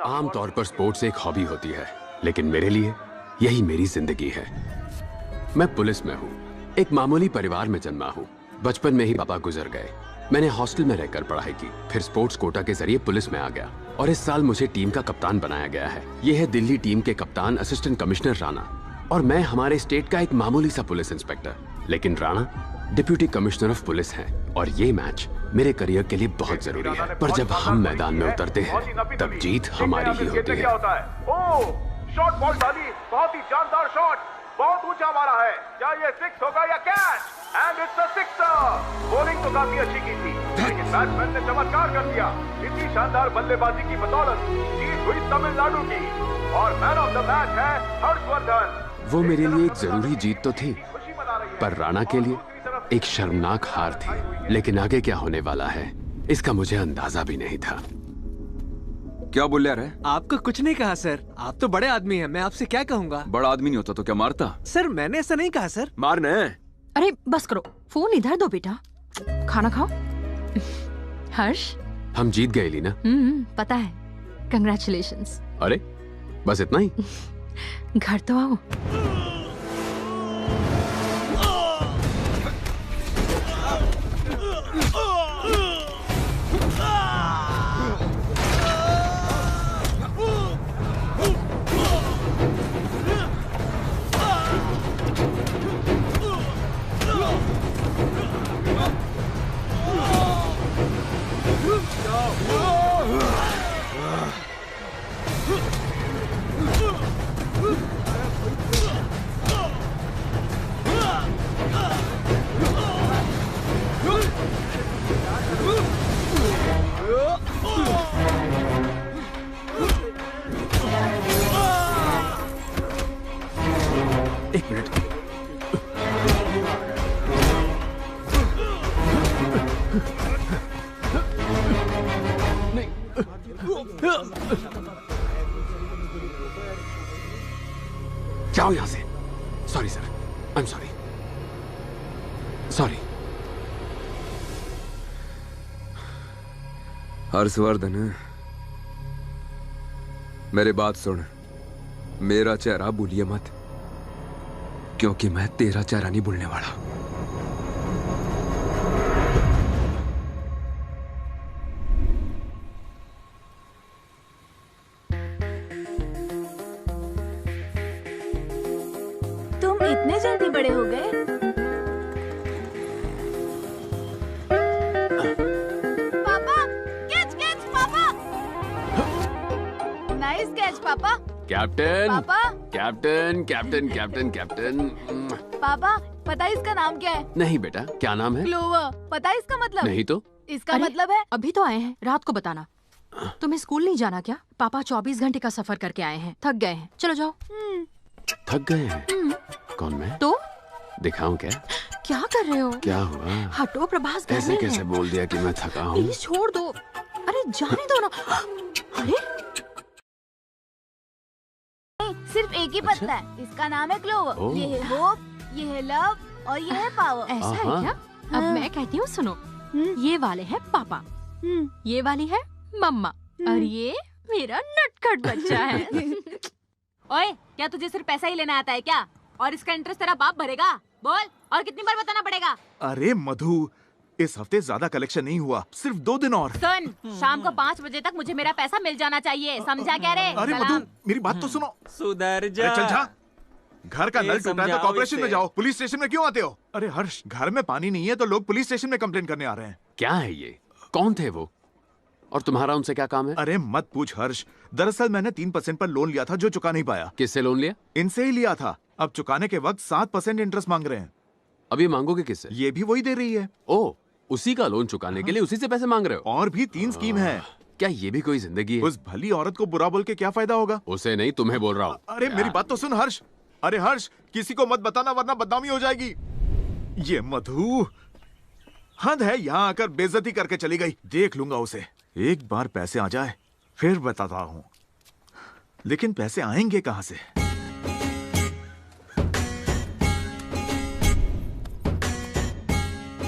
आमतौर पर स्पोर्ट्स एक हॉबी होती है, लेकिन मेरे लिए यही मेरी जिंदगी है। मैं पुलिस में हूँ, एक मामूली परिवार में जन्मा हूँ। बचपन में ही पापा गुजर गए। मैंने हॉस्टल में रहकर पढ़ाई की, फिर स्पोर्ट्स कोटा के जरिए पुलिस में आ गया और इस साल मुझे टीम का कप्तान बनाया गया है। ये है दिल्ली टीम के कप्तान असिस्टेंट कमिश्नर राणा और मैं हमारे स्टेट का एक मामूली सा पुलिस इंस्पेक्टर। लेकिन Rana deputy commissioner of police हैं और ये मैच मेरे करियर के लिए बहुत जरूरी है। पर जब हम मैदान में उतरते हैं तब जीत हमारी ही होती है। शॉट बॉल डाली, बहुत ही जानदार शॉट, बहुत ऊंचा मारा है। क्या ये सिक्स होगा या catch? And it's a sixer. Bowling तो काफी अच्छी की थी, लेकिन बैट्समैन ने चमत्कार कर दिया। इतनी शानदार बल्लेबाजी की बदौलत जीत हुई तमिलनाडु की और मैन ऑफ द मैच है हर्षवर्धन। वो मेरे लिए एक जरूरी जीत तो थी, पर राणा के लिए एक शर्मनाक हार थी। लेकिन आगे क्या होने वाला है इसका मुझे अंदाजा भी नहीं था। क्या बोल रहा है? आपको कुछ नहीं कहा सर, आप तो बड़े आदमी हैं, मैं आपसे क्या कहूँगा। बड़ा आदमी नहीं होता तो क्या मारता? सर मैंने ऐसा नहीं कहा सर। मारने? अरे बस करो, फोन इधर दो बेटा, खाना खाओ। हर्ष, हम जीत गए लीना। पता है, कंग्रेचुलेशंस। अरे बस इतना ही? घर तो आओ। एक मिनट। जाओ यहां से। Sorry sir, I am sorry. Sorry. Harshvardhan, मेरी बात सुन। मेरा चेहरा भूलिए मत, क्योंकि मैं तेरा चेहरा नहीं भूलने वाला। तुम इतने जल्दी बड़े हो गए? पापा, कैच कैच पापा। नाइस कैच पापा। कैप्टन, पापा, कैप्टन, कैप्टन, कैप्टन, कैप्टन। पापा, पता है इसका नाम क्या है? नहीं बेटा, क्या नाम है? क्लोवर। पता है इसका मतलब? नहीं तो? इसका मतलब है अभी तो आए हैं, रात को बताना। तुम्हें स्कूल नहीं जाना क्या? पापा 24 घंटे का सफर करके आए हैं, थक गए हैं, चलो जाओ। थक गए हैं? कौन मैं? तो दिखाऊं क्या? क्या कर रहे हो? क्या हुआ? हटो प्रभास, घर ऐसे में कैसे है। बोल दिया कि मैं थका हूँ? प्लीज छोड़ दो। अरे जाने दो ना। अरे सिर्फ एक ही पत्ता है, इसका नाम है क्लोवर। ये है होप, ये है लव और ये है पावर। ऐसा है क्या? अब मैं कहती हूँ सुनो, ये वाले हैं पापा, ये वाली है मम्मा और ये मेरा नटखट बच्चा है। ओए, क्या तुझे सिर्फ पैसा ही लेना आता है क्या? और इसका इंटरेस्ट तेरा बाप भरेगा? बोल, और कितनी बार बताना पड़ेगा? अरे मधु, इस हफ्ते ज्यादा कलेक्शन नहीं हुआ, सिर्फ 2 दिन और। सुन, शाम को 5 बजे तक मुझे मेरा पैसा मिल जाना चाहिए, समझा क्या रे? अरे मधु, मेरी बात तो सुनो। सुधर अरे जा। चल जा। घर का ये नल टूटा है तो समझाओ कॉर्पोरेशन में इसे। जाओ, पुलिस स्टेशन में क्यों आते हो? अरे हर्ष, घर में पानी नहीं है तो लोग पुलिस स्टेशन में कंप्लेन करने आ रहे हैं। क्या है ये? कौन थे वो? और तुम्हारा उनसे क्या काम है? अरे मत पूछ हर्ष, दरअसल मैंने 3% पर लोन लिया था जो चुका नहीं पाया। किससे लोन लिया? इनसे ही लिया था। अब चुकाने के वक्त 7% इंटरेस्ट मांग रहे हैं। अभी मांगोगे किससे? ये भी वही दे रही है। ओ, उसी का लोन चुकाने के लिए उसी से पैसे मांग रहे हो? और भी 3 स्कीम है। क्या ये भी कोई जिंदगी है? उस भली औरत को बुरा बोल के क्या फायदा होगा? उसे नहीं, तुम्हें बोल रहा हूँ। अरे मेरी बात तो सुन हर्ष। अरे हर्ष, किसी को मत बताना वरना बदनामी हो जाएगी। ये मधु हद है, यहाँ आकर बेइज्जती करके चली गई। देख लूंगा उसे, एक बार पैसे आ जाए फिर बताता हूँ। लेकिन पैसे आएंगे कहाँ से?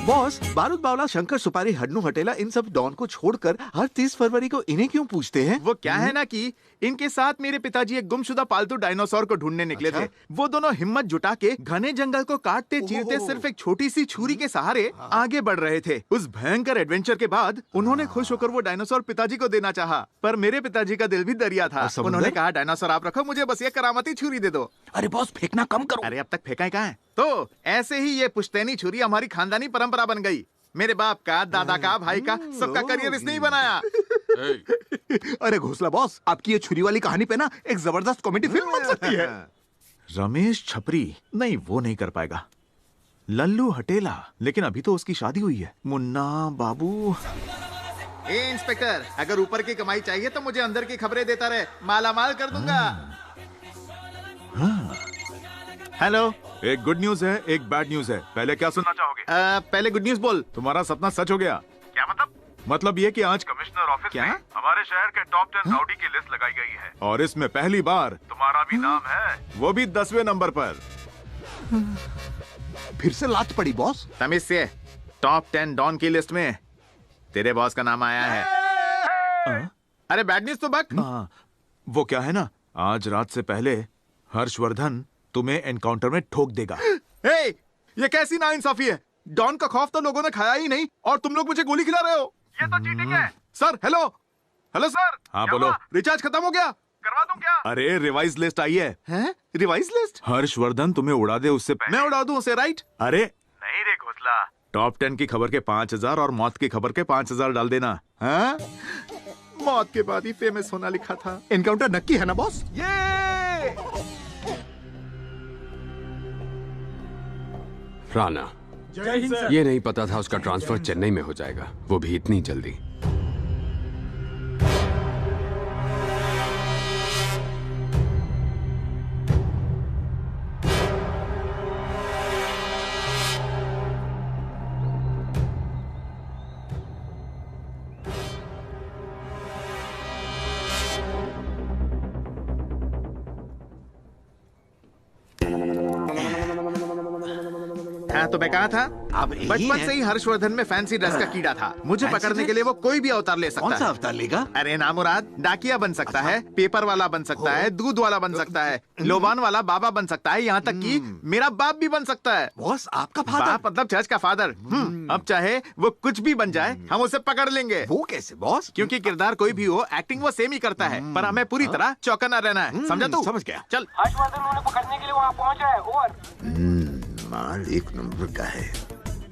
बॉस, बारूद बावला, शंकर सुपारी, हड्नू हटेला, इन सब डॉन को छोड़कर हर 30 फरवरी को इन्हें क्यों पूछते हैं? वो क्या है ना कि इनके साथ मेरे पिताजी एक गुमशुदा पालतू डायनासोर को ढूंढने निकले थे। वो दोनों हिम्मत जुटा के घने जंगल को काटते चीरते सिर्फ एक छोटी सी छुरी के सहारे आगे बढ़ रहे थे। उस भयंकर एडवेंचर के बाद उन्होंने खुश होकर वो डायनासोर पिताजी को देना चाहा, पर मेरे पिताजी का दिल भी दरिया था। उन्होंने कहा, डायनासोर आप रखो, मुझे बस ये करामती छुरी दे दो। अरे बॉस, फेंकना कम करो। अरे अब तक फेंका ही कहाँ है? तो ऐसे ही ये पुश्तैनी छुरी हमारी खानदानी परंपरा बन गई। मेरे बाप का, दादा का, भाई का, सबका करियर इसने ही बनाया। अरे घोसला बॉस, आपकी ये छुरी वाली कहानी पे ना एक जबरदस्त कॉमेडी फिल्म बन सकती है। रमेश छपरी, नहीं वो नहीं कर पाएगा। लल्लू हटेला, लेकिन अभी तो उसकी शादी हुई है। मुन्ना बाबू। ए इंस्पेक्टर, अगर ऊपर की कमाई चाहिए तो मुझे अंदर की खबरें देता रहे, माला माल कर दूंगा। हेलो, एक गुड न्यूज है, एक बैड न्यूज है। पहले क्या सुनना चाहोगे? पहले गुड न्यूज बोल। तुम्हारा सपना सच हो गया। क्या मतलब? मतलब ये कि आज कमिश्नर ऑफिस क्या? में हमारे शहर के टॉप 10 राउडी की लिस्ट लगाई गई है, और इसमें पहली बार तुम्हारा भी नाम है, वो भी 10वें नंबर पर। फिर से लात पड़ी बॉस। तमीज से, टॉप 10 डॉन की लिस्ट में तेरे बॉस का नाम आया है। अरे बैड न्यूज तो बक। वो क्या है ना, आज रात से पहले हर्षवर्धन तुम्हें एनकाउंटर में ठोक देगा। हे, ये कैसी नाइंसाफी है? डॉन का खौफ तो लोगों ने खाया ही नहीं, और तुम लोग मुझे गोली खिला रहे हो। ये तो चीटिंग है। Sir, hello hello sir. हाँ बोलो। रिचार्ज खत्म हो गया, करवा दूं क्या? अरे रिवाइज लिस्ट आई है। हैं? Revise list? हर्षवर्धन तुम्हें उड़ा दे उससे पहले। मैं उड़ा दूं उसे, राइट? अरे नहीं रे घोसला, टॉप 10 की खबर के 5000 और मौत की खबर के 5000 डाल देना। हाँ? मौत के बाद ही फेमस होना लिखा था। एनकाउंटर नक्की है ना बॉस? ये राणा, ये नहीं पता था उसका ट्रांसफर चेन्नई में हो जाएगा, वो भी इतनी जल्दी। हाँ, तो मैं कहा था, बचपन से ही हर्षवर्धन में फैंसी ड्रेस का कीड़ा था। मुझे पकड़ने के लिए वो कोई भी अवतार ले सकता है। कौन सा अवतार लेगा? अरे नामुराद, डाकिया बन सकता है, पेपर वाला बन सकता है, दूध वाला बन सकता है, लोबान वाला बाबा बन सकता है, यहाँ तक कि मेरा बाप भी बन सकता है। बॉस, आपका फादर? बाप मतलब चर्च का फादर। अब चाहे वो कुछ भी बन जाए, हम उसे पकड़ लेंगे। वो कैसे बॉस? क्योंकि किरदार कोई भी हो, एक्टिंग वो सेम ही करता है, पर हमें पूरी तरह चौकन्ना रहना है। समझा तू? समझ गया। चल। हर्षवर्धन उन्हें पकड़ने के लिए वहाँ पहुँच रहा है। ओवर। माल 1 नंबर का है।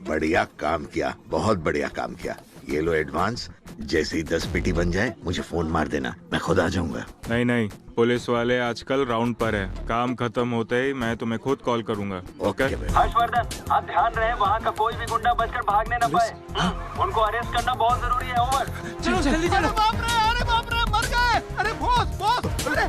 बढ़िया काम किया, बहुत बढ़िया काम किया। ये लो एडवांस, जैसे ही 10 पेटी बन जाए मुझे फोन मार देना, मैं खुद आ जाऊंगा। नहीं नहीं, पुलिस वाले आजकल राउंड पर है, काम खत्म होते ही मैं तुम्हें खुद कॉल करूंगा। ओके। हर्षवर्धन, आप ध्यान रहे वहाँ का कोई भी गुंडा बचकर भागने न पाए। उनको अरेस्ट करना बहुत जरूरी है। ओवर। चलो जल्दी चलो। अरे बाप रे, मर गए। अरे बॉस, अरे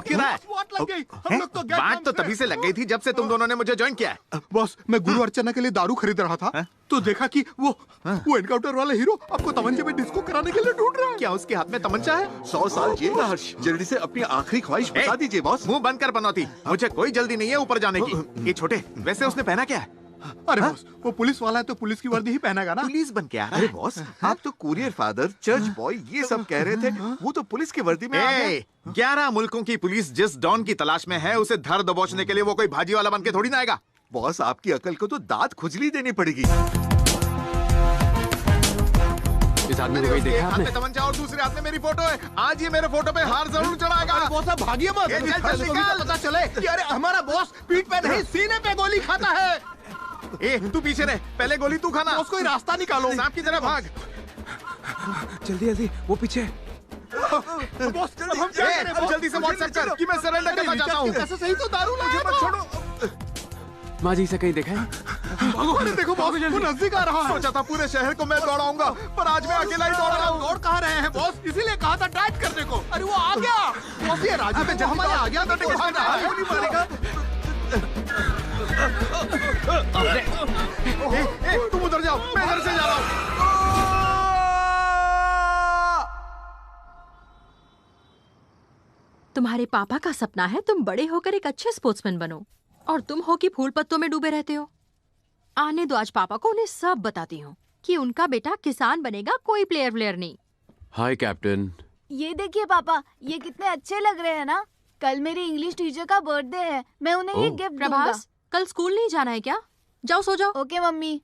क्यों रहा है? लग गई। हम लोग तो बात तो तभी से लग गई थी जब से तुम दोनों ने मुझे ज्वाइन किया है। बॉस, मैं गुरु अर्चना के लिए दारू खरीद रहा था, तो देखा कि वो एनकाउंटर वाला हीरो आपको तमंचे में डिस्को कराने के लिए ढूंढ रहा है। क्या उसके हाथ में तमंचा है? 100 साल जिएगा हर्ष। जल्दी से अपनी आखिरी ख्वाहिश बता दीजिए बॉस। मुंह बंद कर पनौती, मुझे कोई जल्दी नहीं है ऊपर जाने की। ये छोटे, वैसे उसने पहना क्या है? अरे बॉस, वो पुलिस वाला है तो पुलिस की वर्दी ही पहनेगा ना। पुलिस बन के आ रहा अरे है। बॉस, आप तो कुरियर फादर, चर्च बॉय, ये सब कह रहे थे, वो तो पुलिस की वर्दी में आ गया। 11 मुल्कों की पुलिस जिस डॉन की तलाश में है, उसे धर दबोचने के लिए वो कोई भाजी वाला बन के थोड़ी ना आएगा। बॉस, आपकी अकल को तो दांत खुजली देनी पड़ेगी। इस आदमी को एक कहीं देखा हाथ आपने? में तमंचा और दूसरे हाथ में मेरी फोटो है। आज ये मेरे फोटो पे हार जरूर चढ़ाएगा। बॉस, आप भागिए मत। ये चल, चल, निकाल। पता चले कि अरे हमारा बॉस पीठ पे नहीं सीने पे गोली खाता है। ए, तू पीछे रह, पहले गोली तू खाना। बॉस, कोई रास्ता निकालो। सांप की तरह भाग। जल्दी जल्दी, वो पीछे। बॉस, अब हम क्या करें? अब जल्दी से व्हाट्सएप कर कि मैं सरेंडर करना चाहता हूँ। कैसे सही तो दारू लाया मत तो। छोड़ो। माँ जी से कहीं देखा है? अरे देखो बॉस, वो नजदीक आ रहा है। सोचा था पूरे शहर को मैं दौड़ाऊंगा, पर आज मैं अकेला ही दौड़ रहा हूँ। दौड़ कहाँ रहे हैं बॉस? इसीलिए कहा था डाइट करने को। अरे वो आ गया। बॉस, ये राजू पे जब हमारे आ गया तो गोली मारेगा। तुम उधर जाओ, मैं इधर से जा रहा हूँ। तुम्हारे पापा का सपना है तुम बड़े होकर एक अच्छे स्पोर्ट्समैन बनो, और तुम हो कि फूल पत्तों में डूबे रहते हो। आने दो आज पापा को, उन्हें सब बताती हूँ कि उनका बेटा किसान बनेगा, कोई प्लेयर नहीं। हाय कैप्टन। ये देखिए पापा, ये कितने अच्छे लग रहे हैं ना। कल मेरी इंग्लिश टीचर का बर्थडे है, मैं उन्हें ये गिफ्ट दूंगा। प्रभास, कल स्कूल नहीं जाना है क्या? जाओ सो जाओ। Okay mummy.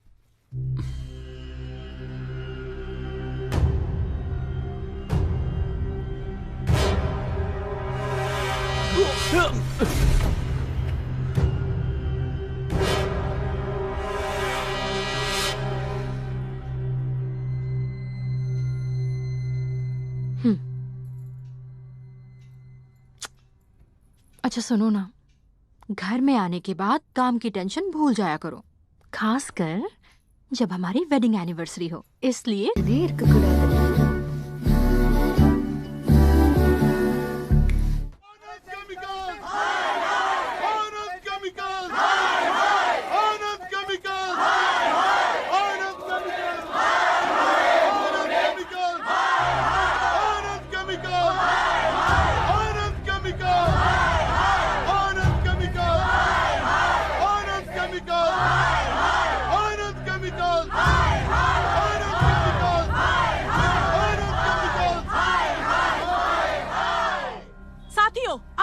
अच्छा सुनो ना, घर में आने के बाद काम की टेंशन भूल जाया करो, खासकर जब हमारी वेडिंग एनिवर्सरी हो। इसलिए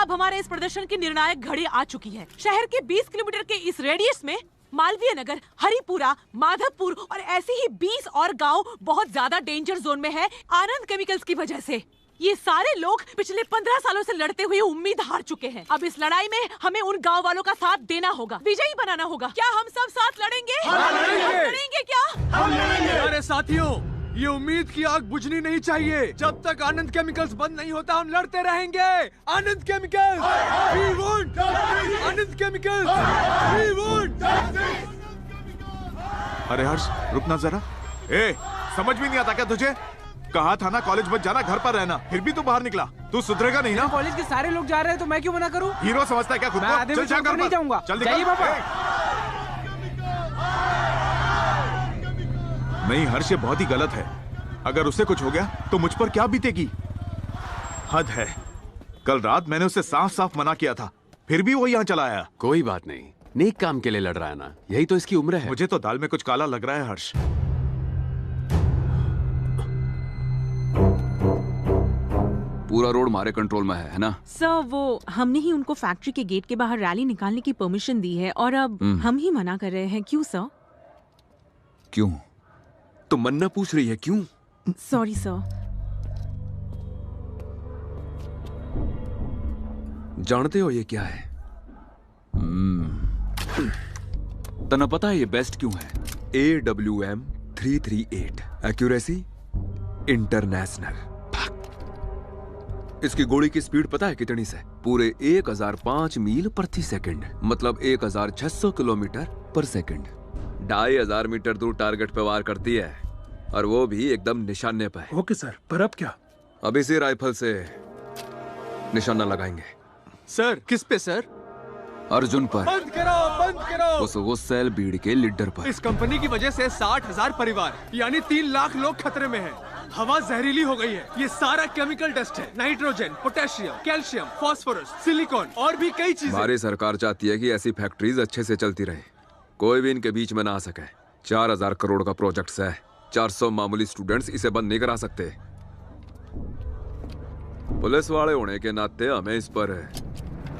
अब हमारे इस प्रदर्शन की निर्णायक घड़ी आ चुकी है। शहर के 20 किलोमीटर के इस रेडियस में मालवीय नगर, हरिपुरा, माधवपुर और ऐसे ही 20 और गांव बहुत ज्यादा डेंजर जोन में है आनंद केमिकल्स की वजह से। ये सारे लोग पिछले 15 सालों से लड़ते हुए उम्मीद हार चुके हैं। अब इस लड़ाई में हमें उन गांव वालों का साथ देना होगा, विजयी बनाना होगा। क्या हम सब साथ लड़ेंगे? लड़ेंगे क्या? हम लड़ेंगे। अरे साथियों, ये उम्मीद की आग बुझनी नहीं चाहिए। जब तक आनंद केमिकल्स बंद नहीं होता हम लड़ते रहेंगे। Anand chemicals, we want Anand chemicals, we want। अरे हर्ष, रुकना जरा। ए, समझ में नहीं आता क्या तुझे? कहा था ना कॉलेज मत जाना, घर पर रहना, फिर भी तू बाहर निकला। तू सुधरेगा नहीं ना? कॉलेज के सारे लोग जा रहे हैं तो मैं क्यों मना करूं? हीरो समझता है क्या खुद को? चल जा, घर नहीं जाऊंगा। चल जाइए पापा। नहीं हर्ष, ये बहुत ही गलत है। अगर उसे कुछ हो गया तो मुझ पर क्या बीतेगी? हद है। कल रात मैंने उसे साफ साफ मना किया था, फिर भी वो यहाँ चला आया। कोई बात नहीं, नेक काम के लिए लड़ रहा है ना, यही तो इसकी उम्र है। मुझे तो दाल में कुछ काला लग रहा है हर्ष। पूरा रोड हमारे कंट्रोल में है ना? सर, वो हमने ही उनको फैक्ट्री के गेट के बाहर रैली निकालने की परमिशन दी है और अब हम ही मना कर रहे हैं। क्यों सर? क्यों? तो मन्ना पूछ रही है क्यों? Sorry sir. जानते हो ये क्या है? तना पता है ये बेस्ट क्यों है? AWM 338 accuracy international. इसकी गोली की स्पीड पता है कितनी से? पूरे 1005 मील प्रति सेकंड, मतलब 1600 किलोमीटर पर सेकंड। 2500 मीटर दूर टारगेट पे वार करती है, और वो भी एकदम निशाने पे। ओके सर, पर अब क्या? अब इसी राइफल से निशाना लगाएंगे। सर, किस पे सर? अर्जुन पर। बंद करो। उस गुस्सैल भीड़ के लीडर पर। इस कंपनी की वजह से 60,000 परिवार यानी 3 लाख लोग खतरे में हैं। हवा जहरीली हो गई है। ये सारा केमिकल डस्ट है। Nitrogen, potassium, calcium, phosphorus, silicon और भी कई चीजें। हमारी सरकार चाहती है कि ऐसी फैक्ट्रीज अच्छे से चलती रहे, कोई भी इनके बीच में ना आ सके। 4000 करोड़ का प्रोजेक्ट है, 400 मामूली स्टूडेंट्स इसे बंद नहीं करा सकते। पुलिस वाले होने के नाते हमें इस पर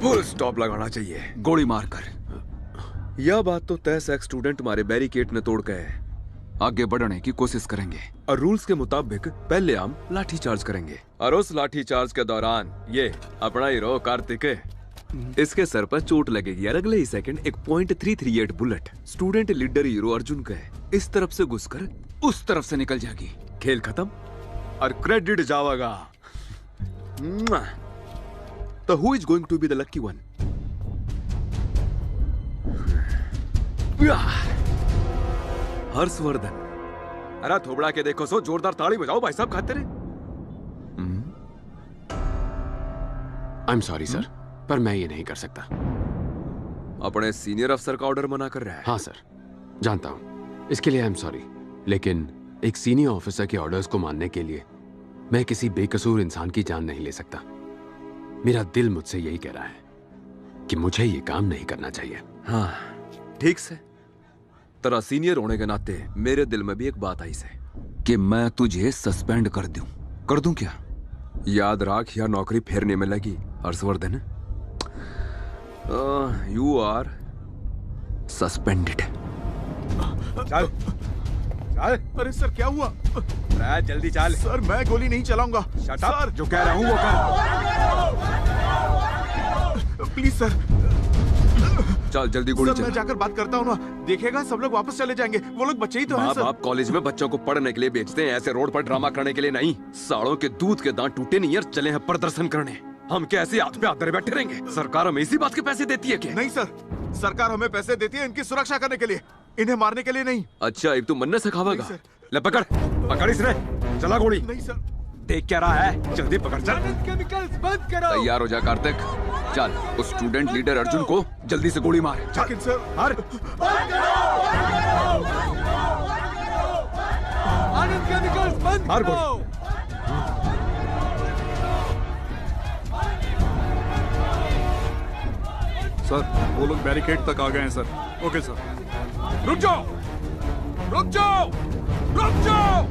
फुल स्टॉप लगाना चाहिए, गोली मारकर। यह बात तो तय से स्टूडेंट हमारे बैरिकेड ने तोड़ के आगे बढ़ने की कोशिश करेंगे, और रूल्स के मुताबिक पहले हम लाठी चार्ज करेंगे, और उस लाठी चार्ज के दौरान ये अपना हीरो कार्तिक, इसके सर पर चोट लगेगी और अगले ही सेकंड एक .338 bullet student leader hero Arjun के इस तरफ से घुसकर उस तरफ से निकल जाएगी। खेल खत्म और क्रेडिट जाएगा। तो who is going to be the lucky one? Harshvardhan. अरे थोबड़ा के देखो सो, जोरदार ताली बजाओ भाई साहब, खाते रहे। आई एम सॉरी सर, पर मैं ये नहीं कर सकता। अपने सीनियर अफसर का ऑर्डर मना कर रहा है? हाँ सर, जानता हूं, इसके लिए आई एम सॉरी, लेकिन एक सीनियर ऑफिसर के ऑर्डर्स को मानने के लिए मैं किसी बेकसूर इंसान की जान नहीं ले सकता। मेरा दिल मुझसे यही कह रहा है कि मुझे ये काम नहीं करना चाहिए। हाँ, ठीक से, तेरा सीनियर होने के नाते मेरे दिल में भी एक बात आई से कि मैं तुझे सस्पेंड कर दूं क्या? याद रख, या नौकरी फिर नहीं मिलेगी हर्षवर्धन। You are suspended. चल चल। अरे सर क्या हुआ? जल्दी चल। सर मैं गोली नहीं चलाऊंगा। सर जो कह रहा हूँ वो कर। Please sir. चल जल्दी गोली चला। मैं जाकर बात करता हूँ ना, देखेगा सब लोग वापस चले जाएंगे। वो लोग बच्चे ही तो हैं सर। आप कॉलेज में बच्चों को पढ़ने के लिए भेजते हैं, ऐसे रोड पर ड्रामा करने के लिए नहीं। सालों के दूध के दांत टूटे नहीं यार, चले हैं प्रदर्शन करने। हम कैसे हाथ पे हाथ धरे बैठे रहेंगे? सरकार हमें इसी बात के पैसे देती है क्या? नहीं सर, सरकार हमें पैसे देती है इनकी सुरक्षा करने के लिए, इन्हें मारने के लिए नहीं। अच्छा, एक तू मन्ने से खावेगा। ले पकड़ इसे, चला गोली। नहीं सर। देख क्या रहा है, जल्दी पकड़। चल केमिकल्स बंद करो। तैयार हो जा कार्तिक। चल उस स्टूडेंट लीडर अर्जुन को जल्दी से गोली मार। लेकिन सर आनंद केमिकल्स बंद मार करो। सर वो लोग बैरिकेड तक आ गए हैं सर। Okay sir. रुक जाओ, रुक जाओ, रुक जाओ।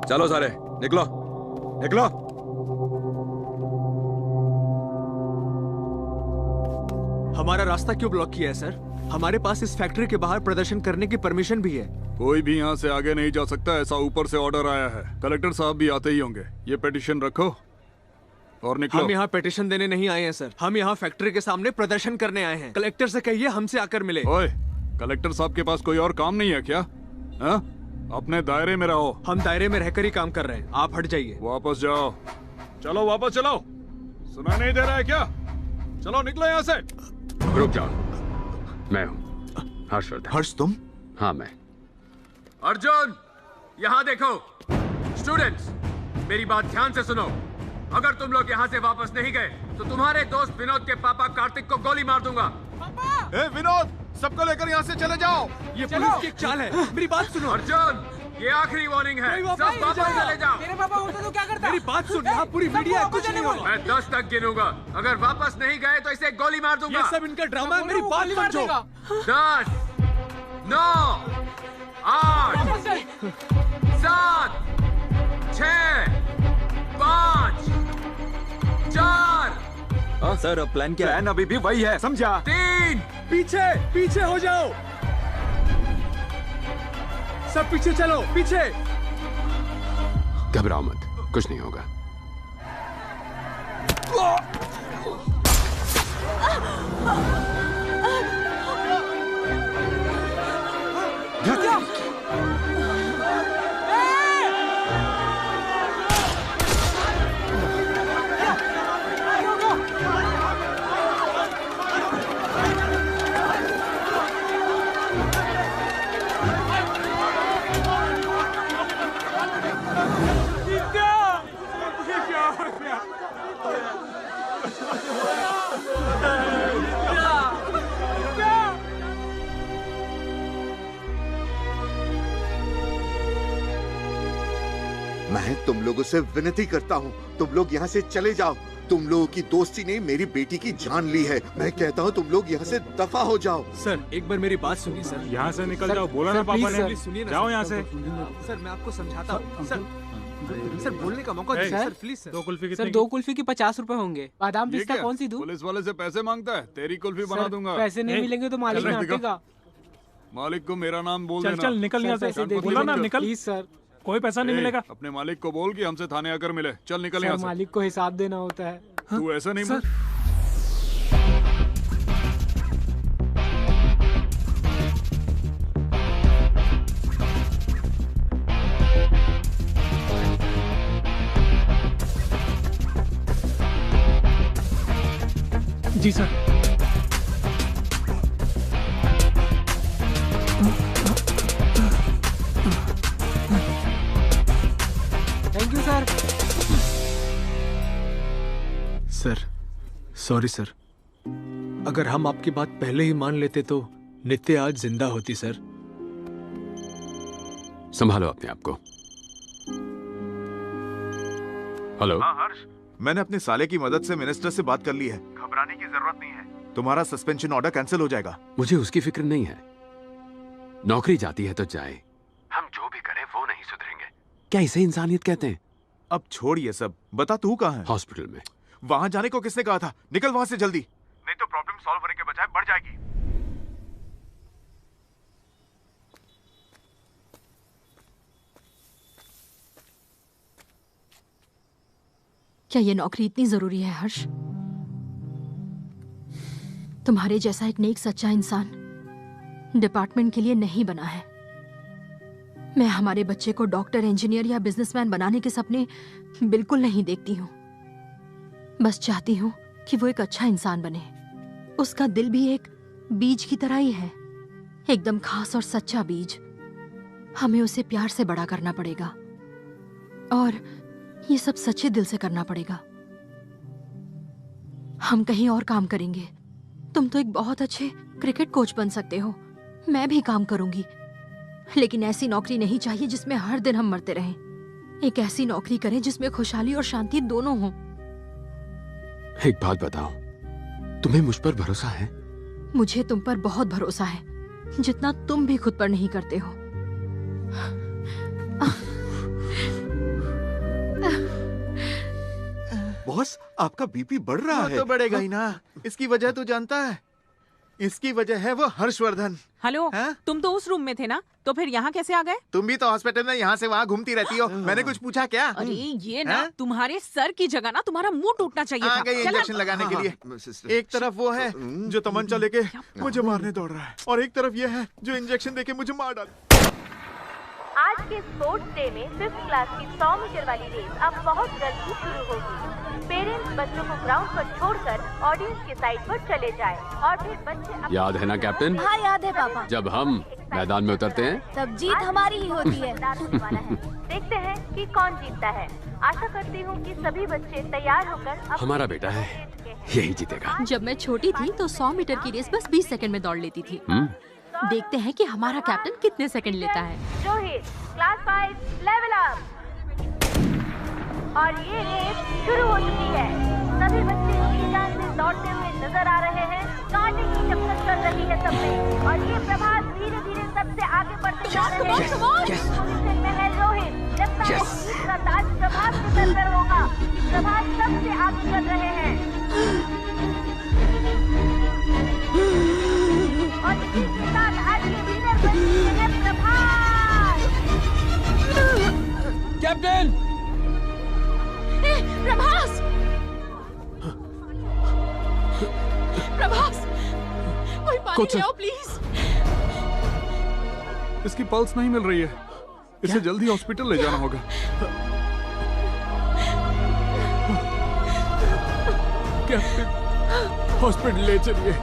चलो सारे निकलो, निकलो। हमारा रास्ता क्यों ब्लॉक किया है सर? हमारे पास इस फैक्ट्री के बाहर प्रदर्शन करने की परमिशन भी है। कोई भी यहाँ से आगे नहीं जा सकता, ऐसा ऊपर से ऑर्डर आया है। कलेक्टर साहब भी आते ही होंगे। ये पिटीशन रखो और निकलो। हम यहाँ पिटीशन देने नहीं आए हैं सर, हम यहाँ फैक्ट्री के सामने प्रदर्शन करने आए हैं। कलेक्टर से कहिए हमसे आकर मिले। ओए, कलेक्टर साहब के पास कोई और काम नहीं है क्या? हा? अपने दायरे में रहो। हम दायरे में रहकर ही काम कर रहे हैं, आप हट जाइए। वापस जाओ। चलो वापस चलो। सुना नहीं दे रहा है क्या? चलो निकलो यहाँ से। रुक जाओ, मैं हूँ हर्षवर्धन। हर्ष तुम? हाँ मैं। अर्जुन यहाँ देखो। स्टूडेंट्स मेरी बात ध्यान से सुनो। अगर तुम लोग यहाँ से वापस नहीं गए तो तुम्हारे दोस्त विनोद के पापा कार्तिक को गोली मार दूंगा। ए विनोद, सबको लेकर यहाँ से चले जाओ। ये पुलिस की एक चाल है, मेरी बात सुनो। अर्जुन ये आखिरी वार्निंग है, सब वापस चले जाओ। मेरे पापा होते तो क्या करता? मेरी बात सुन, यहाँ पूरी मीडिया है, कुछ नहीं होगा। मैं 10 तक गिनूंगा, अगर वापस नहीं गए तो इसे गोली मार दूंगा। ये सब इनका ड्रामा है, मेरी बात समझो। 10, 9, 8, 7, 6, 5, 4। हाँ सर, अब प्लान क्या है? प्लान अभी भी वही है, समझा? 3। पीछे पीछे हो जाओ, सब पीछे चलो, पीछे। घबराओ मत, कुछ नहीं होगा। मैं तुम लोगों से विनती करता हूँ, तुम लोग यहाँ से चले जाओ। तुम लोगों की दोस्ती ने मेरी बेटी की जान ली है। मैं कहता हूँ तुम लोग यहाँ से दफा हो जाओ। सर एक बार मेरी बात सुनिए सर। यहाँ से निकल जाओ, बोला ना पापा ने। सुनिए ना, जाओ यहाँ से। सर मैं आपको समझाता हूँ। सर बोलने का मौका दीजिए sir, please sir. 2 kulfi sir, 2 kulfi की 50 रुपए होंगे। बादाम पिस्ता कौन सी दूं? पुलिस वाले से पैसे मांगता है, तेरी कुल्फी बना दूंगा। पैसे नहीं मिलेंगे तो मालिक हटेगा। मालिक को मेरा नाम बोल देना। चल निकल यहाँ से, बोला ना निकल। प्लीज सर, कोई पैसा नहीं मिलेगा। अपने मालिक को बोल कि हमसे थाने आकर मिले। चल निकल यहाँ से। मालिक को हिसाब देना होता है। तू ऐसा नहीं बोल। जी sir. Thank you sir. Sir sorry sir, अगर हम आपकी बात पहले ही मान लेते तो नित्य आज जिंदा होती सर। संभालो अपने आप को। हेलो। हाँ हर्ष, मैंने अपने साले की मदद से मिनिस्टर से बात कर ली है। घबराने की जरूरत नहीं है, तुम्हारा सस्पेंशन ऑर्डर कैंसिल हो जाएगा। मुझे उसकी फिक्र नहीं है। नौकरी जाती है तो जाए, हम जो भी करें वो नहीं सुधरेंगे। क्या इसे इंसानियत कहते हैं? अब छोड़ ये सब, बता तू कहाँ है? हॉस्पिटल में। वहां जाने को किसने कहा था? निकल वहां से जल्दी, नहीं तो प्रॉब्लम सॉल्व होने के बजाय बढ़ जाएगी। क्या ये नौकरी इतनी जरूरी है हर्ष? तुम्हारे जैसा एक नेक सच्चा इंसान डिपार्टमेंट के लिए नहीं बना है। मैं हमारे बच्चे को डॉक्टर, इंजीनियर या बिजनेसमैन बनाने के सपने बिल्कुल नहीं देखती हूँ। बस चाहती हूँ कि वो एक अच्छा इंसान बने। उसका दिल भी एक बीज की तरह ही है, एकदम खास और सच्चा बीज। हमें उसे प्यार से बड़ा करना पड़ेगा और ये सब सच्चे दिल से करना पड़ेगा। हम कहीं और काम करेंगे। तुम तो एक बहुत अच्छे क्रिकेट कोच बन सकते हो, मैं भी काम करूंगी, लेकिन ऐसी नौकरी नहीं चाहिए जिसमें हर दिन हम मरते रहें। एक ऐसी नौकरी करें जिसमें खुशहाली और शांति दोनों हों। एक बात बताओ, तुम्हें मुझ पर भरोसा है? मुझे तुम पर बहुत भरोसा है, जितना तुम भी खुद पर नहीं करते हो। बॉस, आपका बीपी बढ़ रहा है। तो बढ़ेगा ही ना। इसकी वजह तू जानता है? इसकी वजह है वो हर्षवर्धन। हेलो, तुम तो उस रूम में थे ना, तो फिर यहाँ कैसे आ गए? तुम भी तो हॉस्पिटल में यहाँ से वहाँ घूमती रहती हो। मैंने कुछ पूछा क्या? अरे ये ना, तुम्हारे सर की जगह ना तुम्हारा मुंह टूटना चाहिए था। गई इंजेक्शन लगाने के लिए। एक तरफ वो है जो तमंचा लेके मुझे मारने दौड़ रहा है, और एक तरफ ये है जो इंजेक्शन देके मुझे मार डाले। आज के स्पोर्ट्स डे में 5th क्लास की 100 मीटर वाली रेस अब बहुत जल्द ही शुरू होगी। पेरेंट्स बच्चों को ग्राउंड पर छोड़कर ऑडियंस के साइड पर चले जाएं और फिर बच्चे याद है ना कैप्टन? हाँ याद है पापा। जब हम मैदान में उतरते हैं तब जीत हमारी ही होती है। देखते हैं कि कौन जीतता है। आशा करती हूँ कि सभी बच्चे तैयार होकर हमारा बेटा है, यही जीतेगा। जब मैं छोटी थी तो 100 मीटर की रेस बस 20 सेकंड में दौड़ लेती थी। देखते हैं कि हमारा कैप्टन कितने सेकंड लेता है। Rohit, class 5 level up. और ये रेस शुरू हो चुकी है। सभी बच्चे जी जान से दौड़ते हुए नजर आ रहे हैं। कांटे की टक्कर चल रही है सब में, और ये प्रभास धीरे धीरे सबसे आगे बढ़ते जा रहे हैं। पोजीशन में है रोहित। लगता है जीत का ताज प्रभास के सर पर होगा। प्रभास सबसे आगे चल रहे हैं और इसी के साथ आज के विनर बन चुके हैं प्रभास। कैप्टन! प्रभास! प्रभास! कोई पानी ले आओ प्लीज। इसकी पल्स नहीं मिल रही है, इसे जल्दी हॉस्पिटल ले जाना होगा। कैप्टन, हॉस्पिटल ले चलिए।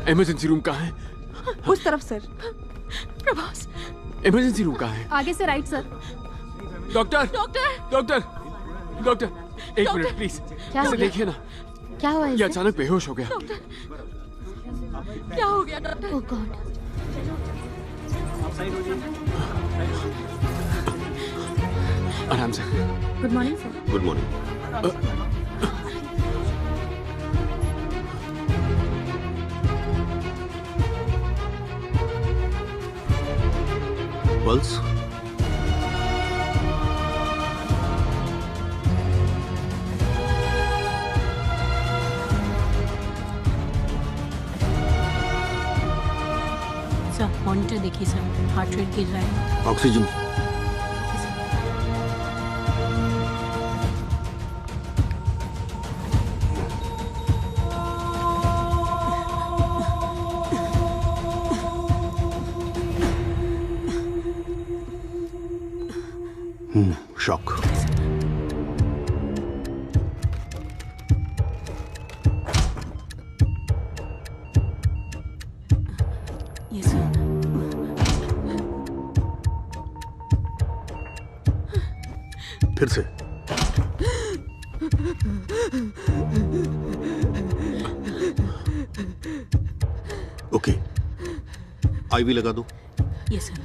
इमरजेंसी रूम कहाँ है? उस तरफ सर। प्रभास, इमरजेंसी रूम कहाँ है? आगे से right sir. Doctor! Doctor! Doctor! Doctor! एक मिनट प्लीज, क्या हो इसे गया? देखिए ना। क्या हुआ ये अचानक बेहोश हो गया। डॉक्टर, क्या हो गया डॉक्टर? ओह गॉड। आराम से। Good morning sir. Good morning. Pulse sir, monitor देखिए सर, हार्ट रेट गिर रहा है। Oxygen shock. Yes sir. फिर से ओके, आईवी लगा दो। Yes sir.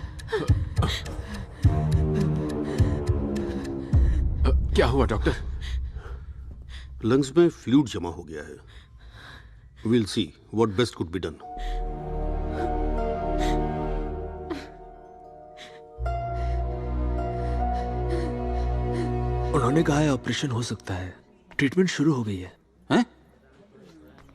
क्या हुआ डॉक्टर? लंग्स में फ्लूइड जमा हो गया है। Will see what best could be done. उन्होंने कहा है ऑपरेशन हो सकता है। ट्रीटमेंट शुरू हो गई है। हैं?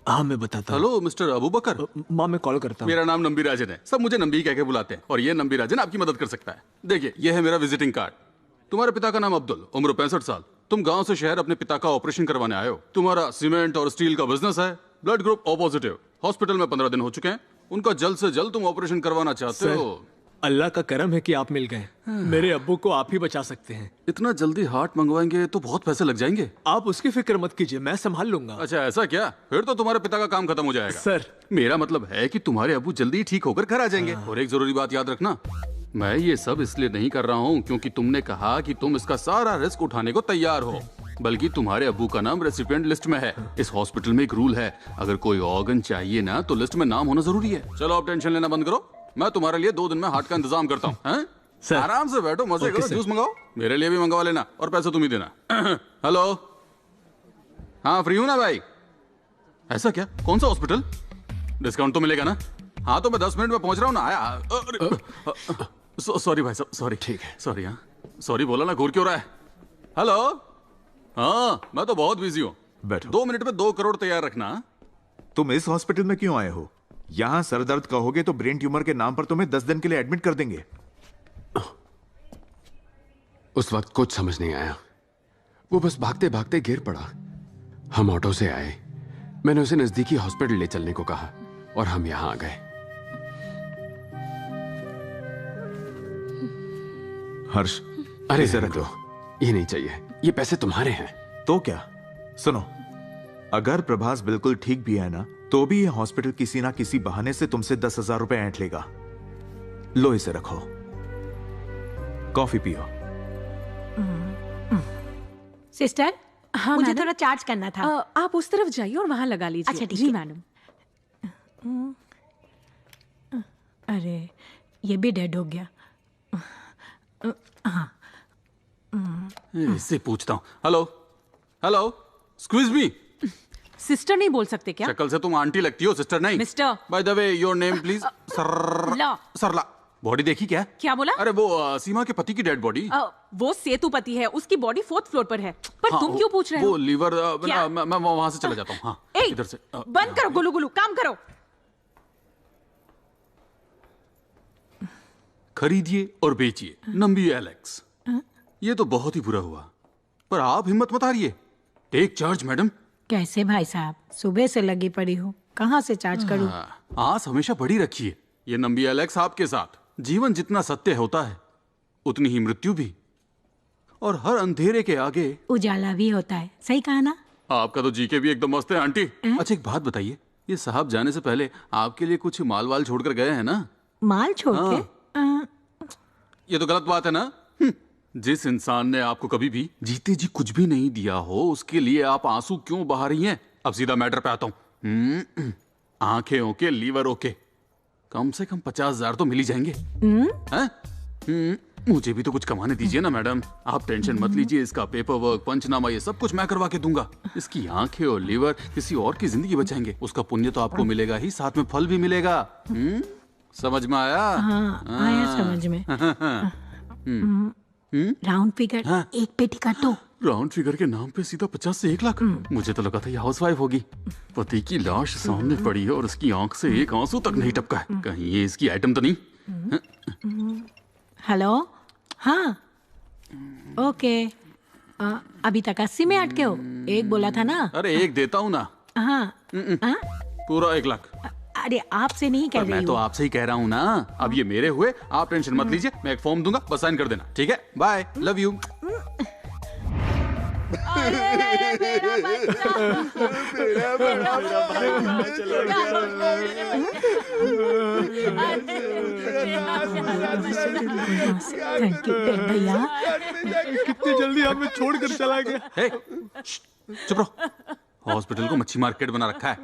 हाँ मैं बताता हूँ। हेलो मिस्टर अबू बकर। माँ मैं कॉल करता हूँ। मेरा नाम नंबी राजन है, सब मुझे नंबी कह के बुलाते हैं और ये नंबी राजन आपकी मदद कर सकता है। देखिए ये है मेरा विजिटिंग कार्ड। तुम्हारे पिता का नाम अब्दुल, उम्र 65 साल। तुम गांव से शहर अपने पिता का ऑपरेशन करवाने आए हो। तुम्हारा सीमेंट और स्टील का बिजनेस है। Blood group O positive. Hospital में 15 दिन हो चुके हैं। उनका जल्द से जल्द तुम ऑपरेशन करवाना चाहते हो। अल्लाह का करम है कि आप मिल गए। मेरे अब्बू को आप ही बचा सकते हैं। इतना जल्दी हार्ट मंगवाएंगे तो बहुत पैसे लग जाएंगे। आप उसकी फिक्र मत कीजिए, मैं संभाल लूंगा। अच्छा ऐसा क्या? फिर तो तुम्हारे पिता का काम खत्म हो जाएगा। सर मेरा मतलब है कि तुम्हारे अब्बू जल्दी ठीक होकर घर आ जाएंगे। और एक जरूरी बात याद रखना, मैं ये सब इसलिए नहीं कर रहा हूँ क्योंकि तुमने कहा कि तुम इसका सारा रिस्क उठाने को तैयार हो, बल्कि तुम्हारे अब्बू का नाम रेसिपिएंट लिस्ट में है। इस हॉस्पिटल में एक रूल है, अगर कोई ऑर्गन चाहिए ना तो लिस्ट में नाम होना जरूरी है। चलो आप टेंशन लेना बंद करो, मैं तुम्हारे लिए 2 दिन में हार्ट का इंतजाम करता हूँ। आराम से बैठो, मजे करो, जूस मंगाओ, मेरे लिए भी मंगवा लेना और पैसे तुम ही देना। हेलो, हाँ फ्री हूँ ना भाई? ऐसा क्या? कौन सा हॉस्पिटल? डिस्काउंट तो मिलेगा ना? हाँ तो मैं 10 मिनट में पहुंच रहा हूँ ना। आया सॉरी भाई साहब, सॉरी। ठीक है सॉरी। हाँ सॉरी बोला ना, घूर क्यों रहा है? हेलो, हाँ मैं तो बहुत बिजी हूँ। बैठो। 2 मिनट में 2 करोड़ तैयार रखना। तुम इस हॉस्पिटल में क्यों आए हो? यहाँ सर दर्द कहोगे तो ब्रेन ट्यूमर के नाम पर तुम्हें 10 दिन के लिए एडमिट कर देंगे। उस वक्त कुछ समझ नहीं आया, वो बस भागते भागते गिर पड़ा। हम ऑटो से आए, मैंने उसे नजदीकी हॉस्पिटल ले चलने को कहा और हम यहाँ आ गए। हर्ष, अरे इसे रहने दो, ये नहीं चाहिए, ये पैसे तुम्हारे हैं। तो क्या? सुनो, अगर प्रभास बिल्कुल ठीक भी है ना तो भी ये हॉस्पिटल किसी ना किसी बहाने से तुमसे 10,000 रुपए ऐंठ लेगा। लो इसे रखो, कॉफी पियो। सिस्टर, हाँ मुझे मैडम? थोड़ा चार्ज करना था। आप उस तरफ जाइए और वहां लगा लीजिए। अच्छा ठीक जी है मैडम। अरे ये भी डेड हो गया। हाँ इससे पूछता हूँ। Hello hello, excuse me. Sister नहीं बोल सकते क्या? शक्ल से तुम आंटी लगती हो, सिस्टर नहीं। Mister. By the way your name please? Sarla. Body देखी क्या? क्या बोला? अरे वो सीमा के पति की डेड बॉडी। वो सेतुपति है, उसकी बॉडी 4th फ्लोर पर है। पर हाँ, तुम क्यों पूछ रहे हो? वो लीवर क्या? मैं वहां से चला जाता हूँ। हाँ इधर से। बंद करो गुलू गुलू, काम करो। खरीदिए और बेचिए नंबी एलेक्स। ये तो बहुत ही बुरा हुआ, पर आप हिम्मत मत हारिए। Take charge madam. कैसे भाई साहब, सुबह से लगी पड़ी हूँ, कहाँ से चार्ज करूँ? आस हमेशा बड़ी रखिए। ये नंबी एलेक्स आपके साथ। जीवन जितना सत्य होता है उतनी ही मृत्यु भी, और हर अंधेरे के आगे उजाला भी होता है। सही कहा ना? आपका तो जीके भी एकदम मस्त है आंटी। अच्छा एक बात बताइए, ये साहब जाने से पहले आपके लिए कुछ माल वाल छोड़कर गए हैं ना? माल छोड़ के? ये तो गलत बात है ना? जिस इंसान ने आपको कभी भी जीते जी कुछ भी नहीं दिया हो, उसके लिए आप आंसू क्यों बहा रही हैं? अब सीधा मैटर पे आता हूँ। आंखें ओके, लीवर ओके, कम से कम 50,000 तो मिल ही जाएंगे। मुझे भी तो कुछ कमाने दीजिए ना मैडम। आप टेंशन मत लीजिए, इसका पेपर वर्क, पंचनामा, ये सब कुछ मैं करवा के दूंगा। इसकी आंखें और लीवर किसी और की जिंदगी बचाएंगे। उसका पुण्य तो आपको मिलेगा ही, साथ में फल भी मिलेगा। समझ में आया? हाँ, आया समझ में। राउंड फिगर एक पेटी कर दो। राउंड फिगर के नाम पे सीधा 50 से 1 लाख? मुझे तो लगा था ये हाउसवाइफ होगी। पति की लाश सामने पड़ी है और उसकी आंख से एक आंसू तक नहीं टपका है। कहीं ये इसकी आइटम तो नहीं? हेलो, हाँ ओके। अभी तक 80 में अटके हो? 1 बोला था ना? अरे 1 देता हूँ ना। हाँ पूरा 1 लाख। अरे आपसे नहीं कह रही मैं तो हूँ। आपसे ही कह रहा हूँ ना। अब ये मेरे हुए, आप टेंशन मत लीजिए। मैं एक फॉर्म दूंगा, बस साइन कर देना। ठीक है, bye, love you. Thank you भैया। कितनी जल्दी हमें छोड़कर चला गया। चुप रहो। हॉस्पिटल को मच्छी मार्केट बना रखा है।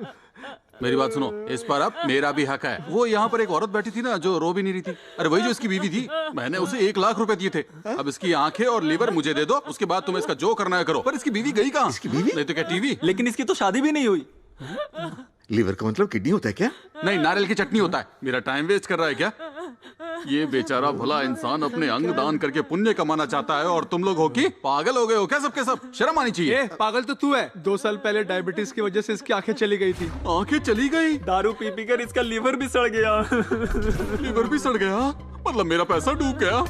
मेरी बात सुनो, इस पर अब मेरा भी हक है। वो यहाँ पर एक औरत बैठी थी ना जो रो भी नहीं रही थी। अरे वही जो इसकी बीवी थी। मैंने उसे 1 लाख रुपए दिए थे। अब इसकी आंखें और लीवर मुझे दे दो, उसके बाद तुम इसका जो करना है करो। पर इसकी बीवी गई कहाँ? इसकी बीवी नहीं तो क्या टीवी? लेकिन इसकी तो शादी भी नहीं हुई। लीवर का मतलब किडनी होता है क्या? नहीं, नारियल की चटनी होता है। मेरा टाइम वेस्ट कर रहा है क्या? ये बेचारा भला इंसान अपने अंग दान करके पुण्य कमाना चाहता है और तुम लोग हो कि पागल हो गए हो क्या सबके सब? शर्म आनी चाहिए। पागल तो तू है। 2 साल पहले डायबिटीज की वजह से इसकी आंखें चली गई थी। आंखें चली गई? दारू पी पी कर इसका लीवर भी सड़ गया। लीवर भी सड़ गया? मतलब मेरा पैसा डूब गया।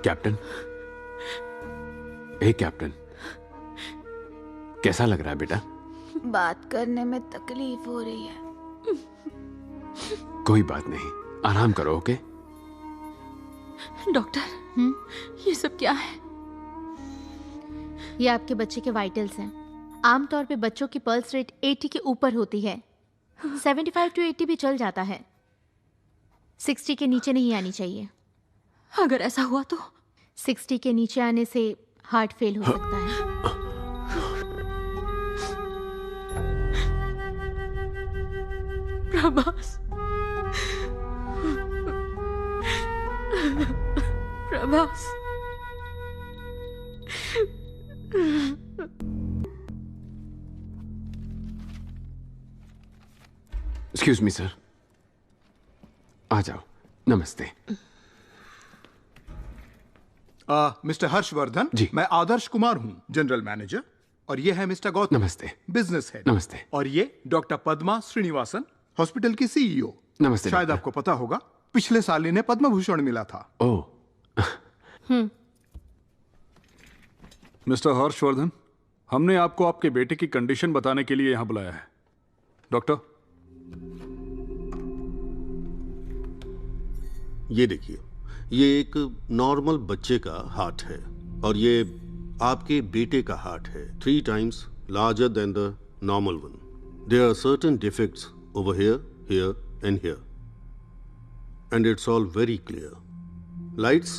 कैप्टन, ए कैप्टन, कैसा लग रहा है बेटा? बात करने में तकलीफ हो रही है। कोई बात नहीं, आराम करो। ओके डॉक्टर, ये सब क्या है? ये आपके बच्चे के वाइटल्स हैं। आमतौर पे बच्चों की पल्स रेट 80 के ऊपर होती है। 75 to 80 भी चल जाता है। 60 के नीचे नहीं आनी चाहिए। अगर ऐसा हुआ तो? 60 के नीचे आने से हार्ट फेल हो सकता है। Prabhas, Prabhas, excuse me sir, आ जाओ। नमस्ते। मिस्टर हर्षवर्धन जी, मैं आदर्श कुमार हूँ, जनरल मैनेजर। और ये है मिस्टर गौतम, नमस्ते, बिजनेस हेड। नमस्ते। और ये डॉक्टर पद्मा श्रीनिवासन, हॉस्पिटल की सीईओ। नमस्ते। शायद आपको पता होगा, पिछले साल इन्हें पद्म भूषण मिला था। ओह। मिस्टर हर्षवर्धन, हमने आपको आपके बेटे की कंडीशन बताने के लिए यहाँ बुलाया है। डॉक्टर, ये देखिए, ये एक नॉर्मल बच्चे का हार्ट है और ये आपके बेटे का हार्ट है 3 times larger than the normal one. There are certain defects over here, here and here. And it's all very clear. Lights?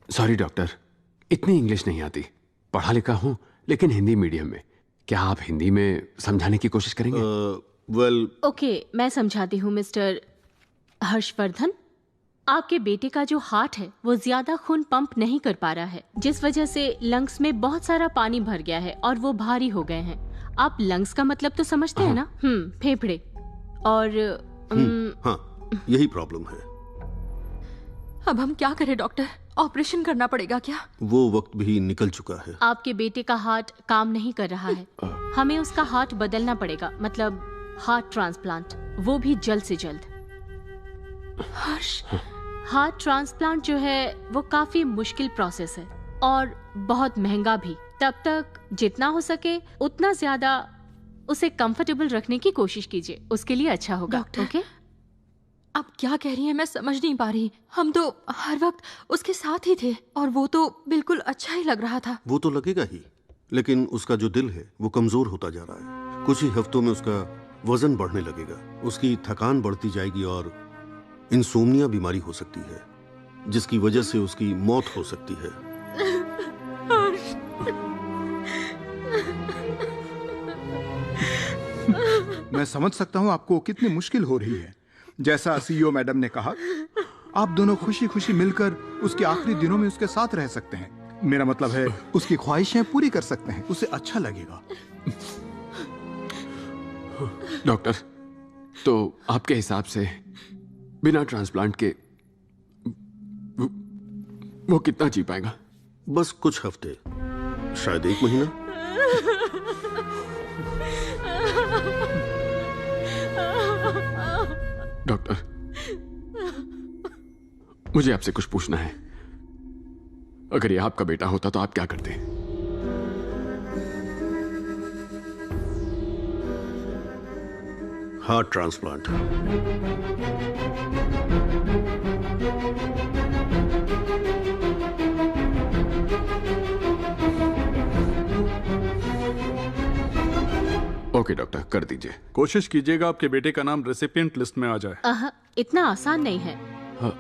Sorry doctor, इतनी इंग्लिश नहीं आती। पढ़ा लिखा हूं लेकिन हिंदी मीडियम में। क्या आप हिंदी में समझाने की कोशिश करेंगे? ओके, मैं समझाती हूँ मिस्टर हर्षवर्धन। आपके बेटे का जो हार्ट है वो ज्यादा खून पंप नहीं कर पा रहा है, जिस वजह से लंग्स में बहुत सारा पानी भर गया है और वो भारी हो गए हैं। आप लंग्स का मतलब तो समझते हैं ना? फेफड़े। और हाँ, यही प्रॉब्लम है। अब हम क्या करें डॉक्टर? ऑपरेशन करना पड़ेगा क्या? वो वक्त भी निकल चुका है। आपके बेटे का हार्ट काम नहीं कर रहा है। हमें उसका हार्ट बदलना पड़ेगा, मतलब हार्ट ट्रांसप्लांट, वो भी जल्द से जल्द। हार्ट ट्रांसप्लांट जो है वो काफी मुश्किल प्रोसेस है और बहुत महंगा भी। तब तक जितना हो सके उतना ज्यादा उसे कंफर्टेबल रखने की कोशिश कीजिए, उसके लिए अच्छा होगा। Doctor, okay? आप क्या कह रही हैं मैं समझ नहीं पा रही। हम तो हर वक्त उसके साथ ही थे और वो तो बिल्कुल अच्छा ही लग रहा था। वो तो लगेगा ही, लेकिन उसका जो दिल है वो कमजोर होता जा रहा है। कुछ ही हफ्तों में उसका वजन बढ़ने लगेगा, उसकी थकान बढ़ती जाएगी और इंसोम्निया बीमारी हो सकती है, जिसकी वजह से उसकी मौत हो सकती है। मैं समझ सकता हूँ आपको कितनी मुश्किल हो रही है। जैसा सीईओ मैडम ने कहा, आप दोनों खुशी खुशी मिलकर उसके आखिरी दिनों में उसके साथ रह सकते हैं। मेरा मतलब है उसकी ख्वाहिशें पूरी कर सकते हैं, उसे अच्छा लगेगा। डॉक्टर, तो आपके हिसाब से बिना ट्रांसप्लांट के वो कितना जी पाएगा? बस कुछ हफ्ते, शायद 1 महीना। डॉक्टर, मुझे आपसे कुछ पूछना है। अगर ये आपका बेटा होता तो आप क्या करते? Heart transplant. ओके डॉक्टर, कर दीजिए। कोशिश कीजिएगा आपके बेटे का नाम रेसिपिएंट लिस्ट में आ जाए। इतना आसान नहीं है।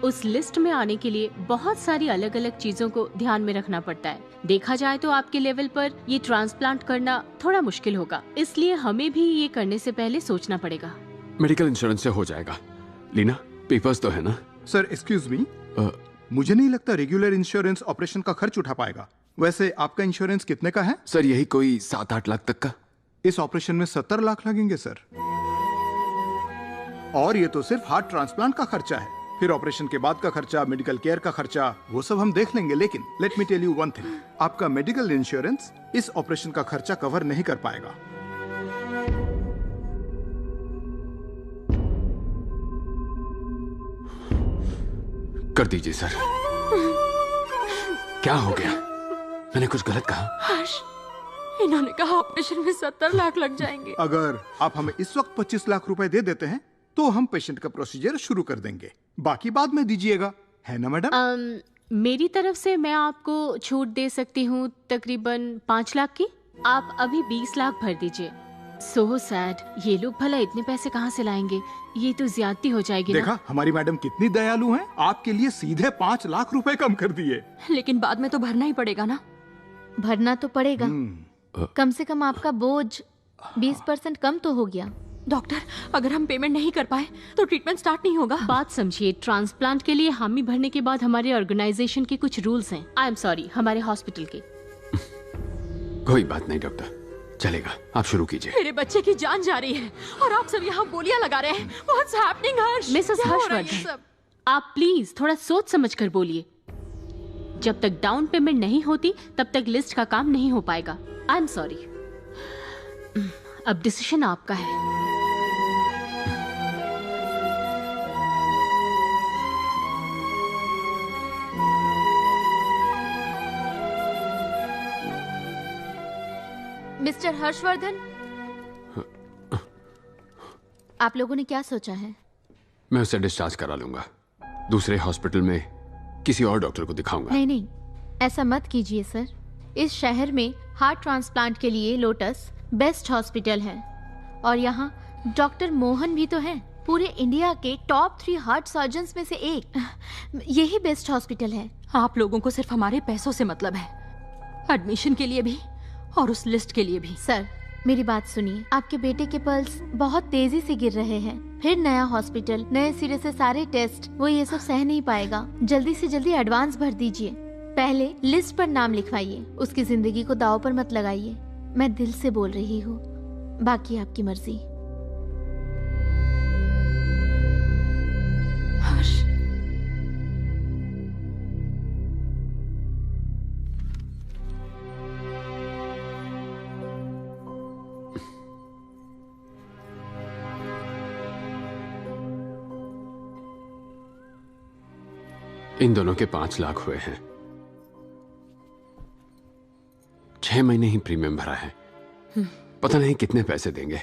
उस लिस्ट में आने के लिए बहुत सारी अलग अलग चीजों को ध्यान में रखना पड़ता है। देखा जाए तो आपके लेवल पर ये ट्रांसप्लांट करना थोड़ा मुश्किल होगा, इसलिए हमें भी ये करने से पहले सोचना पड़ेगा। मेडिकल इंश्योरेंस से हो जाएगा। लीना, पेपर्स तो है ना? सर एक्सक्यूज मी, मुझे नहीं लगता रेगुलर इंश्योरेंस ऑपरेशन का खर्च उठा पाएगा। वैसे आपका इंश्योरेंस कितने का है? सर यही कोई 7-8 लाख तक का। इस ऑपरेशन में 70 लाख लगेंगे सर, और ये तो सिर्फ हार्ट ट्रांसप्लांट का खर्चा है। फिर ऑपरेशन के बाद का खर्चा, मेडिकल केयर का खर्चा, वो सब हम देख लेंगे। लेकिन let me tell you one thing, आपका मेडिकल इंश्योरेंस इस ऑपरेशन का खर्चा कवर नहीं कर पाएगा। कर दीजिए सर। क्या हो गया? मैंने कुछ गलत कहा? हर्ष, इन्होंने कहा ऑपरेशन में 70 लाख लग जाएंगे। अगर आप हमें इस वक्त 25 लाख रुपए दे देते हैं तो हम पेशेंट का प्रोसीजर शुरू कर देंगे, बाकी बाद में दीजिएगा, है ना मैडम? मेरी तरफ से मैं आपको छूट दे सकती हूँ तकरीबन 5 लाख की। आप अभी 20 लाख भर दीजिए। सो सैड, ये लोग भला इतने पैसे कहाँ से लाएंगे? ये तो ज्यादती हो जाएगी। देखा हमारी मैडम कितनी दयालु हैं, आपके लिए सीधे 5 लाख रुपए कम कर दिए। लेकिन बाद में तो भरना ही पड़ेगा ना? भरना तो पड़ेगा, कम से कम आपका बोझ 20% कम तो हो गया। डॉक्टर, अगर हम पेमेंट नहीं कर पाए तो ट्रीटमेंट स्टार्ट नहीं होगा। बात समझिए, ट्रांसप्लांट के लिए हामी भरने के बाद हमारे ऑर्गेनाइजेशन के कुछ रूल्स हैं। आई एम सॉरी, हमारे हॉस्पिटल के। कोई बात नहीं डॉक्टर, चलेगा, आप शुरू कीजिए। मेरे बच्चे की जान जा रही है और आप सब यहाँ बोलियां लगा रहे हैं। What's happening, हर्ष? मिसेस हर्षवर्धन, आप प्लीज थोड़ा सोच समझ कर बोलिए। जब तक डाउन पेमेंट नहीं होती तब तक लिस्ट का काम नहीं हो पाएगा। I am sorry. अब डिसीजन आपका है। मिस्टर हर्षवर्धन, आप लोगों ने क्या सोचा है? मैं उसे डिस्चार्ज करा लूंगा, दूसरे हॉस्पिटल में किसी और डॉक्टर को दिखाऊंगा। नहीं नहीं, ऐसा मत कीजिए सर। इस शहर में हार्ट ट्रांसप्लांट के लिए लोटस बेस्ट हॉस्पिटल है, और यहाँ डॉक्टर मोहन भी तो हैं, पूरे इंडिया के टॉप 3 हार्ट सर्जन्स में से एक। यही बेस्ट हॉस्पिटल है। आप लोगों को सिर्फ हमारे पैसों से मतलब है, एडमिशन के लिए भी और उस लिस्ट के लिए भी। सर मेरी बात सुनिए, आपके बेटे के पल्स बहुत तेजी से गिर रहे हैं, फिर नया हॉस्पिटल, नए सिरे से सारे टेस्ट, वो ये सब सह नहीं पाएगा। जल्दी से जल्दी एडवांस भर दीजिए, पहले लिस्ट पर नाम लिखवाइए, उसकी जिंदगी को दांव पर मत लगाइए। मैं दिल से बोल रही हूँ, बाकी आपकी मर्जी। हर्ष, इन दोनों के 5 लाख हुए हैं। 6 महीने ही प्रीमियम भरा है, पता नहीं कितने पैसे देंगे।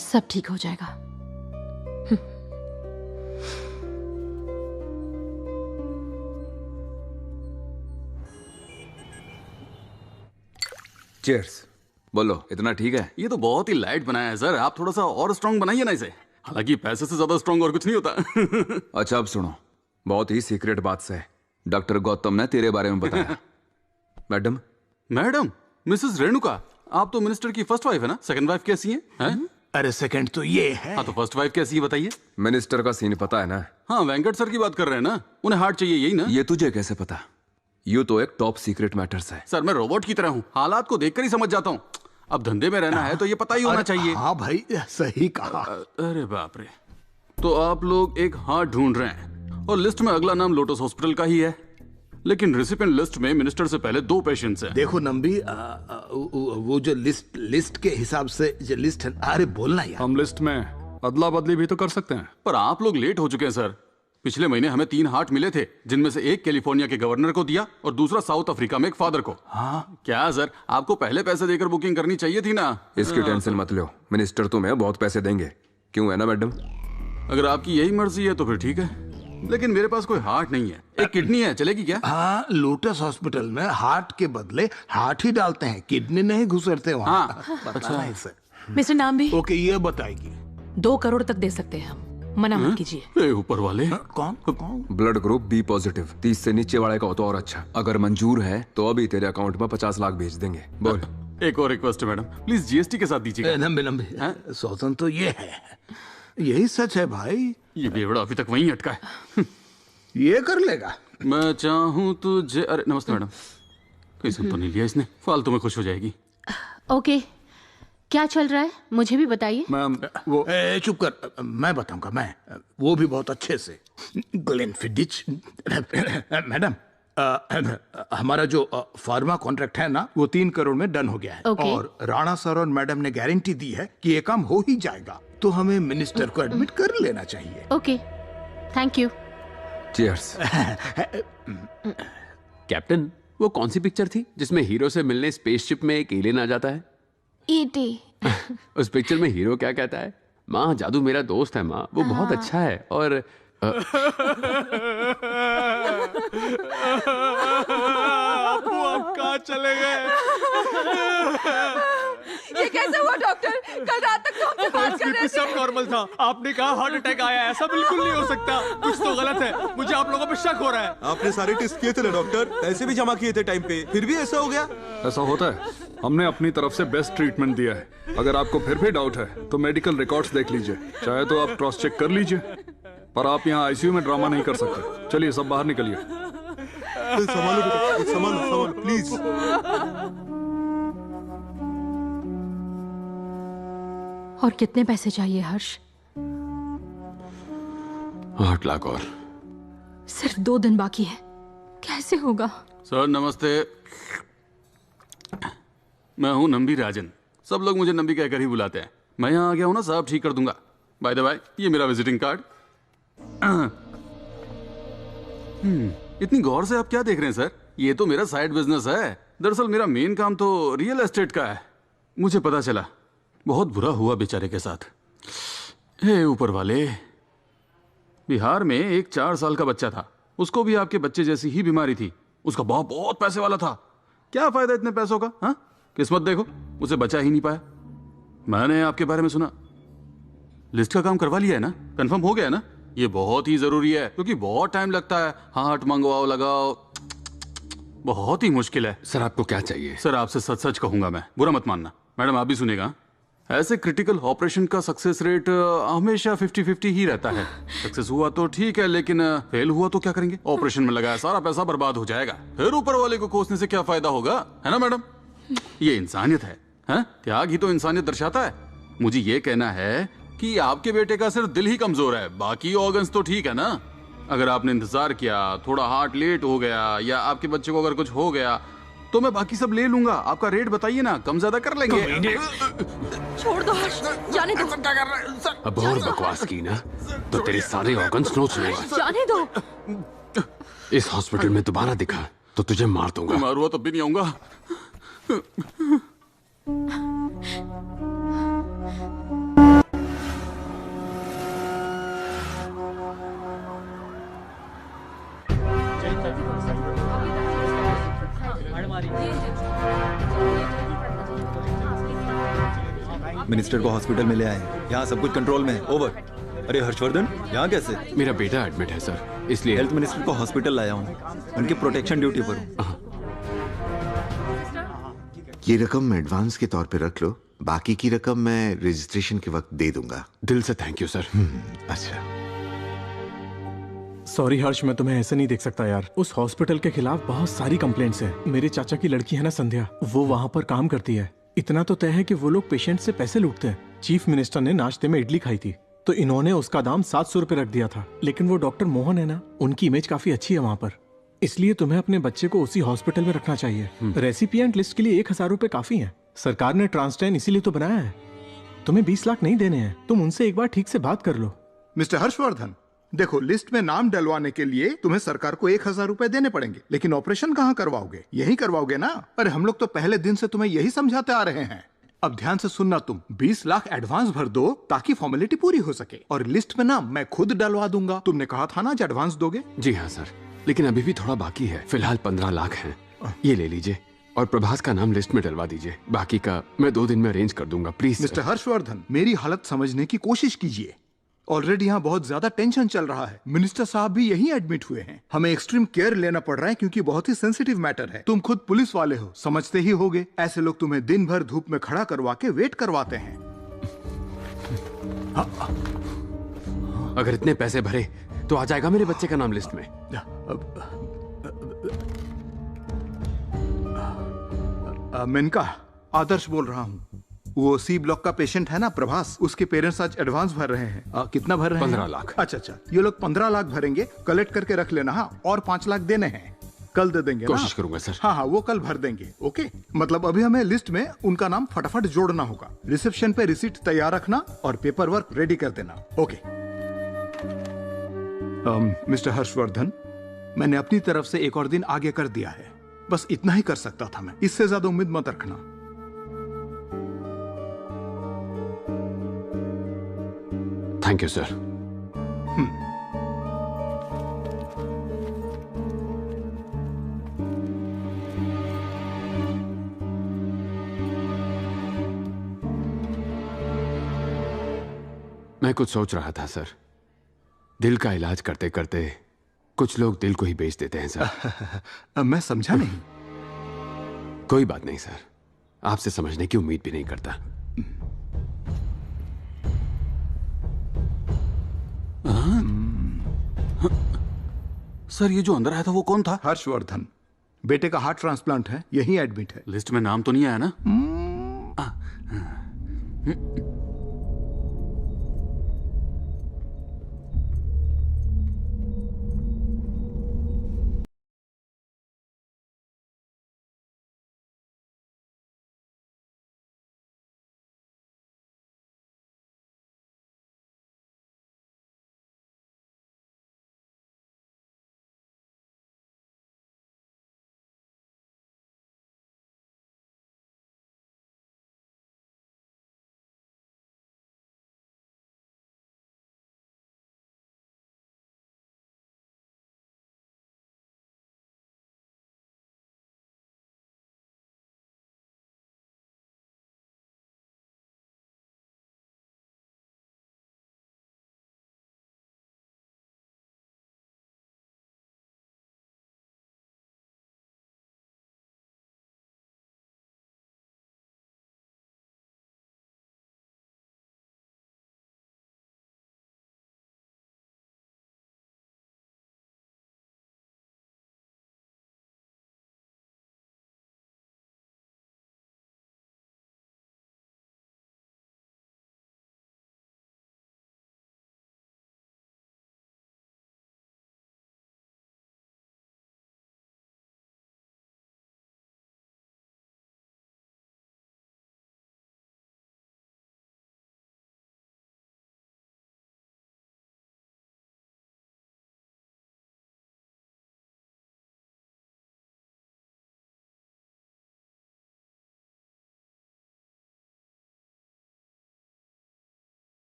सब ठीक हो जाएगा। चीयर्स। बोलो, इतना ठीक है? ये तो बहुत ही लाइट बनाया है सर, आप थोड़ा सा और स्ट्रॉन्ग बनाइए ना इसे। हालांकि पैसे से ज्यादा स्ट्रॉन्ग और कुछ नहीं होता। अच्छा अब सुनो, बहुत ही सीक्रेट बात से डॉक्टर गौतम ने तेरे बारे में बताया। मैडम? मैडम? मिसेस रेणुका, आप तो मिनिस्टर की फर्स्ट वाइफ है ना? सेकंड वाइफ कैसी है? अरे सेकंड तो ये है। हाँ तो फर्स्ट वाइफ कैसी है बताइए? मिनिस्टर का सीन पता है ना? हाँ, वेंकट सर की बात कर रहे हैं ना, उन्हें हार्ट चाहिए, यही ना? ये तुझे कैसे पता? यू तो एक टॉप सीक्रेट मैटर्स है। सर मैं रोबोट की तरह हूँ, हालात को देखकर ही समझ जाता हूँ। अब धंधे में रहना है तो ये पता ही होना चाहिए। हाँ भाई, सही कहा। अरे बाप रे, तो आप लोग एक हार्ट ढूंढ रहे हैं और लिस्ट में अगला नाम लोटस हॉस्पिटल का ही है, लेकिन रिसिपेंट लिस्ट में मिनिस्टर से पहले 2 पेशेंट्स हैं। देखो नंबी, वो जो लिस्ट के हिसाब से जो लिस्ट है, अरे बोलना यार। हम लिस्ट में अदला बदली भी तो कर सकते हैं। पर आप लोग लेट हो चुके हैं सर। पिछले महीने हमें 3 हार्ट मिले थे, जिनमें से एक कैलिफोर्निया के गवर्नर को दिया और दूसरा साउथ अफ्रीका में एक फादर को। हाँ क्या सर, आपको पहले पैसे देकर बुकिंग करनी चाहिए थी ना। इसकी टेंशन मत लो, मिनिस्टर तुम्हें बहुत पैसे देंगे। क्यों है ना मैडम? अगर आपकी यही मर्जी है तो फिर ठीक है, लेकिन मेरे पास कोई हार्ट नहीं है। एक किडनी है, चलेगी क्या? हाँ, लोटस हॉस्पिटल में हार्ट के बदले हार्ट ही डालते हैं, किडनी नहीं घुसेरते वहाँ। हाँ, बताना है इसे। मिस्टर नाम भी ओके, ये बताएगी। 2 करोड़ तक दे सकते हैं हम, मना मत कीजिए। ऊपर वाले कौन? ब्लड ग्रुप बी पॉजिटिव, 30 से नीचे वाले का हो तो और अच्छा। अगर मंजूर है तो अभी तेरे अकाउंट में 50 लाख भेज देंगे। बोल। एक और रिक्वेस्ट है मैडम, प्लीज जीएसटी के साथ दीजिएगा। लंबे सौतन तो ये है, यही सच है भाई। ये बेवड़ा अभी तक वहीं अटका है। ये कर लेगा। मैं चाहूँ तुझे। अरे नमस्ते मैडम, कोई सुन तो नहीं लिया इसने, फालतू में खुश हो जाएगी। ओके, क्या चल रहा है मुझे भी बताइए। मैम वो चुप कर, मैं बताऊंगा। मैं वो भी बहुत अच्छे से। ग्लेनफिडिच मैडम, हमारा जो फार्मा कॉन्ट्रैक्ट है ना, वो 3 करोड़ में डन हो गया है। और राणा सर और मैडम ने गारंटी दी है कि ये काम हो ही जाएगा, तो हमें मिनिस्टर को एडमिट कर लेना चाहिए। Okay, thank you. Cheers. Captain, वो कौन सी पिक्चर थी जिसमें हीरो से मिलने स्पेसशिप में एक एलियन आ जाता है? ईटी। उस पिक्चर में हीरो क्या कहता है? माँ, जादू मेरा दोस्त है माँ, वो बहुत अच्छा है। और आप कहाँ चले गए? ये कैसे हुआ डॉक्टर? कल रात तक तो हमसे बात कर रहे थे। सब नॉर्मल था, आपने कहा हार्ट अटैक आया। ऐसा बिल्कुल नहीं हो सकता, कुछ तो गलत है। मुझे आप लोगों पे शक हो रहा है। आपने सारे टेस्ट किए थे ना डॉक्टर, पैसे भी जमा किए थे टाइम पे, फिर भी ऐसा हो गया? ऐसा होता है, हमने अपनी तरफ से बेस्ट ट्रीटमेंट दिया है। अगर आपको फिर भी डाउट है तो मेडिकल रिकॉर्ड्स देख लीजिए, चाहे तो आप क्रॉस चेक कर लीजिए, पर आप यहाँ आईसीयू में ड्रामा नहीं कर सकते। चलिए सब बाहर निकलिए। संभालो प्लीज। और कितने पैसे चाहिए हर्ष? 8 लाख और। सिर्फ 2 दिन बाकी है, कैसे होगा? सर नमस्ते, मैं हूँ नंबी राजन। सब लोग मुझे नंबी कहकर ही बुलाते हैं। मैं यहाँ आ गया हूँ ना, सब ठीक कर दूंगा। बाय द बाय, ये मेरा विजिटिंग कार्ड। इतनी गौर से आप क्या देख रहे हैं सर? ये तो मेरा साइड बिजनेस है। दरअसल मेरा मेन काम तो रियल एस्टेट का है। मुझे पता चला, बहुत बुरा हुआ बेचारे के साथ। हे ऊपर वाले, बिहार में एक 4 साल का बच्चा था, उसको भी आपके बच्चे जैसी ही बीमारी थी। उसका बाप बहुत पैसे वाला था। क्या फायदा इतने पैसों का? हाँ, किस्मत देखो, उसे बचा ही नहीं पाया। मैंने आपके बारे में सुना, लिस्ट का काम करवा लिया है ना? कंफर्म हो गया है ना? ये बहुत ही जरूरी है, क्योंकि बहुत टाइम लगता है। हार्ट मंगवाओ, लगाओ, बहुत ही मुश्किल है। सर आपको क्या चाहिए? सर आपसे सच सच कहूंगा मैं, बुरा मत मानना। मैडम आप भी सुनेगा, ऐसे क्रिटिकल ऑपरेशन का सक्सेस रेट हमेशा 50-50 ही रहता है। सक्सेस हुआ तो ठीक है, लेकिन फेल हुआ तो क्या करेंगे? ऑपरेशन में लगाया सारा पैसा बर्बाद हो जाएगा। फिर ऊपर वाले को कोसने से क्या फायदा होगा, है ना मैडम? ये इंसानियत है, त्याग ही तो इंसानियत दर्शाता है। मुझे ये कहना है कि आपके बेटे का सिर्फ दिल ही कमजोर है, बाकी ऑर्गन्स तो ठीक है ना? अगर आपने इंतजार किया, थोड़ा हार्ट लेट हो गया, या आपके बच्चे को अगर कुछ हो गया, तो मैं बाकी सब ले लूंगा। आपका रेट बताइए ना, कम ज्यादा कर लेंगे। छोड़ दो हर्ष, जाने दो। अब और बकवास की ना तो तेरे सारे ऑर्गन्स नोच लूंगा। जाने दो। इस हॉस्पिटल में दोबारा दिखा तो तुझे मार दूंगा। मार हुआ तब भी नहीं आऊंगा। मिनिस्टर को हॉस्पिटल में ले आए, यहाँ सब कुछ कंट्रोल में है। ओवर। अरे हर्षवर्धन, यहाँ कैसे? मेरा बेटा एडमिट है सर, इसलिए हेल्थ मिनिस्टर को हॉस्पिटल लाया हूँ, उनकी प्रोटेक्शन ड्यूटी पर हूँ। ये रकम एडवांस के तौर पे रख लो, बाकी की रकम मैं रजिस्ट्रेशन के वक्त दे दूंगा। दिल से थैंक यू सर। अच्छा। सॉरी हर्ष, मैं तुम्हें ऐसे नहीं देख सकता यार। उस हॉस्पिटल के खिलाफ बहुत सारी कंप्लेंट्स हैं। मेरे चाचा की लड़की है ना संध्या, वो वहाँ पर काम करती है। इतना तो तय है कि वो लोग पेशेंट से पैसे लूटते हैं। चीफ मिनिस्टर ने नाश्ते में इडली खाई थी, तो इन्होंने उसका दाम 700 रुपए रख दिया था। लेकिन वो डॉक्टर मोहन है ना, उनकी इमेज काफी अच्छी है वहाँ पर, इसलिए तुम्हें अपने बच्चे को उसी हॉस्पिटल में रखना चाहिए। रेसिपिएंट लिस्ट के लिए 1000 रुपए काफी है। सरकार ने ट्रांसटेन इसीलिए तो बनाया है। तुम्हें 20 लाख नहीं देने हैं, तुम उनसे एक बार ठीक से बात कर लो। मिस्टर हर्षवर्धन, देखो, लिस्ट में नाम डलवाने के लिए तुम्हें सरकार को 1,000 रुपए देने पड़ेंगे, लेकिन ऑपरेशन कहाँ करवाओगे? यही करवाओगे ना? अरे हम लोग तो पहले दिन से तुम्हें यही समझाते आ रहे हैं। अब ध्यान से सुनना, तुम 20 लाख एडवांस भर दो ताकि फॉर्मेलिटी पूरी हो सके, और लिस्ट में नाम मैं खुद डलवा दूंगा। तुमने कहा था ना आज एडवांस दोगे? जी हाँ सर, लेकिन अभी भी थोड़ा बाकी है। फिलहाल 15 लाख है, ये ले लीजिए और प्रभास का नाम लिस्ट में डलवा दीजिए। बाकी का मैं 2 दिन में अरेंज कर दूंगा, प्लीज। मिस्टर हर्षवर्धन, मेरी हालत समझने की कोशिश कीजिए। ऑलरेडी यहाँ बहुत ज्यादा टेंशन चल रहा है। मिनिस्टर साहब भी यहीं एडमिट हुए हैं। हमें एक्सट्रीम केयर लेना पड़ रहा है क्योंकि बहुत ही सेंसिटिव मैटर है। तुम खुद पुलिस वाले हो, समझते ही होगे। ऐसे लोग तुम्हें दिन भर धूप में खड़ा करवा के वेट करवाते हैं। अगर इतने पैसे भरे तो आ जाएगा मेरे बच्चे का नाम लिस्ट में। मेनका, आदर्श बोल रहा हूँ। वो सी ब्लॉक का पेशेंट है ना प्रभास, उसके पेरेंट्स आज एडवांस भर रहे हैं। कितना भर रहे हैं? 15 लाख। अच्छा, ये लोग 15 लाख भरेंगे, कलेक्ट करके रख लेना। हाँ, और 5 लाख देने हैं, कल दे देंगे। कोशिश करूंगा सर। हाँ, वो कल भर देंगे। ओके, मतलब अभी हमें लिस्ट में उनका नाम फटाफट जोड़ना होगा। रिसेप्शन पे रिसीट तैयार रखना और पेपर वर्क रेडी कर देना। ओके। मिस्टर हर्षवर्धन, मैंने अपनी तरफ से एक और दिन आगे कर दिया है। बस इतना ही कर सकता था मैं, इससे ज्यादा उम्मीद मत रखना। Thank you sir. मैं कुछ सोच रहा था सर। दिल का इलाज करते करते कुछ लोग दिल को ही बेच देते हैं सर। मैं समझा नहीं। कोई बात नहीं सर, आपसे समझने की उम्मीद भी नहीं करता। सर, ये जो अंदर आया था वो कौन था? हर्षवर्धन, बेटे का हार्ट ट्रांसप्लांट है, यही एडमिट है। लिस्ट में नाम तो नहीं आया ना?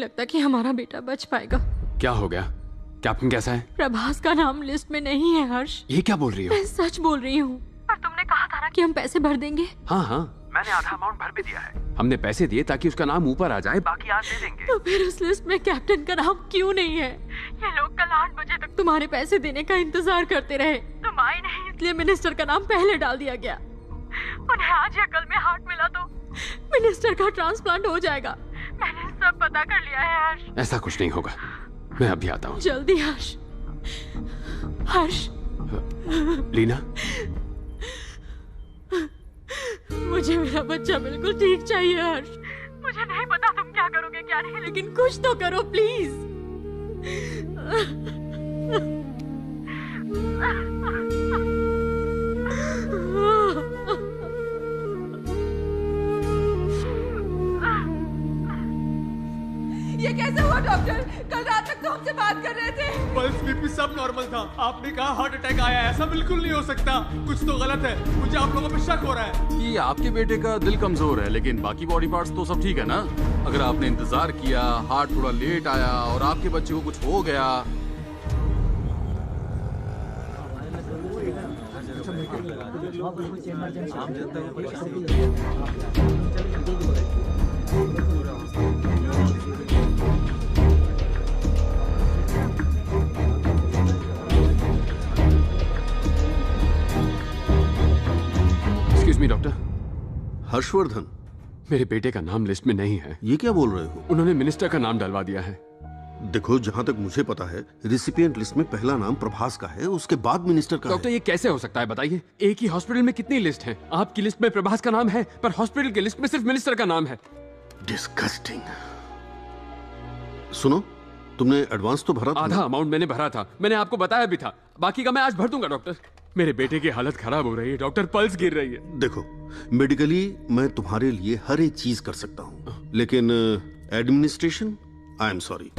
लगता कि हमारा बेटा बच पाएगा। क्या हो गया? कैप्टन कैसा है? प्रभास का नाम लिस्ट में नहीं है हर्ष। ये क्या बोल रही हो? मैं सच बोल रही हूँ। पर तुमने कहा था ना कि हम पैसे भर देंगे। हाँ हाँ, मैंने आधा अमाउंट भर भी दिया है। हमने पैसे दिए ताकि उसका नाम ऊपर आ जाए, बाकी आज दे देंगे। तो फिर उस लिस्ट में कैप्टन का नाम क्यों नहीं है? ये लोग कल 8 बजे तक तुम्हारे पैसे देने का इंतजार करते रहे। तुम आए नहीं, इसलिए मिनिस्टर का नाम पहले डाल दिया गया। उन्हें आज या कल में हार्ट मिला तो मिनिस्टर का ट्रांसप्लांट हो जाएगा। मैंने सब पता कर लिया है हर्ष। ऐसा कुछ नहीं होगा, मैं अभी आता हूँ। जल्दी हर्ष। हर्ष। लीना, मुझे मेरा बच्चा बिल्कुल ठीक चाहिए हर्ष। मुझे नहीं पता तुम क्या करोगे क्या नहीं, लेकिन कुछ तो करो प्लीज। ये कैसे हुआ डॉक्टर? कल रात तक तो हमसे बात कर रहे थे। पल्स बीपी सब नॉर्मल था। आपने कहा हार्ट अटैक आया, ऐसा बिल्कुल नहीं हो सकता। कुछ तो गलत है, मुझे आप लोगों पे शक हो रहा है। ये आपके बेटे का दिल कमजोर है, लेकिन बाकी बॉडी पार्ट्स तो सब ठीक है ना? अगर आपने इंतजार किया, हार्ट थोड़ा लेट आया और आपके बच्चे को कुछ हो गया। Excuse me doctor. हर्षवर्धन, मेरे बेटे का नाम लिस्ट में नहीं है। ये क्या बोल रहे हो? उन्होंने मिनिस्टर का नाम डलवा दिया है। देखो, जहाँ तक मुझे पता है रिसिपिएंट लिस्ट में पहला नाम प्रभास का है, उसके बाद मिनिस्टर का डॉक्टर, ये कैसे हो सकता है बताइए? एक ही हॉस्पिटल में कितनी लिस्ट है? आपकी लिस्ट में प्रभास का नाम है, पर हॉस्पिटल की लिस्ट में सिर्फ मिनिस्टर का नाम है। डिस्गस्टिंग। सुनो, तुमने एडवांस तो भरा था? आधा अमाउंट मैंने भरा था, मैंने आपको बताया भी था। बाकी का मैं आज भर दूंगा डॉक्टर। मेरे बेटे की हालत खराब हो रही है डॉक्टर, पल्स गिर रही है। देखो, मेडिकली मैं तुम्हारे लिए हर एक चीज कर सकता हूँ, लेकिन एडमिनिस्ट्रेशन, आई एम सॉरी,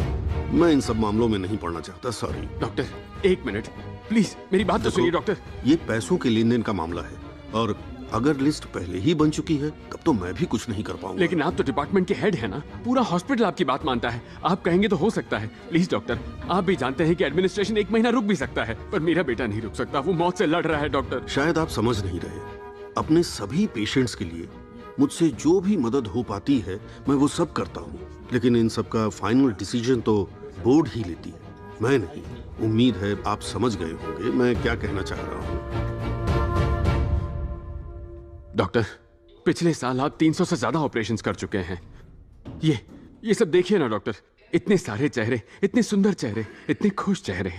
मैं इन सब मामलों में नहीं पड़ना चाहता। सॉरी डॉक्टर, एक मिनट प्लीज, मेरी बात तो सुनिए डॉक्टर। ये पैसों के लेन देन का मामला है, और अगर लिस्ट पहले ही बन चुकी है तब तो मैं भी कुछ नहीं कर पाऊंगा। लेकिन आप तो डिपार्टमेंट के हेड है ना, पूरा हॉस्पिटल आपकी बात मानता है। आप कहेंगे तो हो सकता है। प्लीज डॉक्टर, आप भी जानते हैं कि एडमिनिस्ट्रेशन 1 महीना रुक भी सकता है, पर मेरा बेटा नहीं रुक सकता। वो मौत से लड़ रहा है डॉक्टर। शायद आप समझ नहीं रहे, अपने सभी पेशेंट्स के लिए मुझसे जो भी मदद हो पाती है मैं वो सब करता हूँ, लेकिन इन सब का फाइनल डिसीजन तो बोर्ड ही लेती है, मैं नहीं। उम्मीद है आप समझ गए होंगे मैं क्या कहना चाह रहा हूँ। डॉक्टर, पिछले साल आप 300 से ज्यादा ऑपरेशंस कर चुके हैं। ये सब देखिए ना डॉक्टर, इतने सारे चेहरे, इतने सुंदर चेहरे, इतने खुश चेहरे।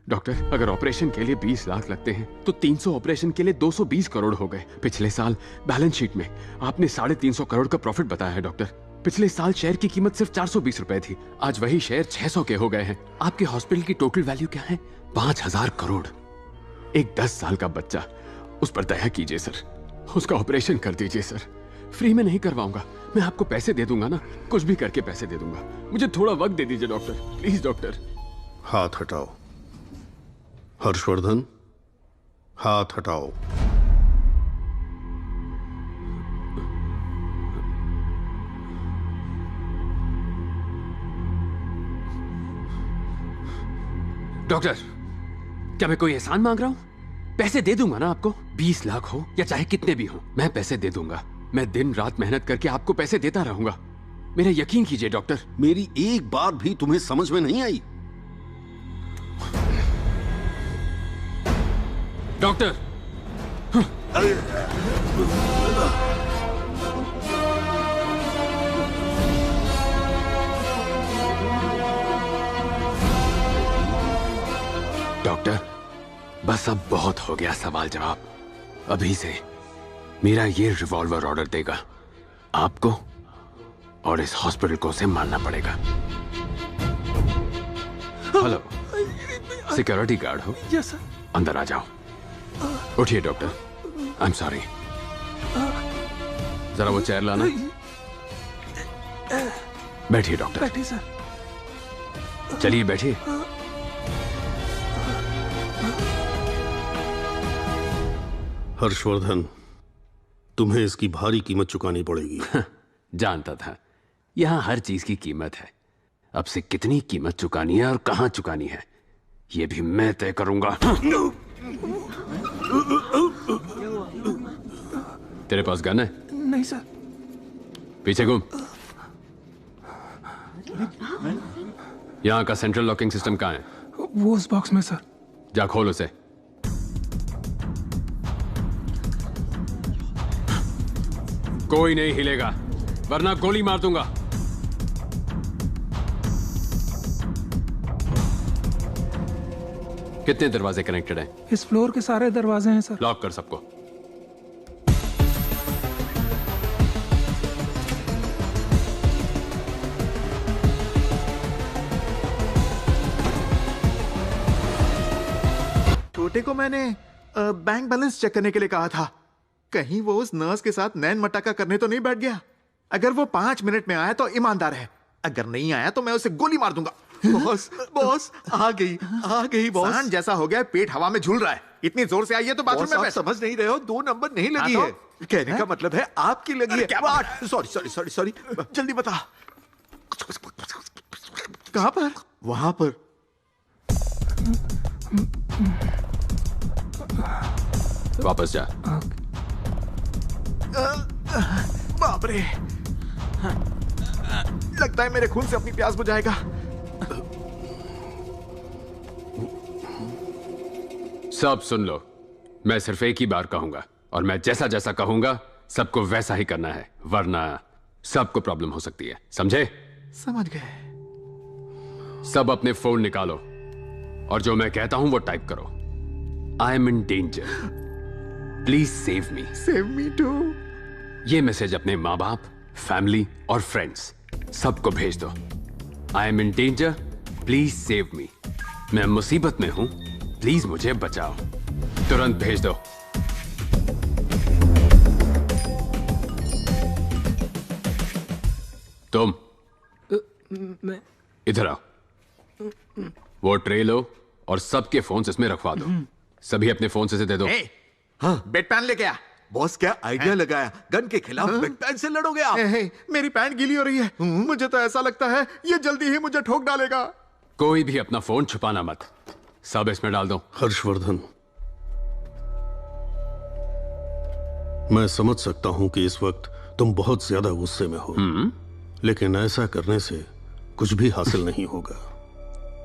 डॉक्टर, अगर ऑपरेशन के लिए 20 लाख लगते हैं तो 300 ऑपरेशन के लिए 220 करोड़ हो गए। पिछले साल बैलेंस शीट में आपने 350 करोड़ का प्रॉफिट बताया है डॉक्टर। पिछले साल शेयर की कीमत सिर्फ 420 रुपए थी, आज वही शेयर 600 के हो गए हैं। आपके हॉस्पिटल की टोटल वैल्यू क्या है? 5000 करोड़। एक 10 साल का बच्चा, उस पर दया कीजिए सर, उसका ऑपरेशन कर दीजिए सर। फ्री में नहीं करवाऊंगा, मैं आपको पैसे दे दूंगा ना, कुछ भी करके पैसे दे दूंगा। मुझे थोड़ा वक्त दे दीजिए डॉक्टर, प्लीज डॉक्टर। हाथ हटाओ हर्षवर्धन, हाथ हटाओ। डॉक्टर, क्या मैं कोई एहसान मांग रहा हूं? पैसे दे दूंगा ना आपको, 20 लाख हो या चाहे कितने भी हो, मैं पैसे दे दूंगा। मैं दिन रात मेहनत करके आपको पैसे देता रहूंगा, मेरा यकीन कीजिए डॉक्टर। मेरी एक बात भी तुम्हें समझ में नहीं आई? डॉक्टर, डॉक्टर, बस अब बहुत हो गया सवाल जवाब। अभी से मेरा ये रिवॉल्वर ऑर्डर देगा, आपको और इस हॉस्पिटल को उसे मारना पड़ेगा। हेलो, सिक्योरिटी गार्ड हो? Yes sir. अंदर आ जाओ। उठिए डॉक्टर, आई एम सॉरी। जरा वो चेयर लाना। बैठिए डॉक्टर। बैठिए सर। चलिए बैठिए। हर्षवर्धन, तुम्हें इसकी भारी कीमत चुकानी पड़ेगी। जानता था, यहां हर चीज की कीमत है। अब से कितनी कीमत चुकानी है और कहां चुकानी है ये भी मैं तय करूंगा। तेरे पास गन है? नहीं सर। पीछे घूम। यहाँ का सेंट्रल लॉकिंग सिस्टम कहाँ है? वो उस बॉक्स में सर। जा खोल उसे। कोई नहीं हिलेगा वरना गोली मार दूंगा। कितने दरवाजे कनेक्टेड हैं? इस फ्लोर के सारे दरवाजे हैं सर। लॉक कर सबको। छोटे को मैंने बैंक बैलेंस चेक करने के लिए कहा था। कहीं वो उस नर्स के साथ नैन मटाका करने तो नहीं बैठ गया। अगर वो 5 मिनट में आया तो ईमानदार है, अगर नहीं आया तो मैं उसे गोली मार दूंगा। बॉस बॉस आ गई बॉस। सांड जैसा हो गया, पेट हवा में झूल रहा है। इतनी जोर से आई है तो बाथरूम में आप समझ नहीं रहे हो, 2 नंबर नहीं लगी है। कहने का मतलब है आपकी लगी है। क्या बात? सॉरी जल्दी बता। कहां पर? वहां पर। वापस जा। बाप रे, लगता है मेरे खून से अपनी प्यास बुझाएगा। सब सुन लो, मैं सिर्फ एक ही बार कहूंगा और मैं जैसा जैसा कहूंगा सबको वैसा ही करना है, वरना सबको प्रॉब्लम हो सकती है। समझे? समझ गए। सब अपने फोन निकालो और जो मैं कहता हूं वो टाइप करो। I am in danger, please save me. Save me too. ये मैसेज अपने माँ बाप, फैमिली और फ्रेंड्स सबको भेज दो। I am in danger, please save me. मैं मुसीबत में हूं, प्लीज मुझे बचाओ। तुरंत भेज दो। तुम मैं इधर आओ। वो ट्रे लो और सबके फोन इसमें रखवा दो। सभी अपने फोन से दे दो। हाँ, बेड पैन लेके आ। बॉस क्या आइडिया लगाया, गन के खिलाफ बेड पैन से लड़ोगे आप? मेरी पैंट गीली हो रही है। मुझे तो ऐसा लगता है ये जल्दी ही मुझे ठोक डालेगा। कोई भी अपना फोन छुपाना मत, सब इसमें डाल दो। हर्षवर्धन, मैं समझ सकता हूं कि इस वक्त तुम बहुत ज्यादा गुस्से में हो, लेकिन ऐसा करने से कुछ भी हासिल नहीं होगा।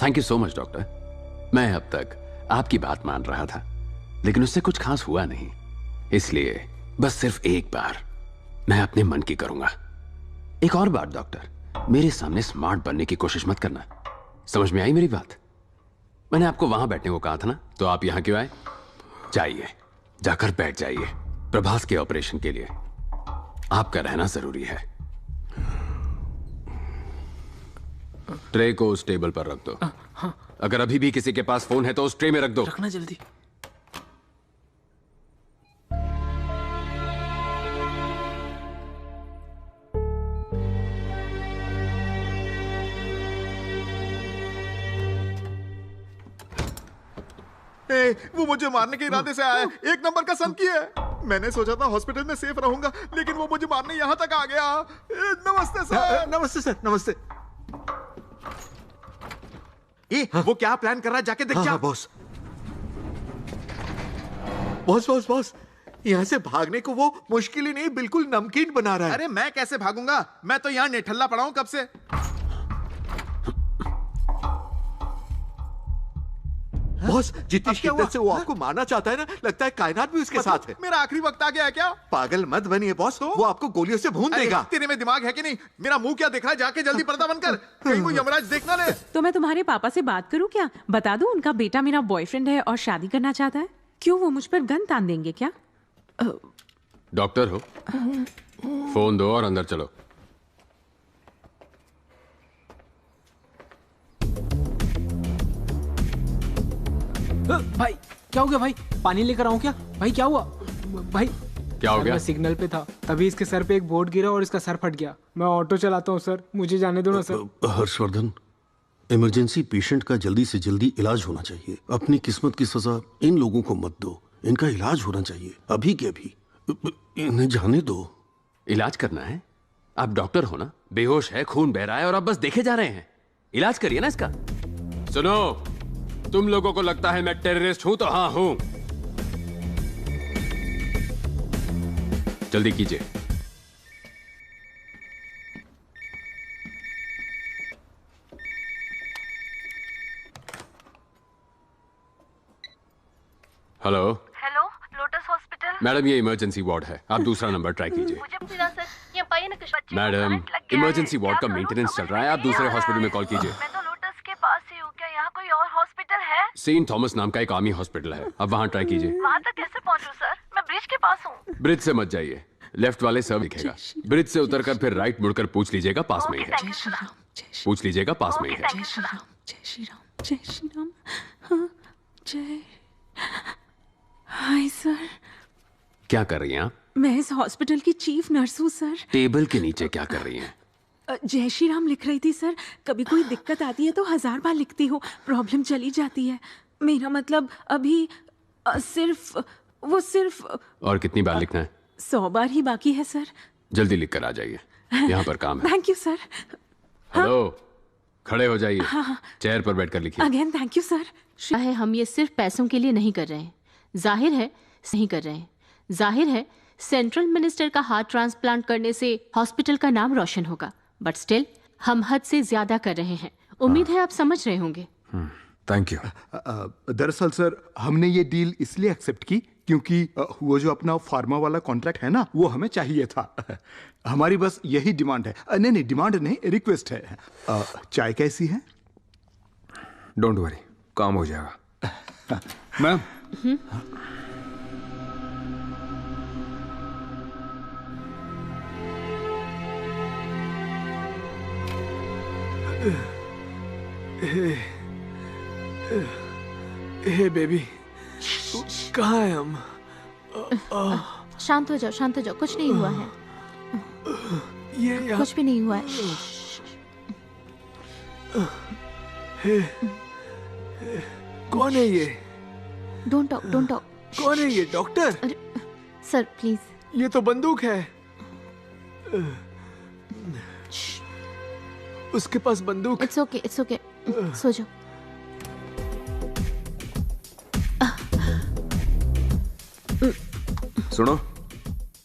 Thank you so much doctor. मैं अब तक आपकी बात मान रहा था, लेकिन उससे कुछ खास हुआ नहीं। इसलिए बस सिर्फ एक बार मैं अपने मन की करूंगा। एक और बात डॉक्टर, मेरे सामने स्मार्ट बनने की कोशिश मत करना। समझ में आई मेरी बात? मैंने आपको वहां बैठने को कहा था ना, तो आप यहां क्यों आए? जाइए, जाकर बैठ जाइए। प्रभास के ऑपरेशन के लिए आपका रहना जरूरी है। ट्रे को उस टेबल पर रख दो। अगर अभी भी किसी के पास फोन है तो उस ट्रे में रख दो। रखना जल्दी। वो मुझे मारने के इरादे से आया है। 1 नंबर का संकी है। मैंने सोचा था हॉस्पिटल में सेफ रहूंगा, लेकिन वो मुझे मारने यहाँ तक आ गया। नमस्ते सर। नमस्ते सर, नमस्ते। वो क्या प्लान कर रहा है, जाके देख। क्या बॉस? बॉस, यहाँ से भागने को वो मुश्किल ही नहीं, बिल्कुल नमकीन बना रहा है। अरे मैं कैसे भागूंगा? मैं तो यहाँ नेठल्ला पड़ा हूँ कब से। बॉस, जितनी शिद्दत से वो आपको मारना चाहता है ना, लगता है कायनात भी उसके साथ है। मेरा आखिरी वक्त आ गया है क्या? पागल मत बनिए बॉस, वो आपको गोलियों से भून देगा। तेरे में दिमाग है कि नहीं? मेरा मुंह क्या दिख रहा है? जाके जल्दी पर्दा बंद कर, कहीं वो यमराज देख ना ले। तो मैं तुम्हारे पापा से बात करूं क्या? बता दूं उनका बेटा मेरा बॉयफ्रेंड है और शादी करना चाहता है। क्यों, वो मुझ पर गन तान देंगे क्या? डॉक्टर हो, फोन दो और अंदर चलो। भाई क्या हो गया? भाई पानी लेकर आऊं क्या? भाई क्या हुआ? भाई क्या हो गया? मैं सिग्नल पे था, तभी इसके सर पे एक बोर्ड गिरा और इसका सर फट गया। मैं ऑटो चलाता हूँ सर, मुझे जाने दो ना सर। हर्षवर्धन, इमरजेंसी पेशेंट का जल्दी से जल्दी इलाज होना चाहिए। अपनी किस्मत की सजा इन लोगों को मत दो, इनका इलाज होना चाहिए अभी के अभी। इन्हें जाने दो। इलाज करना है? आप डॉक्टर हो ना, बेहोश है, खून बह रहा है और आप बस देखे जा रहे हैं। इलाज करिए ना इसका। सुनो, तुम लोगों को लगता है मैं टेररिस्ट हूं तो हाँ हूं। जल्दी कीजिए। Hello hello, lotus hospital. Madam, ये इमरजेंसी वार्ड है, आप दूसरा नंबर ट्राई कीजिए। मैडम, इमरजेंसी वार्ड का मेंटेनेंस चल रहा है, आप दूसरे हॉस्पिटल में कॉल कीजिए। मैं तो लोटस के पास ही हूँ, क्या यहाँ कोई और हॉस्पिटल है? सेंट थॉमस नाम का एक आर्मी हॉस्पिटल है, अब वहाँ ट्राई कीजिए। वहाँ तक कैसे पहुँचूं सर? मैं ब्रिज के पास हूँ। ब्रिज से मत जाइए, लेफ्ट वाले सब दिखेगा। ब्रिज से उतरकर फिर राइट मुड़कर पूछ लीजिएगा, पास में ही है। पूछ लीजिएगा, पास में ही है। जय श्री राम, जय श्री राम, जय श्री राम। हाँ, जय। Hi sir. क्या कर रही हैं आप? मैं इस हॉस्पिटल की चीफ नर्स हूँ सर। टेबल के नीचे क्या कर रही हैं? जय श्री राम लिख रही थी सर। कभी कोई दिक्कत आती है तो 1000 बार लिखती हूँ, प्रॉब्लम चली जाती है। मेरा मतलब अभी सिर्फ और कितनी बार लिखना है? 100 बार ही बाकी है सर। जल्दी लिख कर आ जाइए, यहाँ पर काम है। Thank you sir. हेलो, खड़े हो जाइए, हाँ। चेयर पर बैठकर लिखिए। Again thank you sir. है हम ये सिर्फ पैसों के लिए नहीं कर रहे हैं, जाहिर है नहीं कर रहे हैं। जाहिर है सेंट्रल मिनिस्टर का हार्ट ट्रांसप्लांट करने से हॉस्पिटल का नाम रोशन होगा, बट स्टिल हम हद से ज्यादा कर रहे हैं। उम्मीद है आप समझ रहे होंगे। Thank you. दरअसल सर, हमने ये डील इसलिए एक्सेप्ट की क्योंकि वो जो अपना फार्मा वाला कॉन्ट्रैक्ट है ना, वो हमें चाहिए था। हमारी बस यही डिमांड है। नहीं, डिमांड नहीं, रिक्वेस्ट है। चाय कैसी है? डोंट वरी, काम हो जाएगा। मैम, हे बेबी, कहाँ है हम? शांत हो जाओ, शांत हो जाओ, कुछ नहीं हुआ है। ये कुछ भी नहीं हुआ है। कौन है ये? Don't talk, don't talk. कौन है ये? डॉक्टर? Sir please. ये तो बंदूक है। उसके पास बंदूक। इट्स ओके, इट्स ओके, सो जाओ। सुनो,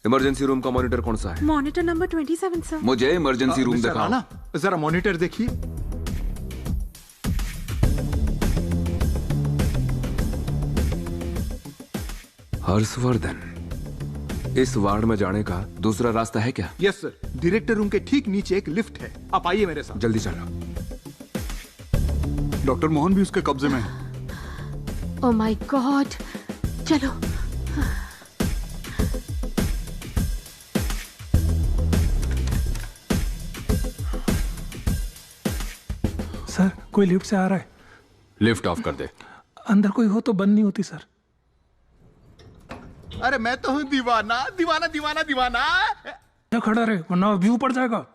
इमरजेंसी रूम का मॉनिटर कौन सा है? Monitor number 27 sir. मुझे इमरजेंसी रूम दिखाओ ना, जरा मॉनिटर देखिए। हर्षवर्धन, इस वार्ड में जाने का दूसरा रास्ता है क्या? यस सर, डायरेक्टर रूम के ठीक नीचे एक लिफ्ट है, आप आइए मेरे साथ। जल्दी चलो। डॉक्टर मोहन भी उसके कब्जे में है। ओह माय गॉड, चलो। सर, कोई लिफ्ट से आ रहा है। लिफ्ट ऑफ कर दे। अंदर कोई हो तो बंद नहीं होती सर। अरे मैं तो हूँ दीवाना, दीवाना, दीवाना, दीवाना। क्या खड़ा रहे, वरना व्यू पड़ जाएगा।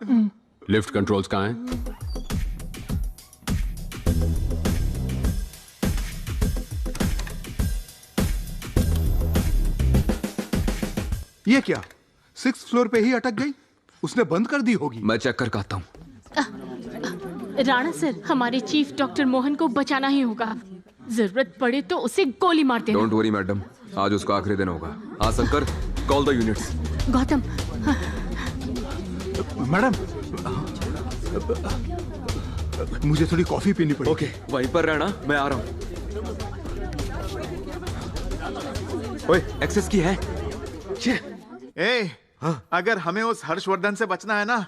लिफ्ट कंट्रोल्स कहाँ हैं? ये क्या, 6th फ्लोर पे ही अटक गई? उसने बंद कर दी होगी। मैं चेक करके आता हूँ। राणा सर, हमारे चीफ डॉक्टर मोहन को बचाना ही होगा। जरूरत पड़े तो उसे गोली मार देना। डोंट वरी मैडम, आज उसका आखिरी दिन होगा। हाँ Shankar, call the units. Gautam. Madam, मुझे थोड़ी कॉफी पीनी पड़ेगी। ओके, वहीं पर रहना, मैं आ रहा हूँ। ओए, एक्सेस की है। अगर हमें उस हर्षवर्धन से बचना है ना,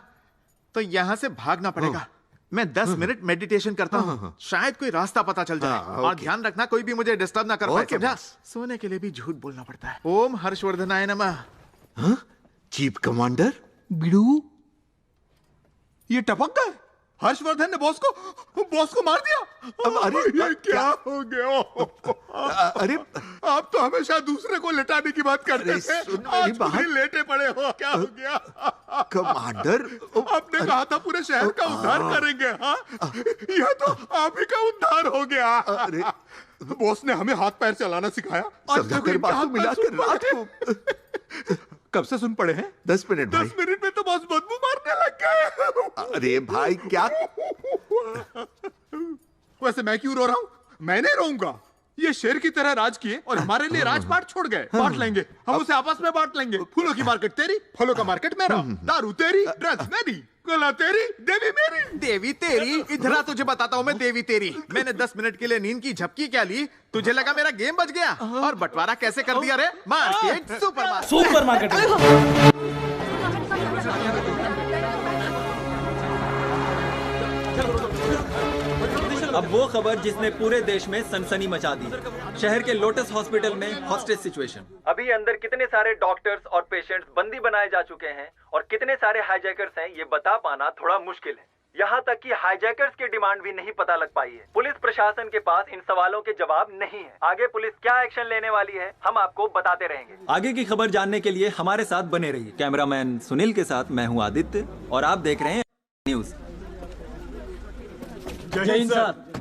तो यहाँ से भागना पड़ेगा। मैं 10 मिनट मेडिटेशन करता हूँ, शायद कोई रास्ता पता चल जाए। और ध्यान रखना, कोई भी मुझे डिस्टर्ब ना कर पाए, समझा? सोने के लिए भी झूठ बोलना पड़ता है। ओम हर्षवर्धनाय नमः। चीफ कमांडर बिड़ू, ये टपक गए। हर्षवर्धन ने बॉस को मार दिया। अब अरे ये क्या हो गया? अरे आप तो हमेशा दूसरे को लेटाने की बात करते थे, आज खुद ही लेटे पड़े हो। क्या हो गया? कमांडर, आपने कहा था पूरे शहर का उद्धार करेंगे। हाँ, यह तो आप ही का उद्धार हो गया। अरे बॉस ने हमें हाथ पैर चलाना सिखाया, समझाकर बात मिलाकर रात को। कब से सुन पड़े हैं? 10 मिनट भाई। 10 मिनट में तो बॉस बदबू मारने लग गए। अरे भाई क्या वैसे मैं क्यों रो रहा हूँ? मैं नहीं रोऊंगा। ये शेर की तरह राज किए और हमारे लिए राजपाट छोड़ गए। बांट लेंगे, हम उसे आपस में बांट लेंगे। फूलों की मार्केट तेरी, फलों का मार्केट मेरा, दारू तेरी, ड्रग्स मेरी, कला तेरी, देवी मेरी। देवी तेरी? इधर आ, तुझे बताता हूँ मैं देवी तेरी। मैंने 10 मिनट के लिए नींद की झपकी क्या ली, तुझे लगा मेरा गेम बच गया? और बंटवारा कैसे कर दिया रे? Market supermarket. अब वो खबर जिसने पूरे देश में सनसनी मचा दी। शहर के लोटस हॉस्पिटल में हॉस्टेज सिचुएशन। अभी अंदर कितने सारे डॉक्टर्स और पेशेंट्स बंदी बनाए जा चुके हैं और कितने सारे हाईजैकर्स हैं ये बता पाना थोड़ा मुश्किल है। यहाँ तक कि हाईजैकर्स की डिमांड भी नहीं पता लग पाई है। पुलिस प्रशासन के पास इन सवालों के जवाब नहीं है। आगे पुलिस क्या एक्शन लेने वाली है हम आपको बताते रहेंगे। आगे की खबर जानने के लिए हमारे साथ बने रहिए। कैमरामैन सुनील के साथ मैं हूँ आदित्य और आप देख रहे हैं न्यूज। जय Hind sir.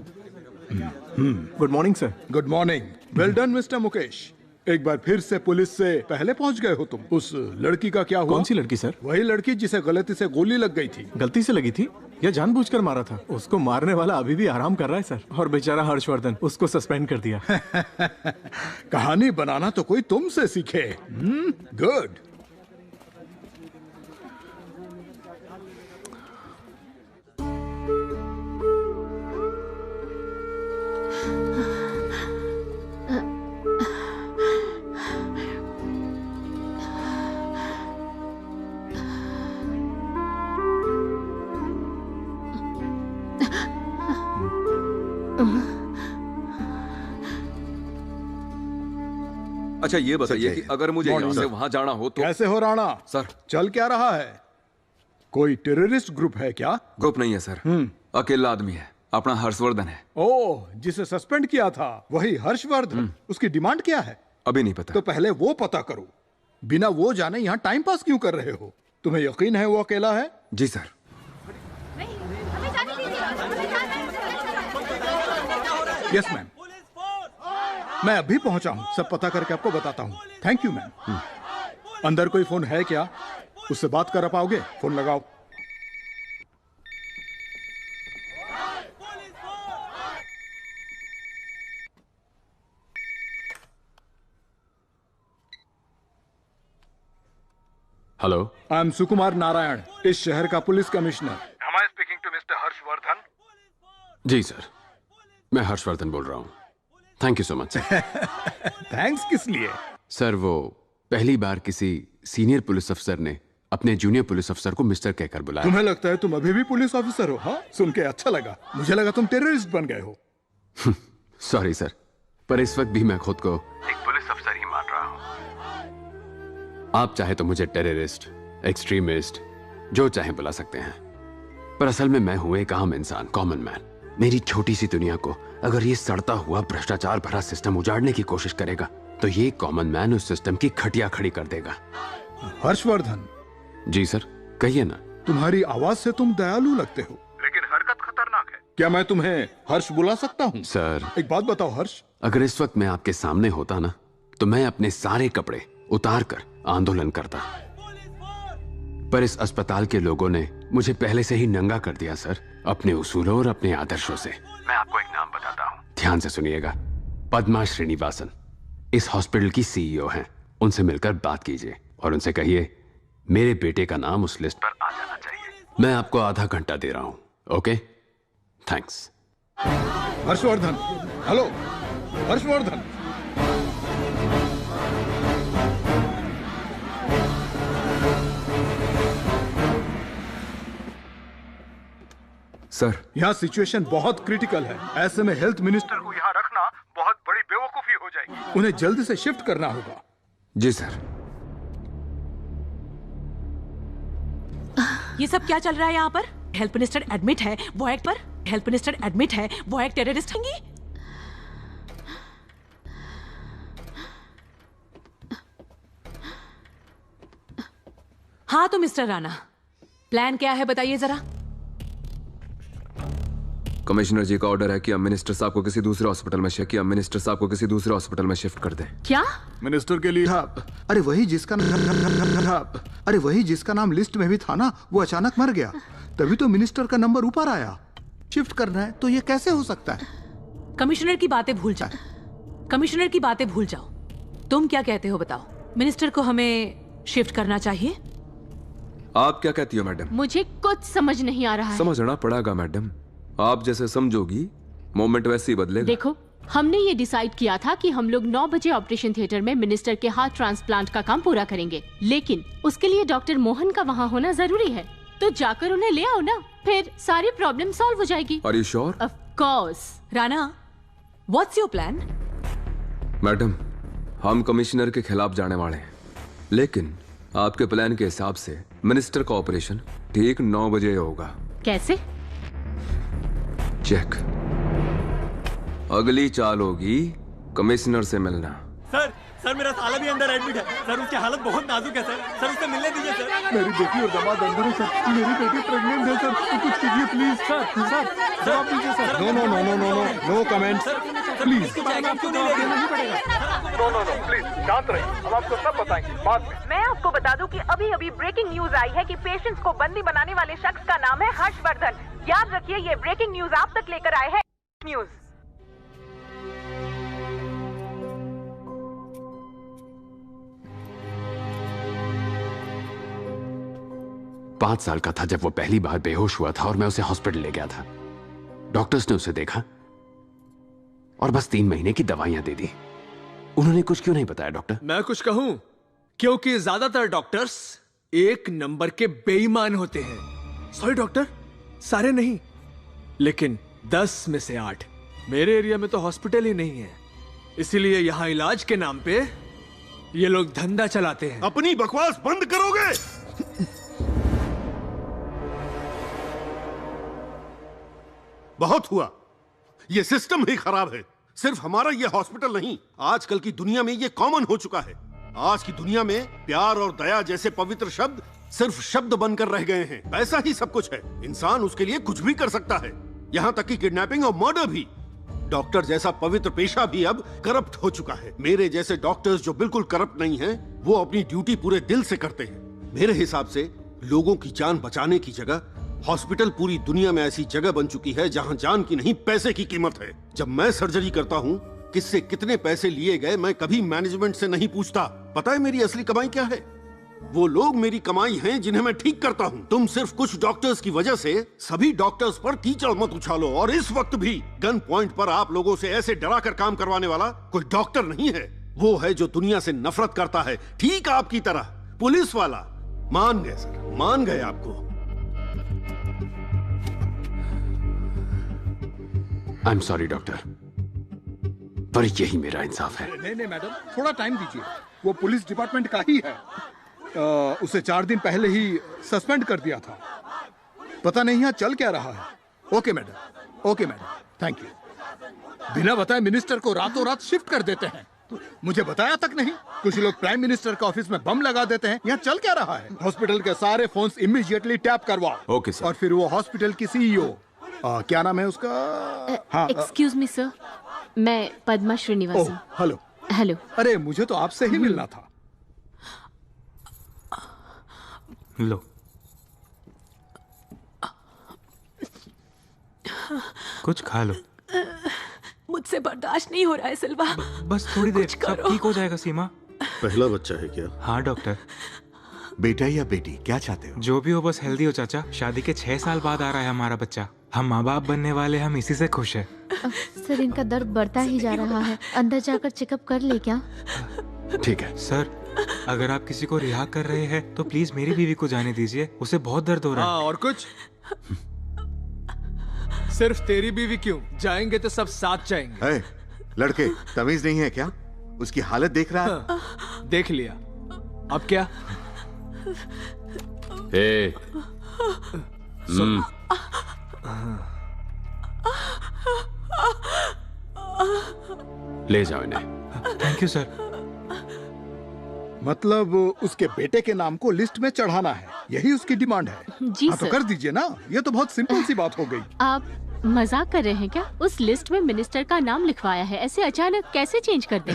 Good morning sir. Good morning. Well done mister Mukesh. एक बार फिर से पुलिस से पहले पहुंच गए हो तुम। उस लड़की का क्या हुआ? कौन सी लड़की सर? वही लड़की जिसे गलती से गोली लग गई थी। गलती से लगी थी या जानबूझकर मारा था? उसको मारने वाला अभी भी आराम कर रहा है सर, और बेचारा हर्षवर्धन, उसको सस्पेंड कर दिया। कहानी बनाना तो कोई तुमसे सीखे। गुड। अच्छा ये बताइए कि अगर मुझे यहाँ से वहाँ जाना हो तो कैसे हो राणा? सर चल क्या रहा है? कोई टेररिस्ट ग्रुप है क्या? ग्रुप नहीं है सर, अकेला आदमी है, अपना हर्षवर्धन है। ओह, जिसे सस्पेंड किया था वही हर्षवर्धन। उसकी डिमांड क्या है? अभी नहीं पता। तो पहले वो पता करो। बिना वो जाने यहाँ टाइम पास क्यों कर रहे हो? तुम्हें यकीन है वो अकेला है? जी सर। यस मैम, मैं अभी पहुंचा हूँ। सब पता करके आपको बताता हूँ। Thank you ma'am. अंदर कोई फोन है क्या? उससे बात कर पाओगे? फोन लगाओ। Hello, I am Sukumar Narayan, इस शहर का police commissioner. Am I speaking to Mr. Harshvardhan? जी सर, मैं हर्षवर्धन बोल रहा हूँ। Thank you so much sir. Thanks किस लिए? सर वो पहली बार किसी सीनियर पुलिस अफसर ने अपने जूनियर पुलिस अफसर को मिस्टर कहकर बुलाया। तुम्हें लगता है तुम अभी भी पुलिस ऑफिसर हो? हाँ, सुन के अच्छा लगा। मुझे लगा तुम टेररिस्ट बन गए हो। सॉरी सर, पर इस वक्त भी मैं खुद को एक पुलिस अफसर ही मान रहा हूँ। आप चाहे तो मुझे टेररिस्ट, एक्सट्रीमिस्ट, जो चाहे बुला सकते हैं, पर असल में मैं हूं एक आम इंसान, कॉमन मैन। मेरी छोटी सी दुनिया को अगर ये सड़ता हुआ भ्रष्टाचार भरा सिस्टम उजाड़ने की कोशिश करेगा तो ये कॉमन मैन उस सिस्टम की खटिया खड़ी कर देगा। हर्षवर्धन। जी सर, कहिए ना। तुम्हारी आवाज से तुम दयालु लगते हो, लेकिन हरकत खतरनाक है। क्या मैं तुम्हें हर्ष बुला सकता हूँ? सर एक बात बताओ हर्ष, अगर इस वक्त मैं आपके सामने होता ना तो मैं अपने सारे कपड़े उतार कर आंदोलन करता, पर इस अस्पताल के लोगों ने मुझे पहले से ही नंगा कर दिया सर, अपने उसूलों और अपने आदर्शों से। मैं आपको एक नाम बताता हूँ, ध्यान से सुनिएगा। पद्मा श्रीनिवासन इस हॉस्पिटल की सीईओ हैं। उनसे मिलकर बात कीजिए और उनसे कहिए मेरे बेटे का नाम उस लिस्ट पर आ जाना चाहिए। मैं आपको आधा घंटा दे रहा हूँ। Okay, thanks. Harshvardhan. Hello Harshvardhan. Sir, यहाँ सिचुएशन बहुत क्रिटिकल है। ऐसे में हेल्थ मिनिस्टर को यहाँ रखना बहुत बड़ी बेवकूफी हो जाएगी। उन्हें जल्दी से शिफ्ट करना होगा। जी सर। ये सब क्या चल रहा है यहाँ पर? हेल्थ मिनिस्टर एडमिट है वो एक्ट पर, हेल्थ मिनिस्टर एडमिट है वो एक टेररिस्ट होंगी। हाँ तो मिस्टर राणा, प्लान क्या है बताइए जरा। कमिश्नर जी का ऑर्डर है कि अब मिनिस्टर साहब को किसी दूसरे हॉस्पिटल में शिफ्ट किया, मिनिस्टर साहब को किसी दूसरे हॉस्पिटल में शिफ्ट कर दें। क्या? मिनिस्टर के लिए अरे वही जिसका नाम लिस्ट में भी था ना, वो अचानक मर गया। तभी तो मिनिस्टर का नंबर ऊपर आया। शिफ्ट करना है, तो ये कैसे हो सकता है? कमिश्नर की बातें भूल जाओ, कमिश्नर की बातें भूल जाओ। तुम क्या कहते हो बताओ? मिनिस्टर को हमें शिफ्ट करना चाहिए? आप क्या कहती हो मैडम? मुझे कुछ समझ नहीं आ रहा है। समझना पड़ेगा मैडम, आप जैसे समझोगी मोमेंट वैसे ही बदलेगा। देखो, हमने ये डिसाइड किया था कि हम लोग 9 बजे ऑपरेशन थिएटर में मिनिस्टर के हार्ट ट्रांसप्लांट का काम पूरा करेंगे, लेकिन उसके लिए डॉक्टर मोहन का वहाँ होना जरूरी है। तो जाकर उन्हें ले आओ ना, फिर सारी प्रॉब्लम सॉल्व हो जाएगी। Are you sure? Of course. Rana, what's your plan? Madam, हम कमिश्नर के खिलाफ जाने वाले हैं, लेकिन आपके प्लान के हिसाब से मिनिस्टर का ऑपरेशन ठीक 9 बजे होगा। कैसे? चेक। अगली चाल होगी कमिश्नर से मिलना। सर मेरा साला भी अंदर एडमिट है सर, उसकी हालत बहुत नाजुक है सर उससे मिलने दीजिए सर। मेरी बेटी और दामाद अंदर है सर, मेरी बेटी प्रेग्नेंट है सर, तो कुछ कीजिए प्लीज सर। जवाब दीजिए sir. No comments please. No please शांत रहिए, हम आपको सब बताएंगे बाद में। मैं आपको बता दूं कि अभी अभी ब्रेकिंग न्यूज आई है कि पेशेंट्स को बंदी बनाने वाले शख्स का नाम है हर्षवर्धन। याद रखिए, ये ब्रेकिंग न्यूज आप तक लेकर आए हैं न्यूज। 5 साल का था जब वो पहली बार बेहोश हुआ था और मैं उसे हॉस्पिटल ले गया था। डॉक्टर्स ने उसे देखा और बस 3 महीने की दवाइयां दे दी। उन्होंने कुछ क्यों नहीं बताया डॉक्टर? मैं कुछ कहूं? क्योंकि ज्यादातर डॉक्टर्स एक नंबर के बेईमान होते हैं। सॉरी डॉक्टर, सारे नहीं, लेकिन 10 में से 8। मेरे एरिया में तो हॉस्पिटल ही नहीं है, इसीलिए यहां इलाज के नाम पे ये लोग धंधा चलाते हैं। अपनी बकवास बंद करोगे? बहुत हुआ, ये सिस्टम ही खराब है। सिर्फ हमारा ये हॉस्पिटल नहीं, आजकल की दुनिया में ये कॉमन हो चुका है। आज की दुनिया में प्यार और दया जैसे पवित्र शब्द सिर्फ शब्द बनकर रह गए हैं। पैसा ही सब कुछ है, इंसान उसके लिए कुछ भी कर सकता है, यहाँ तक कि किडनैपिंग और मर्डर भी। डॉक्टर जैसा पवित्र पेशा भी अब करप्ट हो चुका है। मेरे जैसे डॉक्टर्स जो बिल्कुल करप्ट नहीं हैं, वो अपनी ड्यूटी पूरे दिल से करते हैं। मेरे हिसाब से लोगों की जान बचाने की जगह हॉस्पिटल पूरी दुनिया में ऐसी जगह बन चुकी है जहां जान की नहीं पैसे की कीमत है। जब मैं सर्जरी करता हूं, किससे कितने पैसे लिए गए मैं कभी मैनेजमेंट से नहीं पूछता। पता है मेरी असली कमाई क्या है? वो लोग मेरी कमाई हैं जिन्हें मैं ठीक करता हूं। तुम सिर्फ कुछ डॉक्टर्स की वजह से सभी डॉक्टर्स पर कीचड़ मत उछालो। और इस वक्त भी गन पॉइंट पर आप लोगों से ऐसे डरा कर काम करवाने वाला कोई डॉक्टर नहीं है। वो है जो दुनिया से नफरत करता है, ठीक आपकी तरह। पुलिस वाला। मान गए सर, मान गए आपको। आई एम सॉरी डॉक्टर, पर यही मेरा इंसाफ है। नहीं मैडम, थोड़ा टाइम दीजिए। वो पुलिस डिपार्टमेंट का ही है। उसे 4 दिन पहले ही सस्पेंड कर दिया था। पता नहीं यहाँ चल क्या रहा है। Okay madam, thank you. बिना बताए मिनिस्टर को रातों रात शिफ्ट कर देते हैं। मुझे बताया तक नहीं। कुछ लोग प्राइम मिनिस्टर के ऑफिस में बम लगा देते हैं। यहाँ चल क्या रहा है? हॉस्पिटल के सारे फोन्स इमीडिएटली टैप करवाओ। Okay sir. और फिर वो हॉस्पिटल की CEO, क्या नाम है उसका? हाँ, एक्सक्यूज मी सर, मैं पद्मा श्रीनिवासन। हेलो। हेलो। अरे मुझे तो आपसे ही मिलना था। लो, कुछ खा लो। मुझसे बर्दाश्त नहीं हो रहा है सिल्वा। बस थोड़ी देर, सब ठीक हो जाएगा। सीमा, पहला बच्चा है क्या? हाँ डॉक्टर। बेटा या बेटी, क्या चाहते हो? जो भी हो, बस हेल्दी हो चाचा। शादी के 6 साल बाद आ रहा है हमारा बच्चा। हम माँ बाप बनने वाले, हम इसी से खुश है। सर, इनका दर्द बढ़ता ही जा रहा है। अंदर जाकर चेकअप कर ले क्या? ठीक है सर, अगर आप किसी को रिहा कर रहे हैं तो प्लीज मेरी बीवी को जाने दीजिए, उसे बहुत दर्द हो रहा है। हाँ, और कुछ? सिर्फ तेरी बीवी क्यों? जाएंगे तो सब साथ जाएंगे। लड़के, तमीज नहीं है क्या? उसकी हालत देख रहा है? हाँ, देख लिया, अब क्या? ले जाओ इन्हें। Thank you sir. मतलब उसके बेटे के नाम को लिस्ट में चढ़ाना है, यही उसकी डिमांड है? जी हाँ, तो कर दीजिए ना। ये तो बहुत सिंपल सी बात हो गई। आप मजाक कर रहे हैं क्या? उस लिस्ट में मिनिस्टर का नाम लिखवाया है, ऐसे अचानक कैसे चेंज कर दें?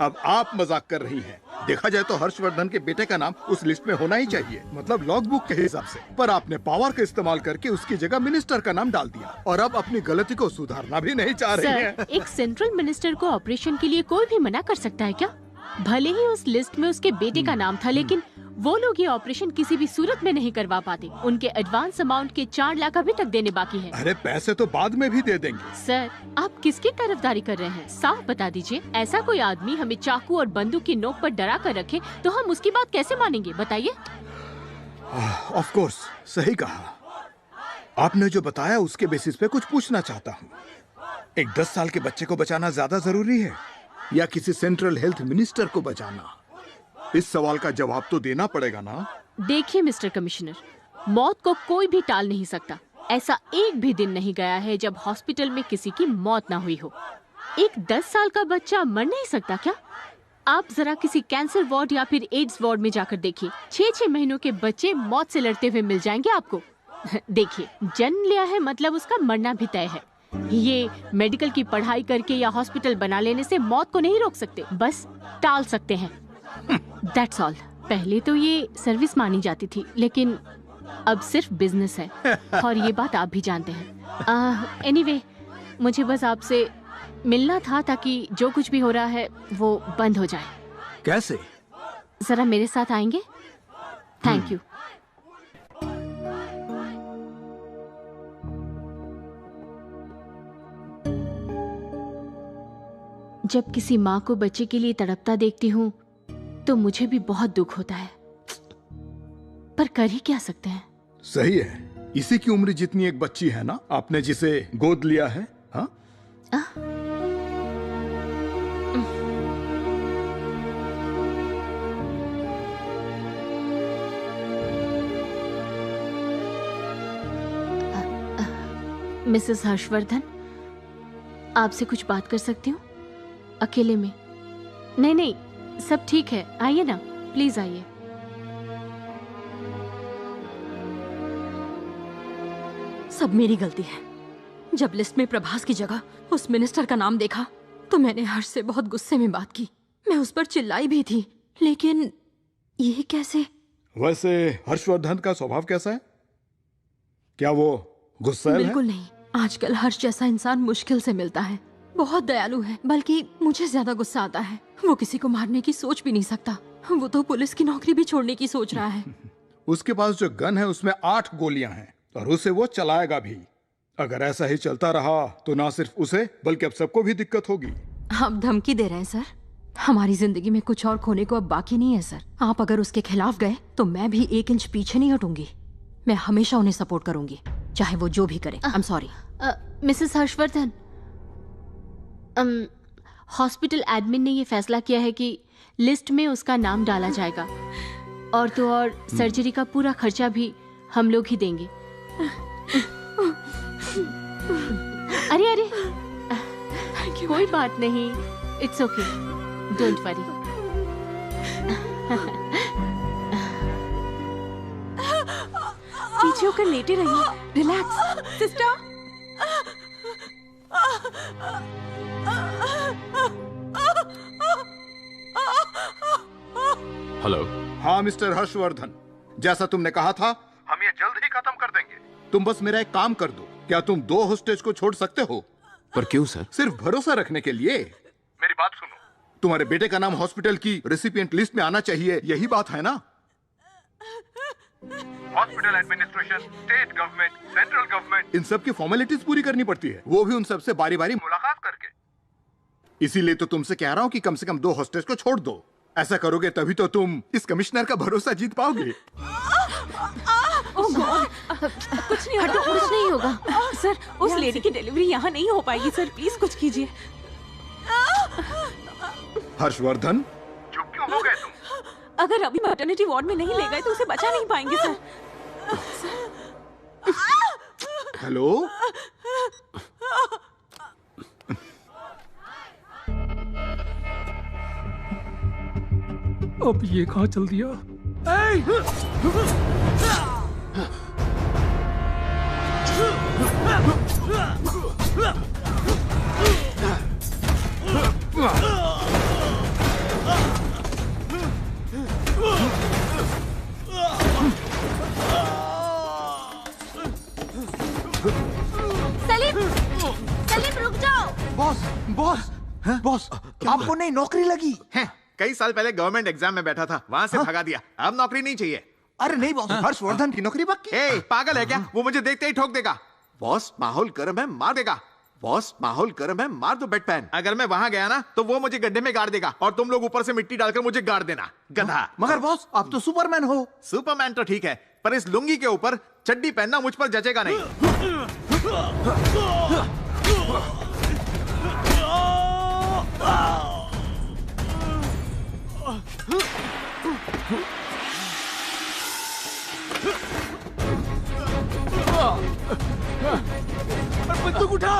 अब आप मजाक कर रही हैं। देखा जाए तो हर्षवर्धन के बेटे का नाम उस लिस्ट में होना ही चाहिए, मतलब लॉग बुक के हिसाब से। पर आपने पावर का इस्तेमाल करके उसकी जगह मिनिस्टर का नाम डाल दिया और अब अपनी गलती को सुधारना भी नहीं चाह रहे हैं। एक सेंट्रल मिनिस्टर को ऑपरेशन के लिए कोई भी मना कर सकता है क्या? भले ही उस लिस्ट में उसके बेटे का नाम था, लेकिन वो लोग ये ऑपरेशन किसी भी सूरत में नहीं करवा पाते। उनके एडवांस अमाउंट के 4 लाख अभी तक देने बाकी है। अरे पैसे तो बाद में भी दे देंगे। सर, आप किसकी तरफदारी कर रहे हैं? साफ बता दीजिए। ऐसा कोई आदमी हमें चाकू और बंदूक की नोक पर डरा कर रखे तो हम उसकी बात कैसे मानेंगे, बताइए? ऑफ कोर्स, सही कहा आपने। जो बताया उसके बेसिस पे कुछ पूछना चाहता हूँ। एक 10 साल के बच्चे को बचाना ज्यादा जरूरी है या किसी सेंट्रल हेल्थ मिनिस्टर को बचाना? इस सवाल का जवाब तो देना पड़ेगा ना। देखिए मिस्टर कमिश्नर, मौत को कोई भी टाल नहीं सकता। ऐसा एक भी दिन नहीं गया है जब हॉस्पिटल में किसी की मौत ना हुई हो। एक 10 साल का बच्चा मर नहीं सकता क्या? आप जरा किसी कैंसर वार्ड या फिर एड्स वार्ड में जाकर देखिए, 6-6 महीनों के बच्चे मौत से लड़ते हुए मिल जाएंगे आपको। देखिए, जन्म लिया है मतलब उसका मरना भी तय है। ये मेडिकल की पढ़ाई करके या हॉस्पिटल बना लेने से मौत को नहीं रोक सकते, बस टाल सकते हैं। That's all। पहले तो ये सर्विस मानी जाती थी, लेकिन अब सिर्फ बिजनेस है और ये बात आप भी जानते हैं। एनीवे, मुझे बस आपसे मिलना था ताकि जो कुछ भी हो रहा है वो बंद हो जाए। कैसे? जरा मेरे साथ आएंगे? Thank you. जब किसी माँ को बच्चे के लिए तड़पता देखती हूँ तो मुझे भी बहुत दुख होता है, पर कर ही क्या सकते हैं। सही है, इसी की उम्र जितनी एक बच्ची है ना, आपने जिसे गोद लिया है। हाँ? मिसेस हर्षवर्धन, आपसे कुछ बात कर सकती हूँ अकेले में? नहीं, सब ठीक है, आइए ना, प्लीज आइए। सब मेरी गलती है। जब लिस्ट में प्रभास की जगह उस मिनिस्टर का नाम देखा तो मैंने हर्ष से बहुत गुस्से में बात की। मैं उस पर चिल्लाई भी थी, लेकिन ये कैसे? वैसे हर्षवर्धन का स्वभाव कैसा है? क्या वो गुस्सैल है? बिल्कुल नहीं। आजकल हर्ष जैसा इंसान मुश्किल से मिलता है। बहुत दयालु है, बल्कि मुझे ज्यादा गुस्सा आता है। वो किसी को मारने की सोच भी नहीं सकता। वो तो पुलिस की नौकरी भी छोड़ने की सोच रहा है। उसके पास जो गन है उसमें 8 गोलियां हैं और उसे वो चलाएगा भी। अगर ऐसा ही चलता रहा तो ना सिर्फ उसे बल्कि अब सबको भी दिक्कत होगी। आप धमकी दे रहे हैं सर? हमारी जिंदगी में कुछ और खोने को अब बाकी नहीं है सर। आप अगर उसके खिलाफ गए तो मैं भी 1 इंच पीछे नहीं हटूंगी। मैं हमेशा उन्हें सपोर्ट करूंगी, चाहे वो जो भी करे। I am sorry. Mrs Harshvardhan, hospital admin ने ये फैसला किया है कि लिस्ट में उसका नाम डाला जाएगा, और तो और सर्जरी का पूरा खर्चा भी हम लोग ही देंगे। अरे कोई बात नहीं, इट्स ओके, डोंट वरी। पीछे होकर लेटे रहिए, रिलैक्स। Sister, hello. हाँ मिस्टर हर्षवर्धन, जैसा तुमने कहा था हम ये जल्द ही खत्म कर देंगे। तुम बस मेरा एक काम कर दो। क्या तुम 2 होस्टेज को छोड़ सकते हो? पर क्यों सर? सिर्फ भरोसा रखने के लिए। मेरी बात सुनो, तुम्हारे बेटे का नाम हॉस्पिटल की रेसिपिएंट लिस्ट में आना चाहिए, यही बात है ना? Hospital administration, state government, central government, इन सब की फॉर्मेलिटीज पूरी करनी पड़ती है, वो भी उन सब से बारी बारी मुलाकात करके। इसीलिए तो तुमसे कह रहा हूँ कि कम से कम 2 होस्टेज को छोड़ दो। ऐसा करोगे तभी तो तुम इस कमिश्नर का भरोसा जीत पाओगे। ओह गॉड, कुछ नहीं होगा। कुछ नहीं होगा सर, उस लेडी की डिलीवरी यहाँ नहीं हो पाएगी सर, प्लीज कुछ कीजिए। हर्षवर्धन, चुप क्यों हो गए तुम? अगर अभी मैटरनिटी वार्ड में नहीं ले गए तो उसे बचा नहीं पाएंगे सर। हेलो, अब ये कहाँ चल दिया? बॉस आपको नहीं नौकरी लगी है। कई साल पहले गवर्नमेंट एग्जाम में बैठा था, वहां से भगा दिया। अब नौकरी नहीं चाहिए। अरे नहीं बॉस, हर्षवर्धन की नौकरी पक्की। ए, पागल है क्या? वो मुझे देखते ही ठोक देगा। बॉस माहौल गर्म है, मार देगा। बॉस माहौल गर्म है, मार दो बेडपैन। अगर मैं वहां गया ना तो वो मुझे गड्ढे में गाड़ देगा और तुम लोग ऊपर से मिट्टी डालकर मुझे गाड़ देना, गधा। मगर बॉस आप तो सुपरमैन हो। सुपरमैन तो ठीक है, पर इस लुंगी के ऊपर चड्डी पहनना मुझ पर जचेगा नहीं। बंदूक उठा।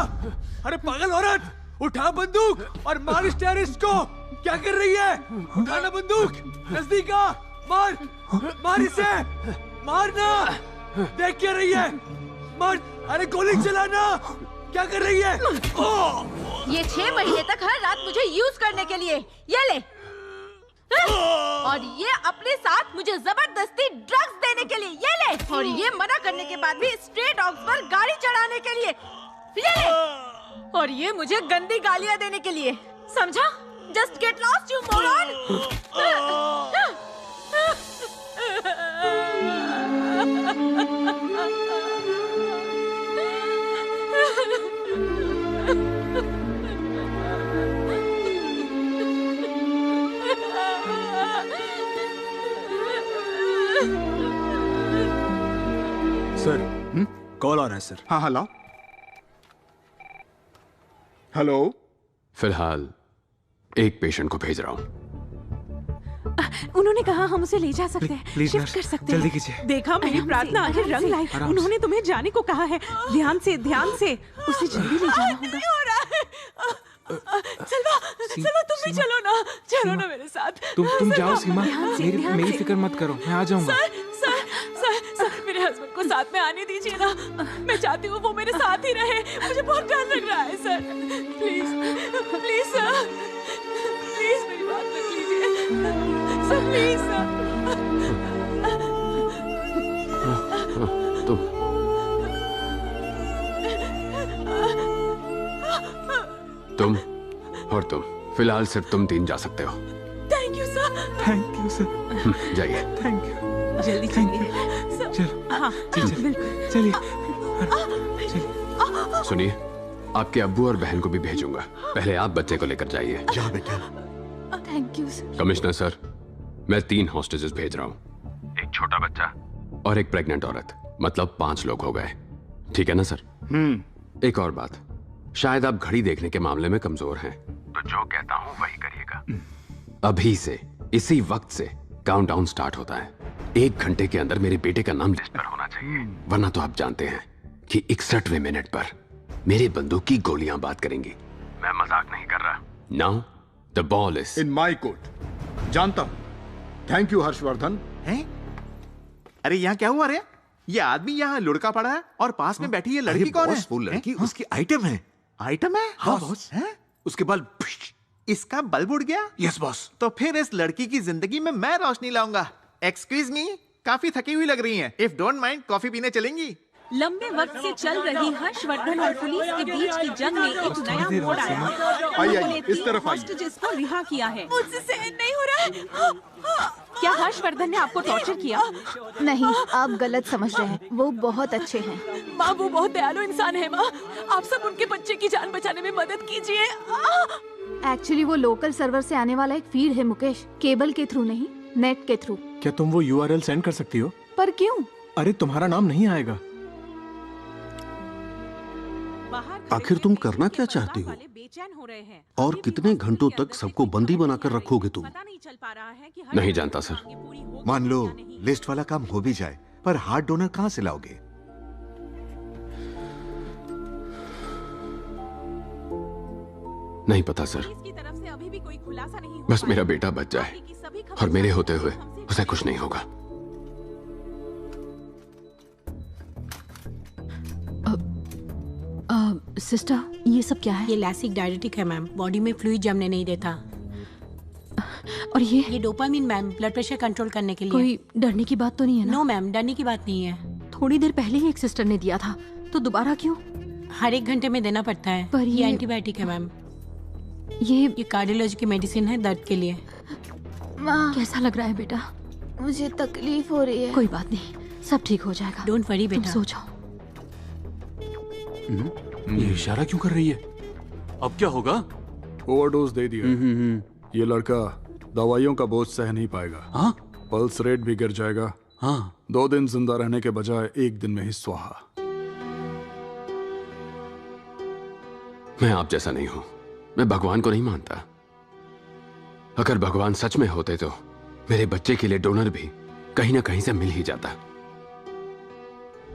अरे पागल औरत, उठा बंदूक और मार इस टेररिस्ट को। क्या कर रही है? उठाना बंदूक, नजदीक आ, मार मार इसे, मारना। देख क्या रही है? मार। अरे गोली चलाना। क्या कर रही है? ये 6 महीने तक हर रात मुझे यूज करने के लिए, ये ले। और ये अपने साथ मुझे जबरदस्ती ड्रग्स देने के लिए, ये ले। और ये मना करने के बाद भी स्ट्रे डॉग्स पर गाड़ी चढ़ाने के लिए, ये ले। और ये मुझे गंदी गालियां देने के लिए, समझा? Just get lost you moron. Sir, call आ रहा है सर। हाँ हाँ लाओ। हेलो। फिलहाल एक पेशेंट को भेज रहा हूँ। उन्होंने कहा हम उसे ले जा सकते हैं, प्लीज शिफ्ट नर्स, कर सकते जल्दी हैं। कीजिए। देखा, मेरी प्रार्थना आखिर रंग लाई। आराम से। उन्होंने तुम्हें जाने को कहा है। ध्यान से, ध्यान से। उसे जल्दी ले जाना होगा। सलवा तुम भी चलो ना, चलो ना मेरे साथ। तुम जाओ सीमा, ध्यान मेरी से। फिक्र मत करो, मैं आ जाऊंगा। सर, मेरे हस्बैंड को साथ में आने दीजिए ना। मैं चाहती हूँ वो मेरे साथ ही रहे। मुझे बहुत डर लग रहा है sir. Please please sir, please मेरी बात मत कीजिए सर, प्लीज सर। तुम और तुम, फिलहाल सिर्फ तुम 3 जा सकते हो। Thank you sir. Thank you sir. जाइए। Thank you. जल्दी चलिए। चलो। हाँ बिल्कुल। चलिए। सुनिए, आपके अब्बू और बहन को भी भेजूंगा। पहले आप बच्चे को लेकर जाइए। जा बेटा। Thank you sir. Commissioner sir, मैं 3 हॉस्टेजेस भेज रहा हूँ। एक छोटा बच्चा और एक प्रेग्नेंट औरत, मतलब 5 लोग हो गए। ठीक है ना सर? एक और बात, शायद आप घड़ी देखने के मामले में कमजोर हैं, तो जो कहता हूँ वही करिएगा। अभी से, इसी वक्त से काउंटडाउन स्टार्ट होता है। 1 घंटे के अंदर मेरे बेटे का नाम लिस्ट पर होना चाहिए, वरना तो आप जानते हैं कि 61वें मिनट पर मेरे बंदूक की गोलियां बात करेंगी। मैं मजाक नहीं कर रहा। Now the ball is in my court. जानता हूं। Thank you Harshvardhan. हैं? अरे यहाँ क्या हुआ रे? ये आदमी यहाँ लुढ़का पड़ा है और पास में बैठी ये लड़की कौन है? वो लड़की उसकी आइटम है। आइटम है? हाँ बॉस। उसके बल्ब, इसका बल्ब उड़ गया? Yes boss. तो फिर इस लड़की की जिंदगी में मैं रोशनी लाऊंगा। एक्सक्यूज मी, काफी थकी हुई लग रही हैं। इफ डोंट माइंड, कॉफी पीने चलेंगी? लंबे वक्त से चल रही हर्षवर्धन और पुलिस के बीच की जंग में एक नया मोड़ आया। आइए, इस तरफ आइए। हॉस्टेजेस को रिहा किया है। मुझसे सहन नहीं हो रहा है। क्या हर्षवर्धन ने आपको टॉर्चर किया? नहीं, आप गलत समझ रहे हैं। वो बहुत अच्छे हैं। माँ, वो बहुत दयालु इंसान है। माँ, आप सब उनके बच्चे की जान बचाने में मदद कीजिए। एक्चुअली वो लोकल सर्वर से आने वाला एक फीड है मुकेश, केबल के थ्रू नहीं, नेट के थ्रू। क्या तुम वो URL सेंड कर सकती हो? पर क्यों? अरे तुम्हारा नाम नहीं आएगा। आखिर तुम करना क्या चाहती हो? और कितने घंटों तक सबको बंदी बनाकर रखोगे तुम? नहीं जानता सर। मान लो लिस्ट वाला काम हो भी जाए, पर हार्ट डोनर कहाँ से लाओगे? नहीं पता सर। बस मेरा बेटा बच जाए और मेरे होते हुए उसे कुछ नहीं होगा। सिस्टर, ये सब क्या है? ये लैसिक डायरेटिक है मैम, बॉडी में फ्लूइड जमने नहीं देता। और ये dopamine ma'am, blood pressure control करने के लिए। कोई डरने की बात तो नहीं है ना? नो मैम, डरने की बात नहीं है। थोड़ी देर पहले ही एक सिस्टर ने दिया था, तो दोबारा क्यों? हर 1 घंटे में देना पड़ता है। पर ये एंटीबायोटिक है मैम। ये कार्डियोलॉजी की मेडिसिन है दर्द के लिए। माँ, कैसा लग रहा है बेटा? मुझे तकलीफ हो रही है। कोई बात नहीं, सब ठीक हो जाएगा। डोंट वरी बेटा। तुम सो जाओ। ये इशारा क्यों कर रही है? अब क्या होगा? ओवरडोज दे दिया। ये लड़का दवाइयों का बोझ सह नहीं पाएगा। हाँ? पल्स रेट भी गिर जाएगा। हाँ। 2 दिन जिंदा रहने के बजाय 1 दिन में ही स्वाहा। मैं आप जैसा नहीं हूं। मैं भगवान को नहीं मानता। अगर भगवान सच में होते तो मेरे बच्चे के लिए डोनर भी कहीं ना कहीं से मिल ही जाता।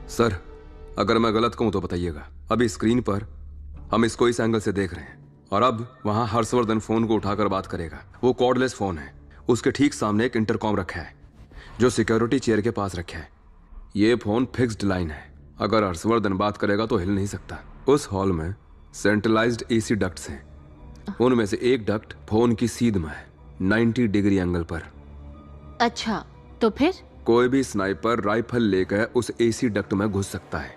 सर, अगर मैं गलत कहूं तो बताइएगा। अभी स्क्रीन पर हम इसको इस एंगल से देख रहे हैं और अब वहां हर्षवर्धन फोन को उठाकर बात करेगा। वो कॉर्डलेस फोन है। उसके ठीक सामने एक इंटरकॉम रखा है जो सिक्योरिटी चेयर के पास रखा है। ये फोन फिक्स्ड लाइन है। अगर हर्षवर्धन बात करेगा तो हिल नहीं सकता। उस हॉल में सेंट्रलाइज्ड एसी डक्ट्स हैं। उनमें से एक डक्ट फोन की सीध में है, 90 डिग्री एंगल पर। अच्छा, तो फिर? कोई भी स्नाइपर राइफल लेकर उस एसी डक्ट में घुस सकता है।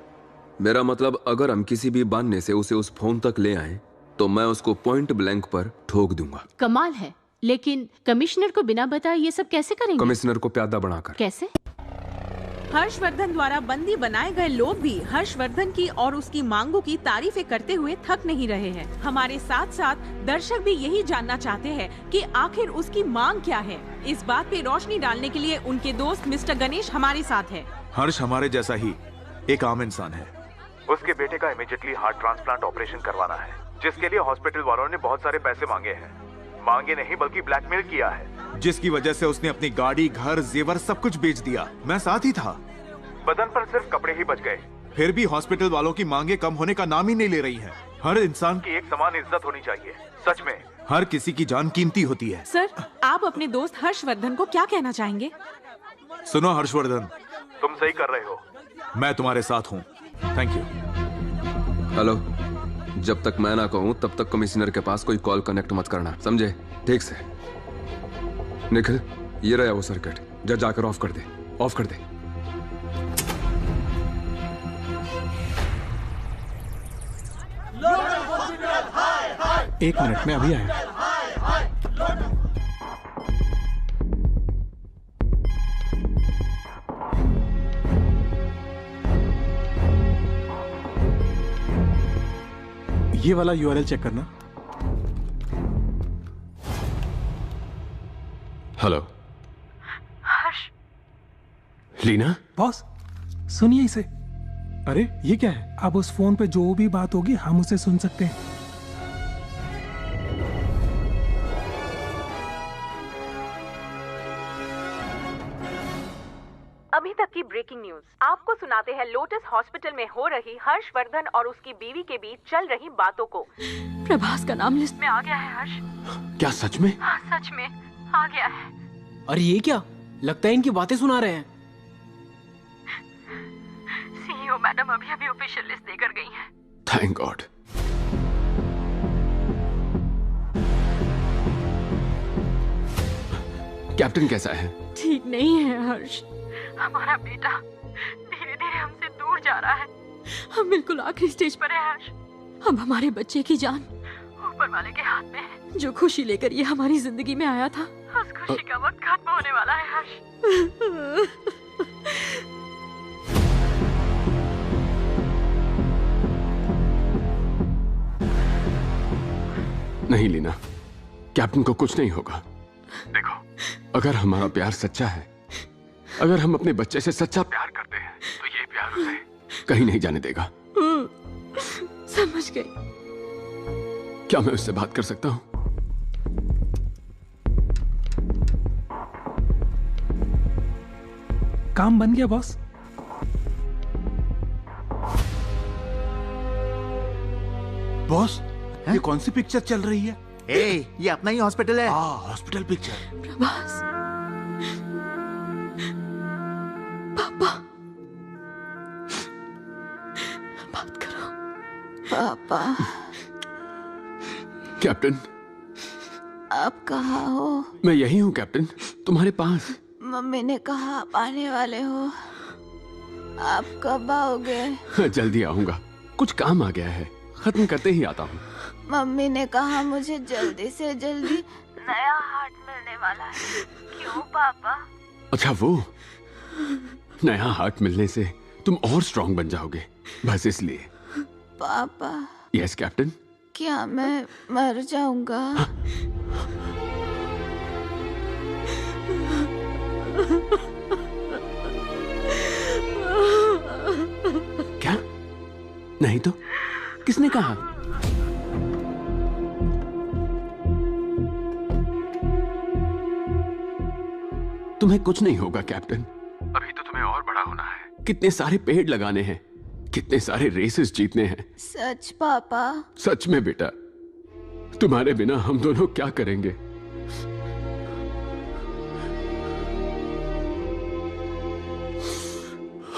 मेरा मतलब अगर हम किसी भी बहाने से उसे उस फोन तक ले आए तो मैं उसको पॉइंट ब्लैंक पर ठोक दूंगा। कमाल है, लेकिन कमिश्नर को बिना बताए ये सब कैसे करेंगे? कमिश्नर को प्यादा बनाकर। कैसे? हर्षवर्धन द्वारा बंदी बनाए गए लोग भी हर्षवर्धन की और उसकी मांगों की तारीफें करते हुए थक नहीं रहे हैं। हमारे साथ साथ दर्शक भी यही जानना चाहते हैं कि आखिर उसकी मांग क्या है। इस बात पे रोशनी डालने के लिए उनके दोस्त मिस्टर गणेश हमारे साथ है। हर्ष हमारे जैसा ही एक आम इंसान है। उसके बेटे का इमीडिएटली हार्ट ट्रांसप्लांट ऑपरेशन करवाना है, जिसके लिए हॉस्पिटल वालों ने बहुत सारे पैसे मांगे हैं। मांगे नहीं बल्कि ब्लैकमेल किया है, जिसकी वजह से उसने अपनी गाड़ी, घर, जेवर सब कुछ बेच दिया। मैं साथ ही था। बदन पर सिर्फ कपड़े ही बच गए। फिर भी हॉस्पिटल वालों की मांगे कम होने का नाम ही नहीं ले रही हैं। हर इंसान की एक समान इज्जत होनी चाहिए। सच में हर किसी की जान कीमती होती है। सर, आप अपने दोस्त हर्षवर्धन को क्या कहना चाहेंगे? सुनो हर्षवर्धन, तुम सही कर रहे हो। मैं तुम्हारे साथ हूँ। Thank you. हेलो, जब तक मैं ना कहूं तब तक कमिश्नर के पास कोई कॉल कनेक्ट मत करना, समझे? ठीक से। निखिल, ये रहा वो सर्किट। जा जाकर ऑफ कर दे। ऑफ कर दे। एक मिनट में अभी आया। ये वाला यूआरएल चेक करना। हेलो हर्ष। लीना? बॉस सुनिए इसे। अरे ये क्या है? अब उस फोन पे जो भी बात होगी हम उसे सुन सकते हैं। अभी तक की ब्रेकिंग न्यूज आपको सुनाते हैं। लोटस हॉस्पिटल में हो रही हर्षवर्धन और उसकी बीवी के बीच चल रही बातों को। प्रभास का नाम लिस्ट में आ गया है हर्ष। क्या सच में? हाँ, सच में आ गया है। अरे ये क्या? लगता है इनकी बातें सुना रहे हैं। सीईओ मैडम अभी अभी ऑफिशियल लिस्ट देकर गई हैं। Thank God. कैप्टन कैसा है? ठीक नहीं है हर्ष। हमारा बेटा धीरे धीरे हमसे दूर जा रहा है। हम बिल्कुल आखिरी स्टेज पर है हर्ष। अब हमारे बच्चे की जान ऊपर वाले के हाथ में है। जो खुशी लेकर ये हमारी जिंदगी में आया था, उस खुशी का वक्त खत्म होने वाला है हर्ष। नहीं लीना, कैप्टन को कुछ नहीं होगा। देखो, अगर हमारा प्यार सच्चा है, अगर हम अपने बच्चे से सच्चा प्यार करते हैं, तो ये प्यार उसे कहीं नहीं जाने देगा। समझ गई। क्या मैं उससे बात कर सकता हूँ? काम बन गया बॉस। बॉस, ये कौन सी पिक्चर चल रही है? ये अपना ही हॉस्पिटल है। Hospital picture. प्रभास, पापा, बात करो। पापा, कैप्टन, आप कहाँ हो? मैं यही हूँ कैप्टन, तुम्हारे पास। मम्मी ने कहा आप आने वाले हो। आप कब आओगे? जल्दी आऊंगा, कुछ काम आ गया है, खत्म करते ही आता हूँ। मम्मी ने कहा मुझे जल्दी से जल्दी नया हार्ट मिलने वाला है। क्यों पापा? अच्छा, वो नया हार्ट मिलने से तुम और स्ट्रांग बन जाओगे, बस इसलिए। पापा। Yes captain. क्या मैं मर जाऊंगा? क्या? नहीं तो किसने कहा? तुम्हें कुछ नहीं होगा कैप्टन, अभी तो तुम्हें और बड़ा होना है। कितने सारे पेड़ लगाने हैं, कितने सारे रेसेस जीतने हैं। सच पापा? सच में बेटा, तुम्हारे बिना हम दोनों क्या करेंगे?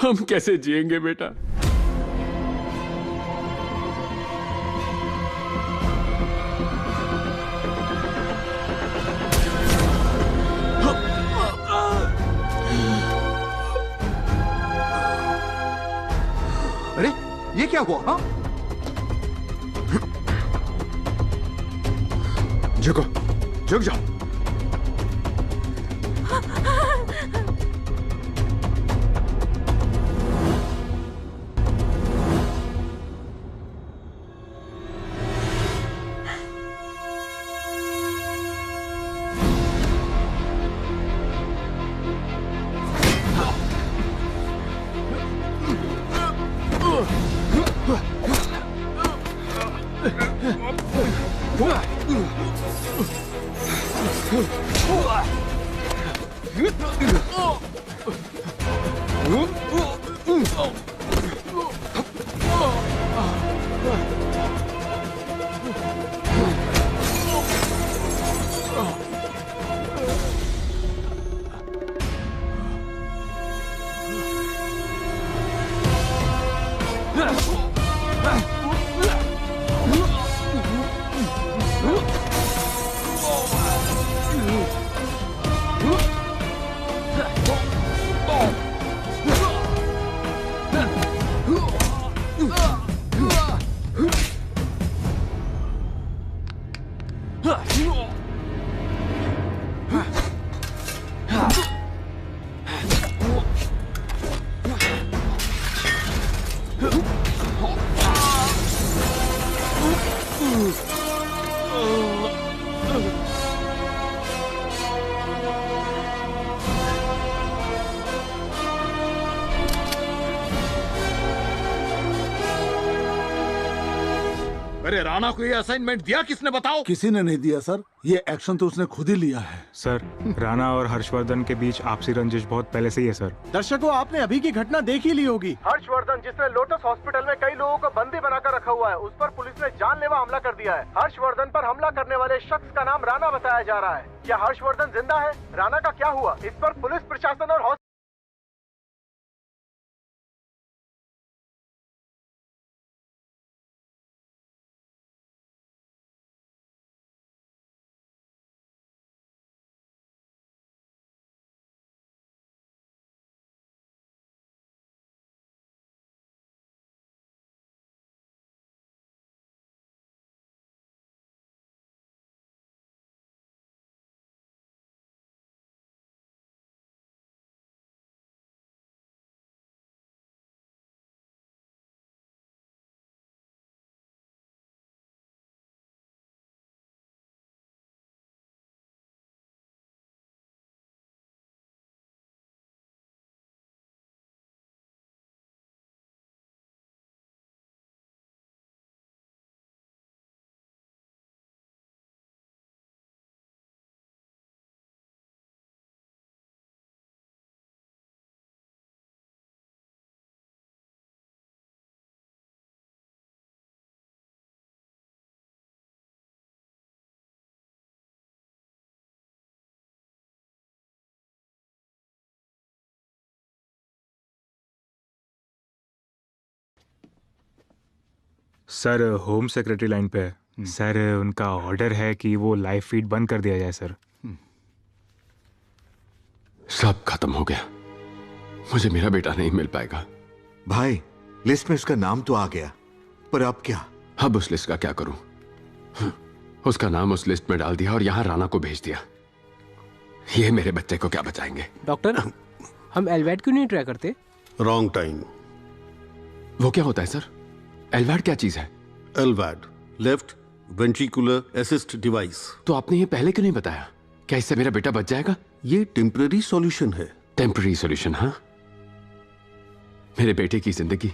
हम कैसे जिएंगे बेटा? अरे ये क्या हुआ? हाँ? झुको, झुक जाओ। अरे राणा को ये असाइनमेंट दिया किसने, बताओ? किसी ने नहीं दिया सर, ये एक्शन तो उसने खुद ही लिया है। सर, राणा और हर्षवर्धन के बीच आपसी रंजिश बहुत पहले से ही है सर। दर्शकों, आपने अभी की घटना देख ही ली होगी। हर्षवर्धन, जिसने लोटस हॉस्पिटल में कई लोगों को बंदी बनाकर रखा हुआ है, उस पर पुलिस ने जानलेवा हमला कर दिया है। हर्षवर्धन पर हमला करने वाले शख्स का नाम राणा बताया जा रहा है। क्या हर्षवर्धन जिंदा है? राणा का क्या हुआ? इस पर पुलिस प्रशासन और सर, होम सेक्रेटरी लाइन पे है। सर, उनका ऑर्डर है कि वो लाइव फीड बंद कर दिया जाए सर। सब खत्म हो गया, मुझे मेरा बेटा नहीं मिल पाएगा। भाई, लिस्ट में उसका नाम तो आ गया, पर अब क्या? अब उस लिस्ट का क्या करूं? उसका नाम उस लिस्ट में डाल दिया और यहाँ राना को भेज दिया। ये मेरे बच्चे को क्या बचाएंगे? डॉक्टर, हम एलवैड क्यों नहीं ट्राई करते? Wrong time. वो क्या होता है सर? एलवैड क्या चीज है? एलवैड लेफ्ट वेंट्रिकुलर असिस्ट डिवाइस। तो आपने ये पहले क्यों नहीं बताया? क्या इससे मेरा बेटा बच जाएगा? ये टेम्पररी सॉल्यूशन है। Temporary solution? हाँ, मेरे बेटे की जिंदगी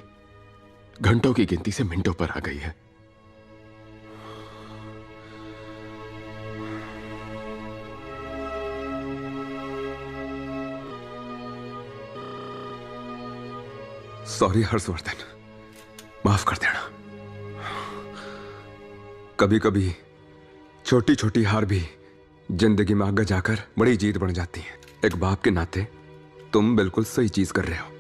घंटों की गिनती से मिनटों पर आ गई है। सॉरी हर्षवर्धन, माफ कर देना। कभी कभी छोटी छोटी हार भी जिंदगी में आगे जाकर बड़ी जीत बन जाती है। एक बाप के नाते तुम बिल्कुल सही चीज कर रहे हो।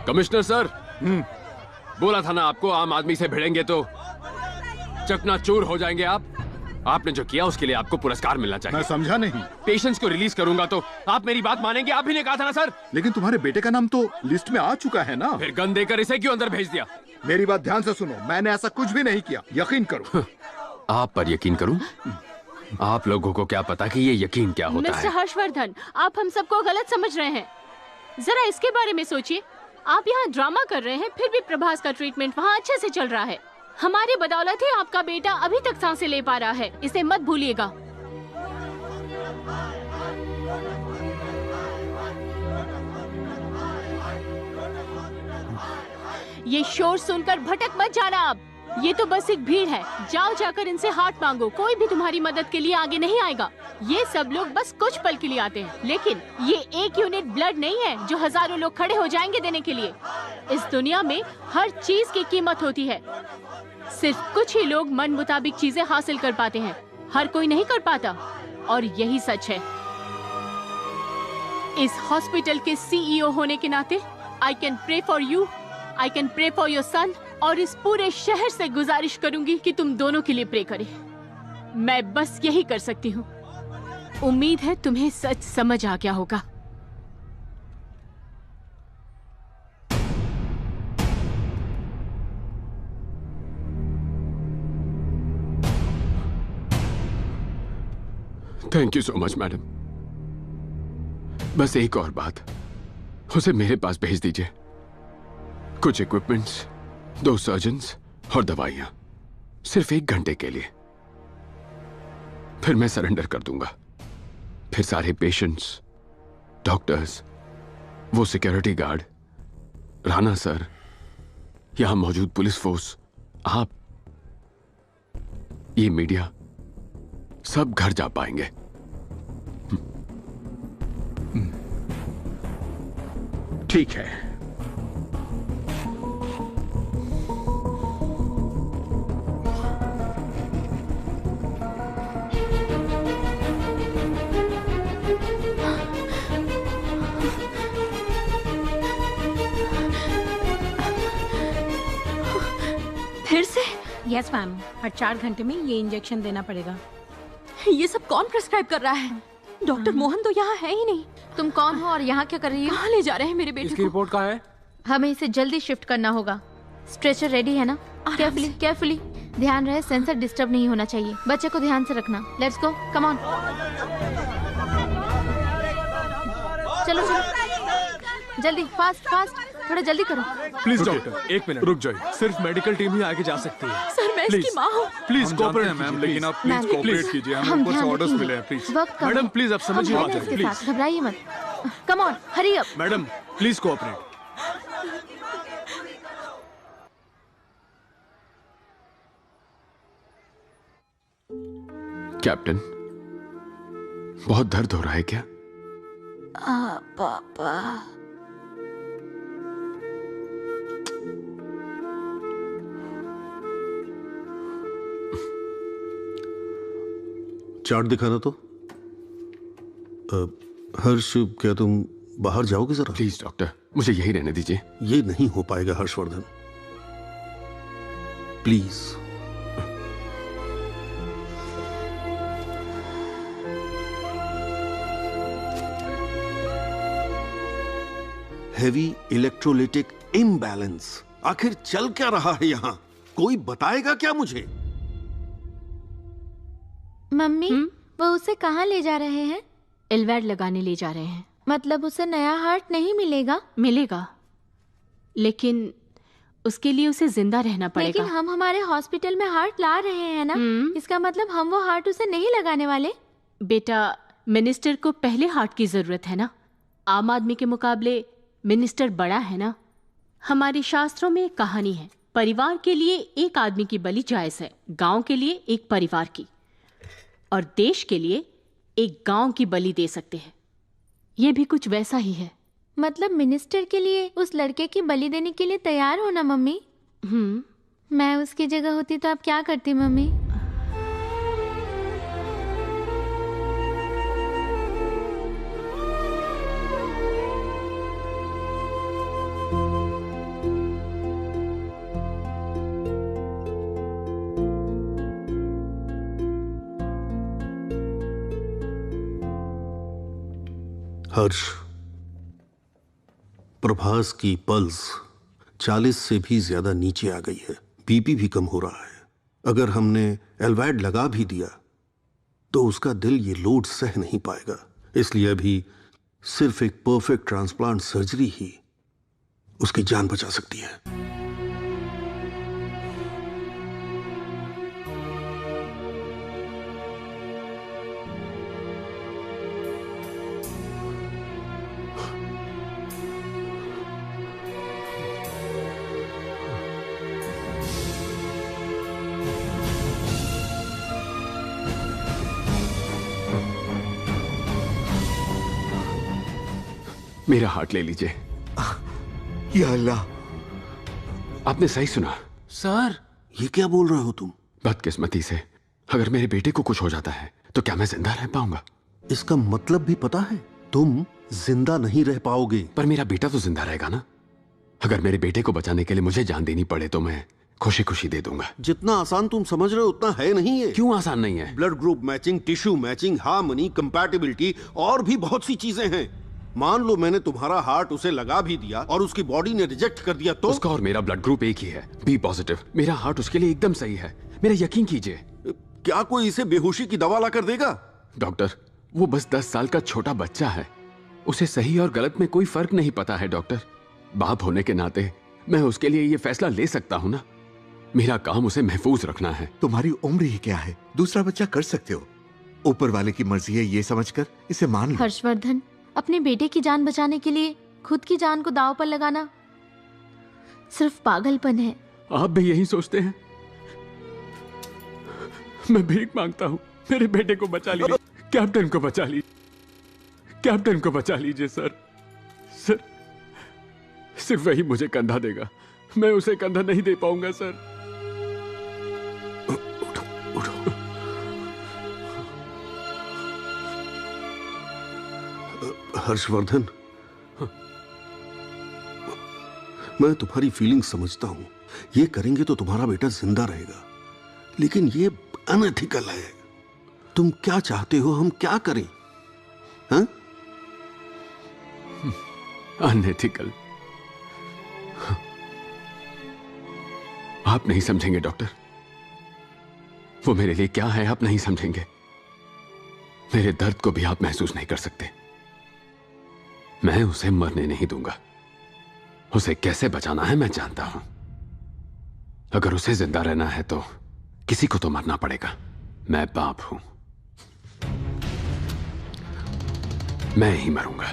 कमिश्नर सर, बोला था ना आपको, आम आदमी से भिड़ेंगे तो चकनाचूर हो जाएंगे आप। आपने जो किया उसके लिए आपको पुरस्कार मिलना चाहिए। मैं समझा नहीं। पेशेंट्स को रिलीज करूंगा तो आप मेरी बात मानेंगे? आप भी ने कहा था ना सर। लेकिन तुम्हारे बेटे का नाम तो लिस्ट में आ चुका है ना। फिर गन देकर इसे क्यों अंदर भेज दिया? मेरी बात ध्यान से सुनो, मैंने ऐसा कुछ भी नहीं किया, यकीन करो। आप पर यकीन करूं? आप लोगों को क्या पता कि ये यकीन क्या होता है? मिस्टर हर्षवर्धन, आप हम सबको गलत समझ रहे हैं। जरा इसके बारे में सोचिए। आप यहाँ ड्रामा कर रहे हैं, फिर भी प्रभास का ट्रीटमेंट वहाँ अच्छे से चल रहा है। हमारे बदौलत ही आपका बेटा अभी तक सांसें ले पा रहा है, इसे मत भूलिएगा। ये शोर सुनकर भटक मत जाना आप। ये तो बस एक भीड़ है। जाओ जाकर इनसे हाथ मांगो, कोई भी तुम्हारी मदद के लिए आगे नहीं आएगा। ये सब लोग बस कुछ पल के लिए आते हैं, लेकिन ये एक यूनिट ब्लड नहीं है जो हजारों लोग खड़े हो जाएंगे देने के लिए। इस दुनिया में हर चीज की कीमत होती है। सिर्फ कुछ ही लोग मन मुताबिक चीजें हासिल कर पाते हैं, हर कोई नहीं कर पाता, और यही सच है। इस हॉस्पिटल के सीईओ होने के नाते I can pray for you, I can pray for your son, और इस पूरे शहर से गुजारिश करूंगी कि तुम दोनों के लिए प्रे करें। मैं बस यही कर सकती हूँ। उम्मीद है तुम्हें सच समझ आ गया होगा। Thank you so much madam. बस एक और बात, उसे मेरे पास भेज दीजिए। कुछ इक्विपमेंट्स, 2 सर्जन्स और दवाइयां, सिर्फ 1 घंटे के लिए। फिर मैं सरेंडर कर दूंगा। फिर सारे पेशेंट्स, डॉक्टर्स, वो सिक्योरिटी गार्ड, राणा सर, यहां मौजूद पुलिस फोर्स, आप, ये मीडिया, सब घर जा पाएंगे। ठीक है। फिर से? यस मैम, हर 4 घंटे में ये इंजेक्शन देना पड़ेगा। ये सब कौन प्रिस्क्राइब कर रहा है? डॉक्टर मोहन तो यहाँ है ही नहीं। तुम कौन हो और यहाँ क्या कर रही हो? कहाँ ले जा रहे हैं मेरे बेटे इसकी को? रिपोर्ट कहाँ है? हमें इसे जल्दी शिफ्ट करना होगा। स्ट्रेचर रेडी है ना? केयरफुली केयरफुली, ध्यान रहे सेंसर डिस्टर्ब नहीं होना चाहिए। बच्चे को ध्यान से रखना। Let's go, come on. चलो चलो जल्दी, फास्ट फास्ट, थोड़ा जल्दी करो। प्लीज डॉक्टर, 1 मिनट रुक जाइए। सिर्फ मेडिकल टीम ही आगे जा सकती है। सर मैं इसकी माँ हूँ। प्लीज कोऑपरेट मैम, लेकिन आप प्लीज कोऑपरेट कीजिए, हमें ऊपर से ऑर्डर्स मिले हैं। प्लीज मैडम, प्लीज आप समझिए बात है, प्लीज। घबराइए मत। Come on, hurry up. Madam please cooperate. Captain, बहुत दर्द हो रहा है क्या? पापा। चार्ट दिखाना तो। हर्ष, क्या तुम बाहर जाओगे जरा? प्लीज डॉक्टर, मुझे यही रहने दीजिए। ये नहीं हो पाएगा Harshvardhan, please. Heavy electrolytic imbalance. आखिर चल क्या रहा है यहाँ? कोई बताएगा क्या मुझे? मम्मी वो उसे कहाँ ले जा रहे हैं? एलवैड लगाने ले जा रहे हैं। मतलब उसे नया हार्ट नहीं मिलेगा? मिलेगा, लेकिन उसके लिए उसे जिंदा रहना पड़ेगा। लेकिन हम हमारे हॉस्पिटल में हार्ट ला रहे हैं ना, इसका मतलब हम वो हार्ट उसे नहीं लगाने वाले? बेटा, मिनिस्टर को पहले हार्ट की जरूरत है ना। आम आदमी के मुकाबले मिनिस्टर बड़ा है ना। हमारे शास्त्रों में एक कहानी है, परिवार के लिए एक आदमी की बलि जायज है, गांव के लिए एक परिवार की, और देश के लिए एक गांव की बलि दे सकते हैं। ये भी कुछ वैसा ही है। मतलब मिनिस्टर के लिए उस लड़के की बलि देने के लिए तैयार हो ना मम्मी? मैं उसकी जगह होती तो आप क्या करती मम्मी? हर्ष, प्रभास की पल्स 40 से भी ज्यादा नीचे आ गई है, बीपी भी कम हो रहा है। अगर हमने एलवैड लगा भी दिया तो उसका दिल ये लोड सह नहीं पाएगा। इसलिए अभी सिर्फ एक परफेक्ट ट्रांसप्लांट सर्जरी ही उसकी जान बचा सकती है। मेरा हार्ट ले लीजिए। या अल्लाह, आपने सही सुना। सर, ये क्या बोल रहे हो तुम? बदकिस्मती से अगर मेरे बेटे को कुछ हो जाता है तो क्या मैं जिंदा रह पाऊंगा? इसका मतलब भी पता है? तुम जिंदा नहीं रह पाओगे। पर मेरा बेटा तो जिंदा रहेगा ना। अगर मेरे बेटे को बचाने के लिए मुझे जान देनी पड़े तो मैं खुशी खुशी दे दूंगा। जितना आसान तुम समझ रहे हो उतना है नहीं है। क्यों आसान नहीं है? Blood group matching, tissue matching, harmony, compatibility और भी बहुत सी चीजें हैं। मान लो मैंने तुम्हारा हार्ट उसे लगा भी दिया और उसकी बॉडी ने रिजेक्ट कर दिया तो? उसका और मेरा ब्लड ग्रुप एक ही है, बी पॉजिटिव। मेरा हार्ट उसके लिए एकदम सही है, मेरा यकीन कीजिए। क्या कोई इसे बेहोशी की दवा ला कर देगा? डॉक्टर, वो बस 10 साल का छोटा बच्चा है, उसे सही और गलत में कोई फर्क नहीं पता है। डॉक्टर, बाप होने के नाते मैं उसके लिए ये फैसला ले सकता हूँ ना। मेरा काम उसे महफूज रखना है। तुम्हारी उम्र ही क्या है, दूसरा बच्चा कर सकते हो। ऊपर वाले की मर्जी है ये समझकर इसे मान लो। हर्षवर्धन, अपने बेटे की जान बचाने के लिए खुद की जान को दांव पर लगाना सिर्फ पागलपन है। आप भी यही सोचते हैं? मैं भीख मांगता हूँ, मेरे बेटे को बचा लीजिए। कैप्टन को बचा लीजिए, कैप्टन को बचा लीजिए सर। सर, सिर्फ वही मुझे कंधा देगा, मैं उसे कंधा नहीं दे पाऊंगा सर। हर्षवर्धन, मैं तुम्हारी फीलिंग समझता हूं। ये करेंगे तो तुम्हारा बेटा जिंदा रहेगा, लेकिन ये अनएथिकल है। तुम क्या चाहते हो हम क्या करें? हाँ? अनएथिकल? आप नहीं समझेंगे डॉक्टर, वो मेरे लिए क्या है आप नहीं समझेंगे। मेरे दर्द को भी आप महसूस नहीं कर सकते। मैं उसे मरने नहीं दूंगा। उसे कैसे बचाना है मैं जानता हूं। अगर उसे जिंदा रहना है तो किसी को तो मरना पड़ेगा। मैं बाप हूं, मैं ही मरूंगा।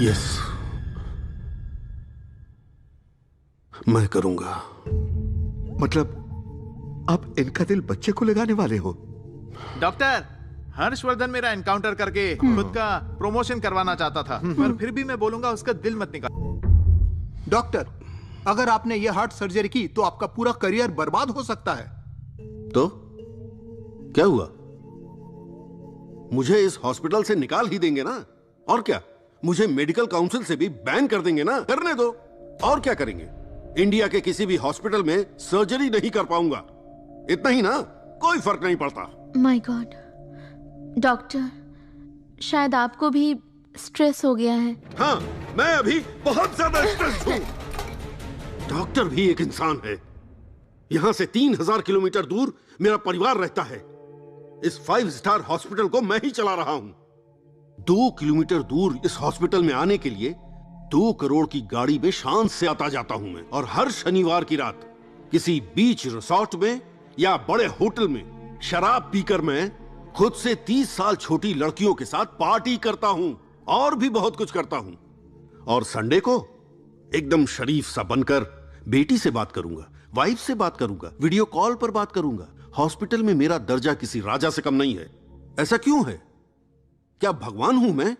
यस, मैं करूंगा। मतलब आप इनका दिल बच्चे को लगाने वाले हो? डॉक्टर, हर्षवर्धन मेरा एनकाउंटर करके खुद का प्रमोशन करवाना चाहता था, पर फिर भी मैं बोलूंगा उसका दिल मत निकाल। डॉक्टर, अगर आपने ये हार्ट सर्जरी की तो आपका पूरा करियर बर्बाद हो सकता है। तो क्या हुआ? मुझे इस हॉस्पिटल से निकाल ही देंगे ना? और क्या, मुझे मेडिकल काउंसिल से भी बैन कर देंगे ना? करने दो, और क्या करेंगे? इंडिया के किसी भी हॉस्पिटल में सर्जरी नहीं कर पाऊंगा, इतना ही ना, कोई फर्क नहीं पड़ता। माय गॉड, डॉक्टर, शायद आपको भी स्ट्रेस हो गया है। हाँ, मैं अभी बहुत ज्यादा स्ट्रेस हूँ। डॉक्टर भी एक इंसान है। यहां से 3000 किलोमीटर दूर मेरा परिवार रहता है। इस 5 स्टार हॉस्पिटल को मैं ही चला रहा हूं। 2 किलोमीटर दूर इस हॉस्पिटल में आने के लिए 2 करोड़ की गाड़ी में शान से आता जाता हूं मैं। और हर शनिवार की रात किसी बीच रिसोर्ट में या बड़े होटल में शराब पीकर मैं खुद से 30 साल छोटी लड़कियों के साथ पार्टी करता हूं और भी बहुत कुछ करता हूं। और संडे को एकदम शरीफ सा बनकर बेटी से बात करूंगा, वाइफ से बात करूंगा, वीडियो कॉल पर बात करूंगा। हॉस्पिटल में मेरा दर्जा किसी राजा से कम नहीं है। ऐसा क्यों है? क्या भगवान हूं मैं?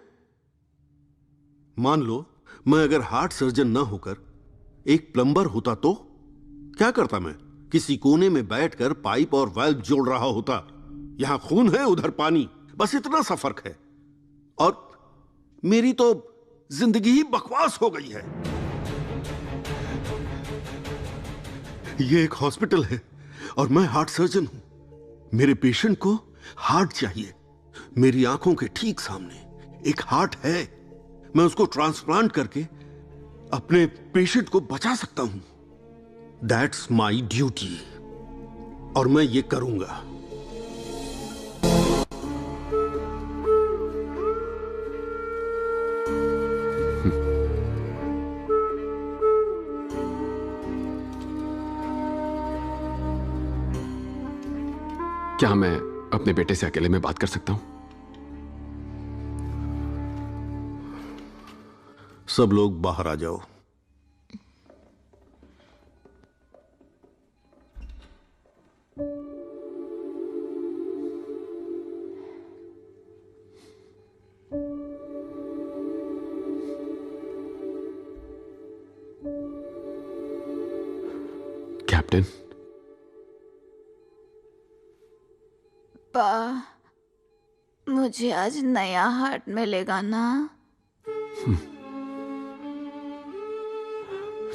मान लो मैं अगर हार्ट सर्जन ना होकर एक प्लम्बर होता तो क्या करता मैं? किसी कोने में बैठकर पाइप और वाल्व जोड़ रहा होता। यहां खून है, उधर पानी, बस इतना सा फर्क है। और मेरी तो जिंदगी ही बकवास हो गई है। ये एक हॉस्पिटल है और मैं हार्ट सर्जन हूं। मेरे पेशेंट को हार्ट चाहिए। मेरी आंखों के ठीक सामने एक हार्ट है। मैं उसको ट्रांसप्लांट करके अपने पेशेंट को बचा सकता हूं। दैट्स माई ड्यूटी और मैं ये करूंगा। क्या मैं अपने बेटे से अकेले में बात कर सकता हूं? सब लोग बाहर आ जाओ। कैप्टन, मुझे आज नया हार्ट मिलेगा ना?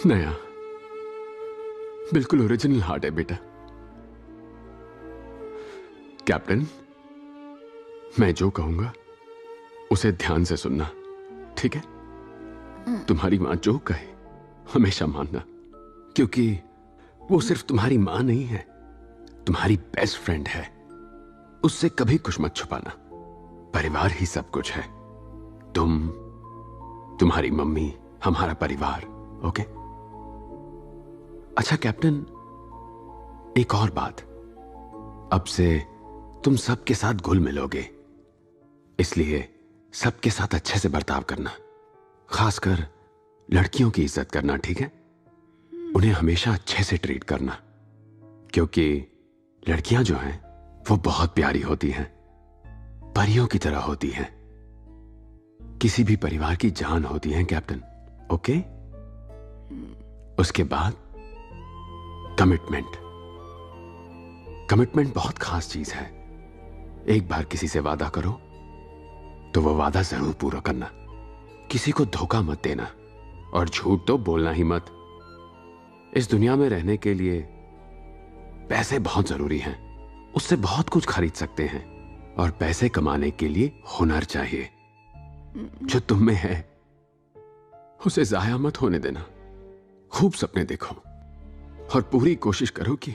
नया, बिल्कुल ओरिजिनल हार्ट है बेटा। कैप्टन, मैं जो कहूंगा उसे ध्यान से सुनना, ठीक है? तुम्हारी मां जो कहे हमेशा मानना, क्योंकि वो सिर्फ तुम्हारी मां नहीं है, तुम्हारी बेस्ट फ्रेंड है। उससे कभी कुछ मत छुपाना। परिवार ही सब कुछ है। तुम, तुम्हारी मम्मी, हमारा परिवार, ओके? अच्छा कैप्टन, एक और बात। अब से तुम सबके साथ घुल मिलोगे, इसलिए सबके साथ अच्छे से बर्ताव करना। खासकर लड़कियों की इज्जत करना, ठीक है? उन्हें हमेशा अच्छे से ट्रीट करना, क्योंकि लड़कियां जो हैं वो बहुत प्यारी होती हैं, परियों की तरह होती हैं, किसी भी परिवार की जान होती हैं कैप्टन, ओके? उसके बाद कमिटमेंट। कमिटमेंट बहुत खास चीज है। एक बार किसी से वादा करो तो वो वादा जरूर पूरा करना। किसी को धोखा मत देना और झूठ तो बोलना ही मत। इस दुनिया में रहने के लिए पैसे बहुत जरूरी हैं। उससे बहुत कुछ खरीद सकते हैं और पैसे कमाने के लिए हुनर चाहिए। जो तुम में है उसे जाया मत होने देना। खूब सपने देखो और पूरी कोशिश करो कि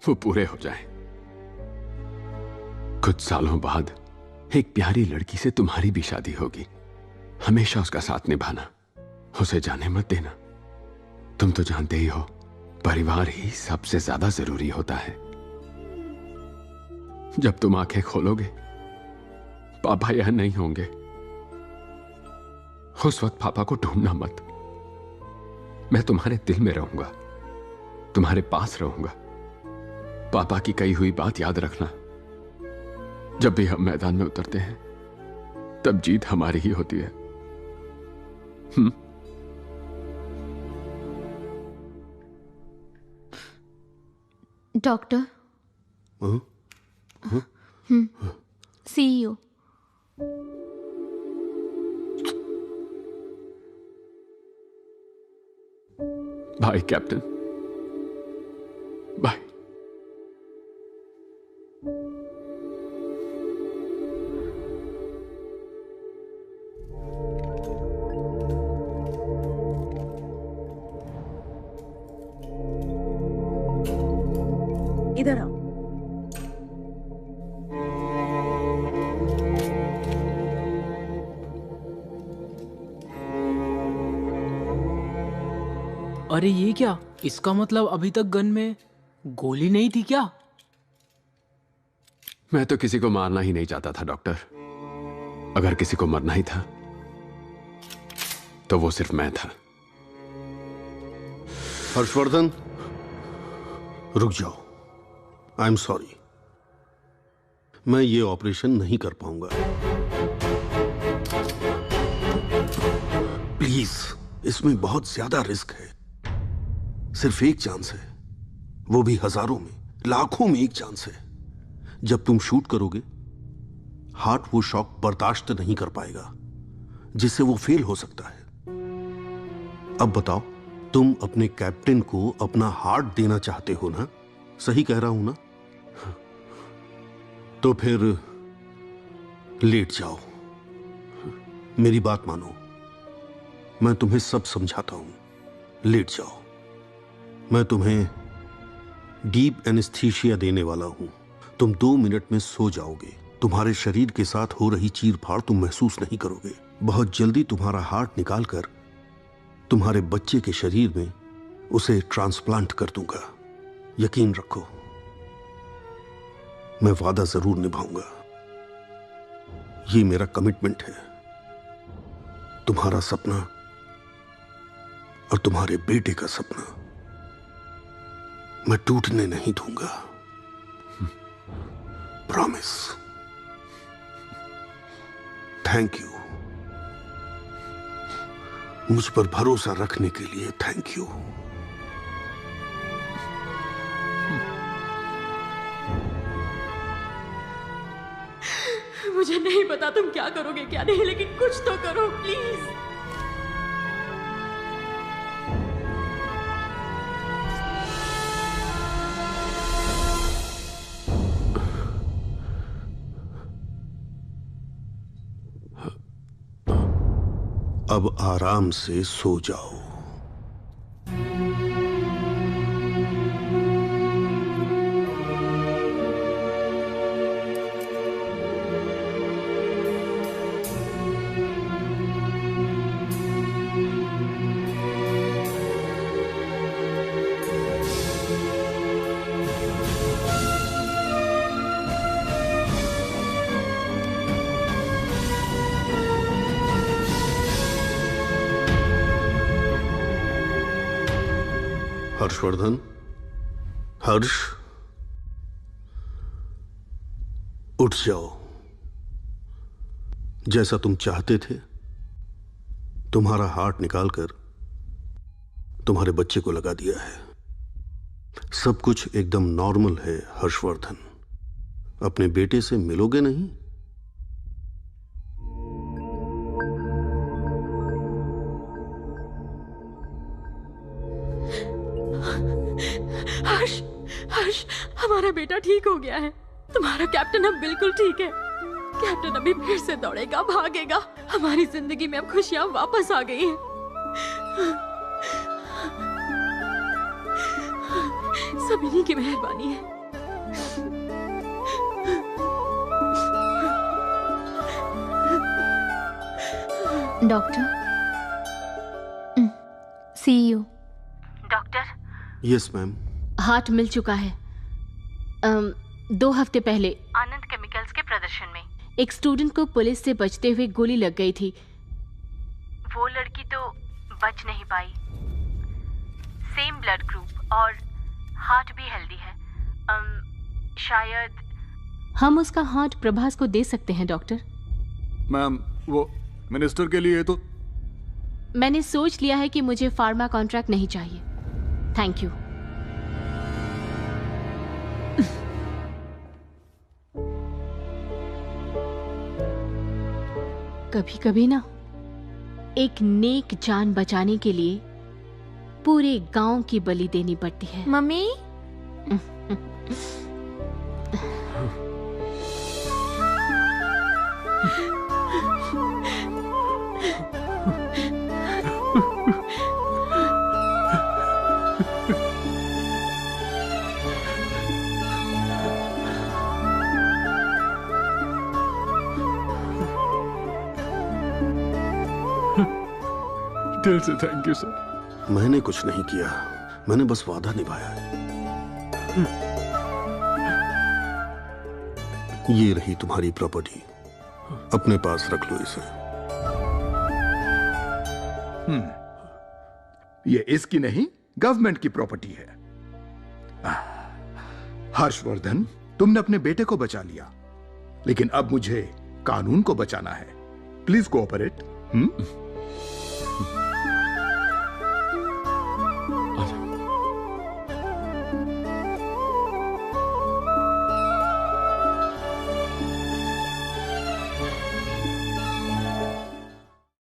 वो पूरे हो जाएं। कुछ सालों बाद एक प्यारी लड़की से तुम्हारी भी शादी होगी। हमेशा उसका साथ निभाना, उसे जाने मत देना। तुम तो जानते ही हो, परिवार ही सबसे ज्यादा जरूरी होता है। जब तुम आंखें खोलोगे पापा यहां नहीं होंगे। उस वक्त पापा को ढूंढना मत। मैं तुम्हारे दिल में रहूंगा, तुम्हारे पास रहूंगा। पापा की कही हुई बात याद रखना। जब भी हम मैदान में उतरते हैं तब जीत हमारी ही होती है। Doctor, CEO। Bye captain, bye. इधर आओ। अरे ये क्या? इसका मतलब अभी तक गन में गोली नहीं थी क्या? मैं तो किसी को मारना ही नहीं चाहता था डॉक्टर। अगर किसी को मरना ही था तो वो सिर्फ मैं था। हर्षवर्धन, रुक जाओ। आई एम सॉरी, मैं ये ऑपरेशन नहीं कर पाऊंगा। प्लीज, इसमें बहुत ज्यादा रिस्क है। सिर्फ एक चांस है, वो भी हजारों में, लाखों में एक चांस है। जब तुम शूट करोगे, हार्ट वो शॉक बर्दाश्त नहीं कर पाएगा, जिससे वो फेल हो सकता है। अब बताओ, तुम अपने कैप्टन को अपना हार्ट देना चाहते हो ना? सही कह रहा हूं ना? तो फिर लेट जाओ। मेरी बात मानो, मैं तुम्हें सब समझाता हूं। लेट जाओ। मैं तुम्हें डीप एनेस्थीसिया देने वाला हूं। तुम 2 मिनट में सो जाओगे। तुम्हारे शरीर के साथ हो रही चीर-फाड़ तुम महसूस नहीं करोगे। बहुत जल्दी तुम्हारा हार्ट निकालकर तुम्हारे बच्चे के शरीर में उसे ट्रांसप्लांट कर दूंगा। यकीन रखो, मैं वादा जरूर निभाऊंगा। ये मेरा कमिटमेंट है। तुम्हारा सपना और तुम्हारे बेटे का सपना मैं टूटने नहीं दूंगा। प्रॉमिस। Thank you. मुझ पर भरोसा रखने के लिए थैंक यू। मुझे नहीं पता तुम क्या करोगे क्या नहीं, लेकिन कुछ तो करो प्लीज। अब आराम से सो जाओ। हर्षवर्धन, हर्ष, उठ जाओ। जैसा तुम चाहते थे, तुम्हारा हार्ट निकालकर तुम्हारे बच्चे को लगा दिया है। सब कुछ एकदम नॉर्मल है हर्षवर्धन। अपने बेटे से मिलोगे नहीं? हर्ष, हर्ष, हमारा बेटा ठीक हो गया है। तुम्हारा कैप्टन अब बिल्कुल ठीक है। कैप्टन अभी फिर से दौड़ेगा, भागेगा। हमारी जिंदगी में अब खुशियां वापस आ गई हैं। सब इन्हीं की मेहरबानी है। Doctor, see you. Doctor, yes ma'am. Heart मिल चुका है। 2 हफ्ते पहले आनंद केमिकल्स के प्रदर्शन में एक स्टूडेंट को पुलिस से बचते हुए गोली लग गई थी। वो लड़की तो बच नहीं पाई। सेम ब्लड ग्रुप और हार्ट भी हेल्दी है। शायद हम उसका हार्ट प्रभास को दे सकते हैं डॉक्टर। मैम, वो मिनिस्टर के लिए तो मैंने सोच लिया है कि मुझे फार्मा कॉन्ट्रैक्ट नहीं चाहिए। Thank you. कभी कभी ना, एक नेक जान बचाने के लिए पूरे गांव की बलि देनी पड़ती है। मम्मी, दिल से थैंक यू सर। मैंने कुछ नहीं किया, मैंने बस वादा निभाया है। ये रही तुम्हारी प्रॉपर्टी, अपने पास रख लो इसे। ये इसकी नहीं, गवर्नमेंट की प्रॉपर्टी है। हर्षवर्धन, तुमने अपने बेटे को बचा लिया, लेकिन अब मुझे कानून को बचाना है। Please cooperate.